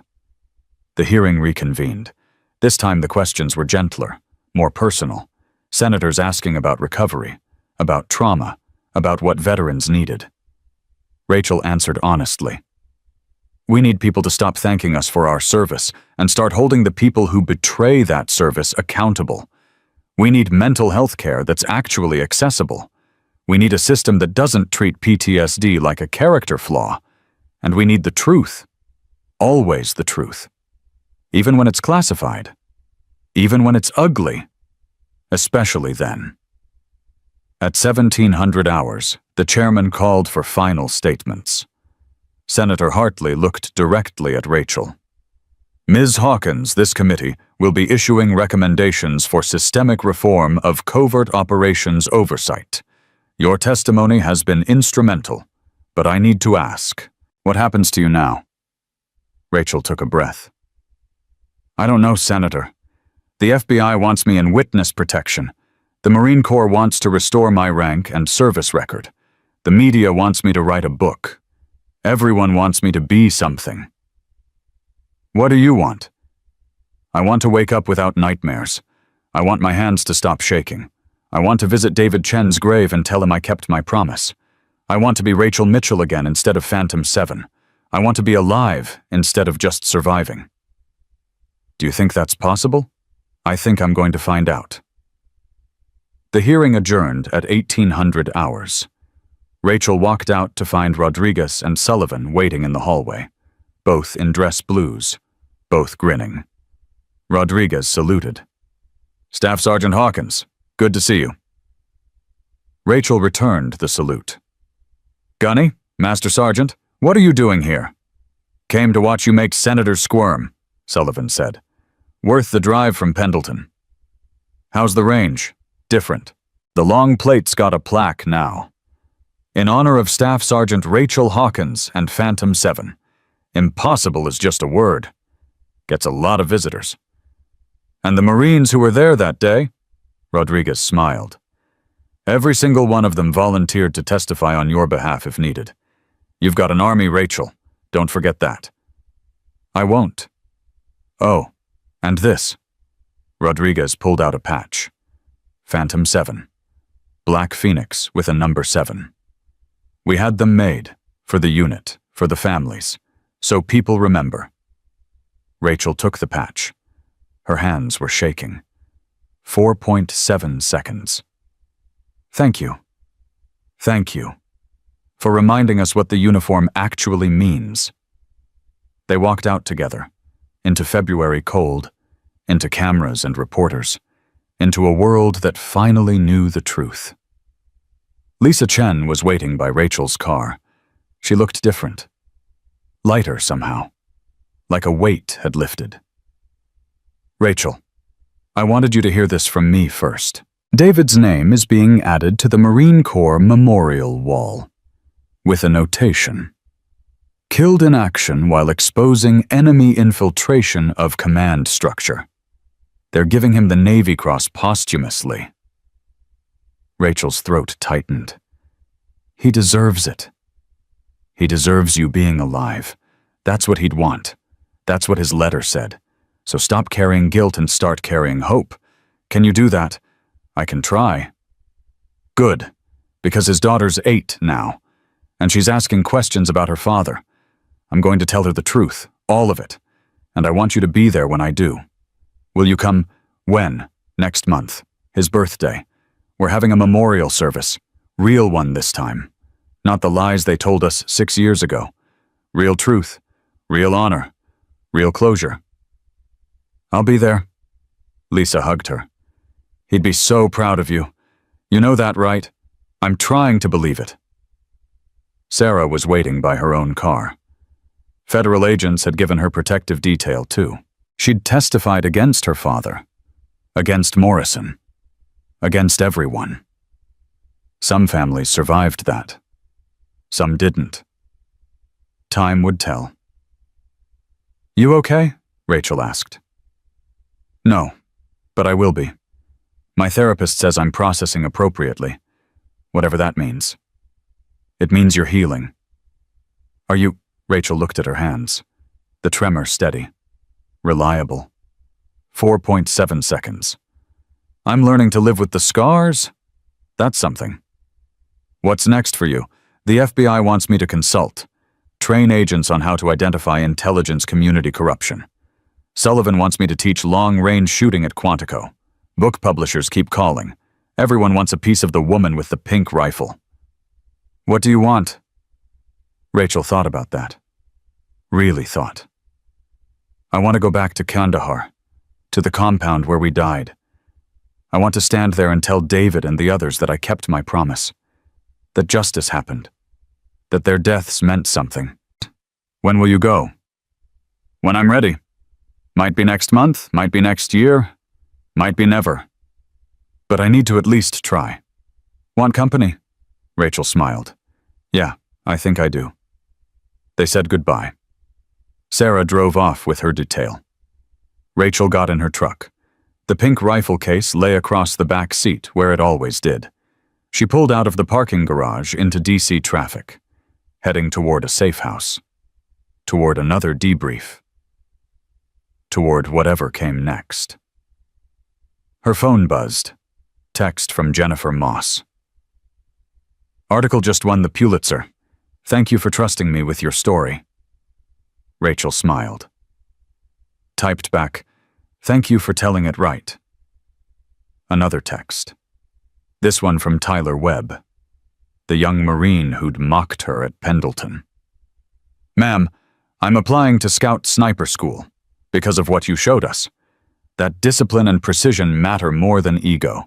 The hearing reconvened. This time the questions were gentler, more personal. Senators asking about recovery, about trauma, about what veterans needed. Rachel answered honestly. We need people to stop thanking us for our service and start holding the people who betray that service accountable. We need mental health care that's actually accessible. We need a system that doesn't treat PTSD like a character flaw. And we need the truth. Always the truth. Even when it's classified. Even when it's ugly. Especially then. At 1700 hours, the chairman called for final statements. Senator Hartley looked directly at Rachel. Ms. Hawkins, this committee will be issuing recommendations for systemic reform of covert operations oversight. Your testimony has been instrumental, but I need to ask, what happens to you now? Rachel took a breath. I don't know, Senator. The FBI wants me in witness protection. The Marine Corps wants to restore my rank and service record. The media wants me to write a book. Everyone wants me to be something. What do you want? I want to wake up without nightmares. I want my hands to stop shaking. I want to visit David Chen's grave and tell him I kept my promise. I want to be Rachel Mitchell again instead of Phantom 7. I want to be alive instead of just surviving. Do you think that's possible? I think I'm going to find out. The hearing adjourned at 1800 hours. Rachel walked out to find Rodriguez and Sullivan waiting in the hallway, both in dress blues, both grinning. Rodriguez saluted. Staff Sergeant Hawkins, good to see you. Rachel returned the salute. Gunny, Master Sergeant, what are you doing here? Came to watch you make senators squirm, Sullivan said. Worth the drive from Pendleton. How's the range? Different. The long plate's got a plaque now. In honor of Staff Sergeant Rachel Hawkins and Phantom 7. Impossible is just a word. Gets a lot of visitors. And the Marines who were there that day? Rodriguez smiled. Every single one of them volunteered to testify on your behalf if needed. You've got an army, Rachel. Don't forget that. I won't. Oh, and this. Rodriguez pulled out a patch. Phantom 7. Black Phoenix with a number 7. We had them made, for the unit, for the families, so people remember. Rachel took the patch. Her hands were shaking. 4.7 seconds. Thank you. Thank you. For reminding us what the uniform actually means. They walked out together, into February cold, into cameras and reporters, into a world that finally knew the truth. Lisa Chen was waiting by Rachel's car. She looked different. Lighter somehow. Like a weight had lifted. Rachel, I wanted you to hear this from me first. David's name is being added to the Marine Corps Memorial Wall, with a notation. Killed in action while exposing enemy infiltration of command structure. They're giving him the Navy Cross posthumously. Rachel's throat tightened. He deserves it. He deserves you being alive. That's what he'd want. That's what his letter said. So stop carrying guilt and start carrying hope. Can you do that? I can try. Good, because his daughter's 8 now, and she's asking questions about her father. I'm going to tell her the truth, all of it, and I want you to be there when I do. Will you come? When? Next month. His birthday. We're having a memorial service. Real one this time. Not the lies they told us 6 years ago. Real truth. Real honor. Real closure. I'll be there. Lisa hugged her. He'd be so proud of you. You know that, right? I'm trying to believe it. Sarah was waiting by her own car. Federal agents had given her protective detail, too. She'd testified against her father. Against Morrison. Against everyone. Some families survived that. Some didn't. Time would tell. You okay? Rachel asked. No, but I will be. My therapist says I'm processing appropriately, whatever that means. It means you're healing. Are you? Rachel looked at her hands. The tremor steady. Reliable. 4.7 seconds. I'm learning to live with the scars? That's something. What's next for you? The FBI wants me to consult. Train agents on how to identify intelligence community corruption. Sullivan wants me to teach long-range shooting at Quantico. Book publishers keep calling. Everyone wants a piece of the woman with the pink rifle. What do you want? Rachel thought about that. Really thought. I want to go back to Kandahar, to the compound where we died. I want to stand there and tell David and the others that I kept my promise, that justice happened, that their deaths meant something. When will you go? When I'm ready. Might be next month, might be next year, might be never. But I need to at least try. Want company? Rachel smiled. Yeah, I think I do. They said goodbye. Sarah drove off with her detail. Rachel got in her truck. The pink rifle case lay across the back seat where it always did. She pulled out of the parking garage into DC traffic, heading toward a safe house, toward another debrief, toward whatever came next. Her phone buzzed. Text from Jennifer Moss. Article just won the Pulitzer. Thank you for trusting me with your story. Rachel smiled. Typed back, thank you for telling it right. Another text. This one from Tyler Webb, the young Marine who'd mocked her at Pendleton. Ma'am, I'm applying to Scout Sniper School because of what you showed us. That discipline and precision matter more than ego.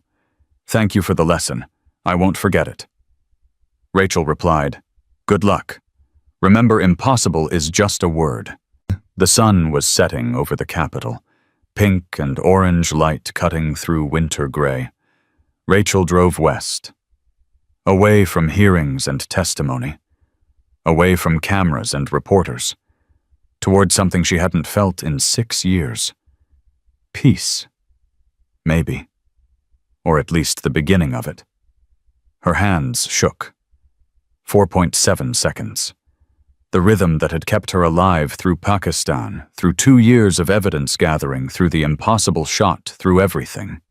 Thank you for the lesson. I won't forget it. Rachel replied, good luck. Remember, impossible is just a word. The sun was setting over the Capitol, pink and orange light cutting through winter gray. Rachel drove west, away from hearings and testimony, away from cameras and reporters, toward something she hadn't felt in 6 years. Peace. Maybe. Or at least the beginning of it. Her hands shook. 4.7 seconds. The rhythm that had kept her alive through Pakistan, through 2 years of evidence gathering, through the impossible shot, through everything.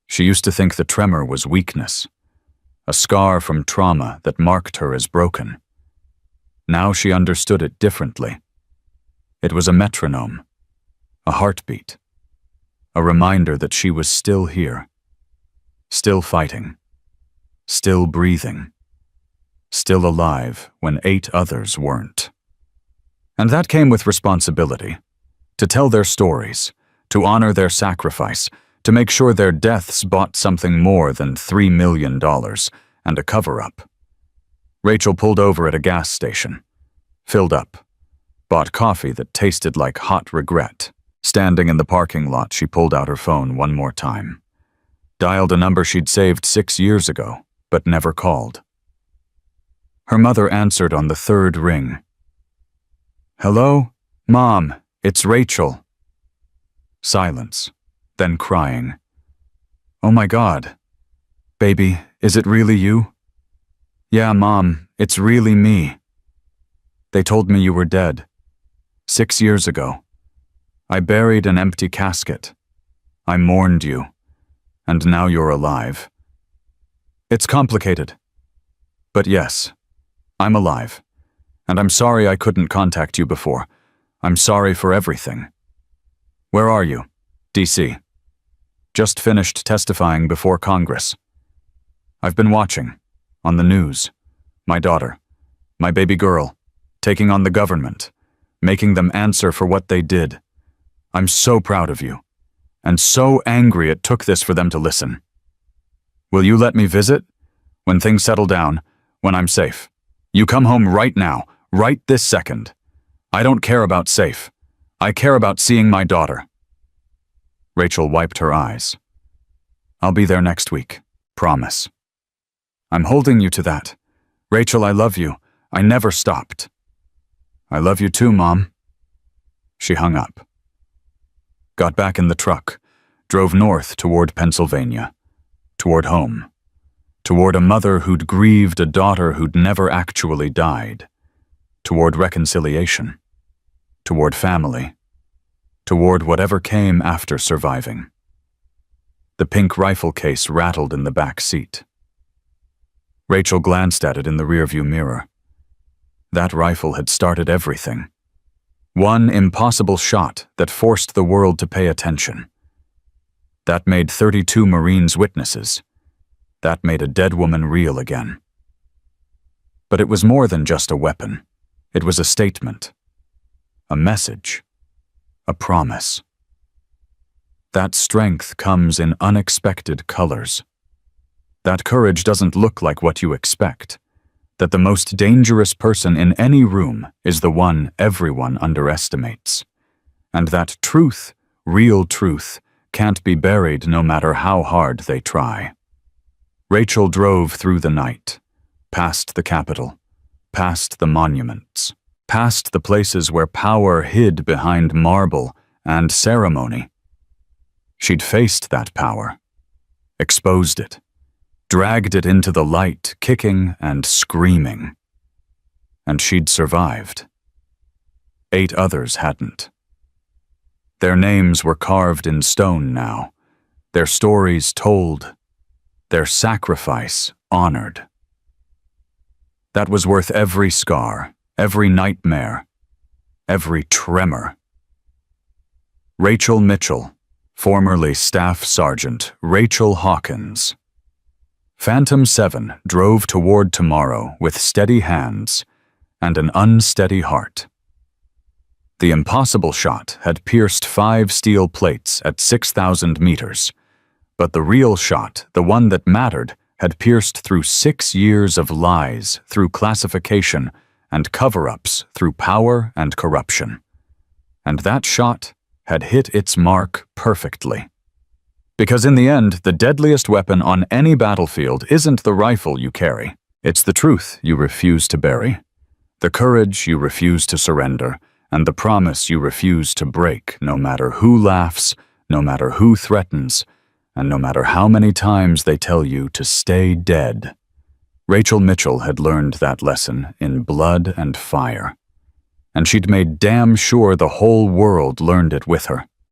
She used to think the tremor was weakness, a scar from trauma that marked her as broken. Now she understood it differently. It was a metronome, a heartbeat, a reminder that she was still here, still fighting, still breathing, still alive when 8 others weren't. And that came with responsibility, to tell their stories, to honor their sacrifice, to make sure their deaths bought something more than $3 million and a cover-up. Rachel pulled over at a gas station, filled up, bought coffee that tasted like hot regret. Standing in the parking lot, she pulled out her phone one more time, dialed a number she'd saved 6 years ago, but never called. Her mother answered on the 3rd ring. Hello? Mom, it's Rachel. Silence, then crying. Oh my God. Baby, is it really you? Yeah, Mom, it's really me. They told me you were dead. 6 years ago. I buried an empty casket. I mourned you. And now you're alive. It's complicated. But yes, I'm alive. And I'm sorry I couldn't contact you before. I'm sorry for everything. Where are you? DC. Just finished testifying before Congress. I've been watching, on the news, my daughter, my baby girl, taking on the government, making them answer for what they did. I'm so proud of you, and so angry it took this for them to listen. Will you let me visit? When things settle down, when I'm safe. You come home right now, right this second. I don't care about safe. I care about seeing my daughter. Rachel wiped her eyes. I'll be there next week. Promise. I'm holding you to that. Rachel, I love you. I never stopped. I love you too, Mom. She hung up. Got back in the truck, drove north toward Pennsylvania, toward home, toward a mother who'd grieved a daughter who'd never actually died, toward reconciliation, toward family, toward whatever came after surviving. The pink rifle case rattled in the back seat. Rachel glanced at it in the rearview mirror. That rifle had started everything. One impossible shot that forced the world to pay attention. That made 32 Marines witnesses. That made a dead woman real again. But it was more than just a weapon. It was a statement. A message. a promise. That strength comes in unexpected colors. That courage doesn't look like what you expect. That the most dangerous person in any room is the one everyone underestimates. And that truth, real truth, can't be buried no matter how hard they try. Rachel drove through the night, past the Capitol, past the monuments, past the places where power hid behind marble and ceremony. She'd faced that power, exposed it, dragged it into the light, kicking and screaming. And she'd survived. 8 others hadn't. Their names were carved in stone now, their stories told, their sacrifice honored. That was worth every scar, every nightmare, every tremor. Rachel Mitchell, formerly Staff Sergeant Rachel Hawkins. Phantom 7 drove toward tomorrow with steady hands and an unsteady heart. The impossible shot had pierced 5 steel plates at 6,000 meters, but the real shot, the one that mattered, had pierced through 6 years of lies, through classification, and cover-ups, through power and corruption. And that shot had hit its mark perfectly. Because in the end, the deadliest weapon on any battlefield isn't the rifle you carry. It's the truth you refuse to bury, the courage you refuse to surrender, and the promise you refuse to break, no matter who laughs, no matter who threatens, and no matter how many times they tell you to stay dead. Rachel Mitchell had learned that lesson in blood and fire, and she'd made damn sure the whole world learned it with her.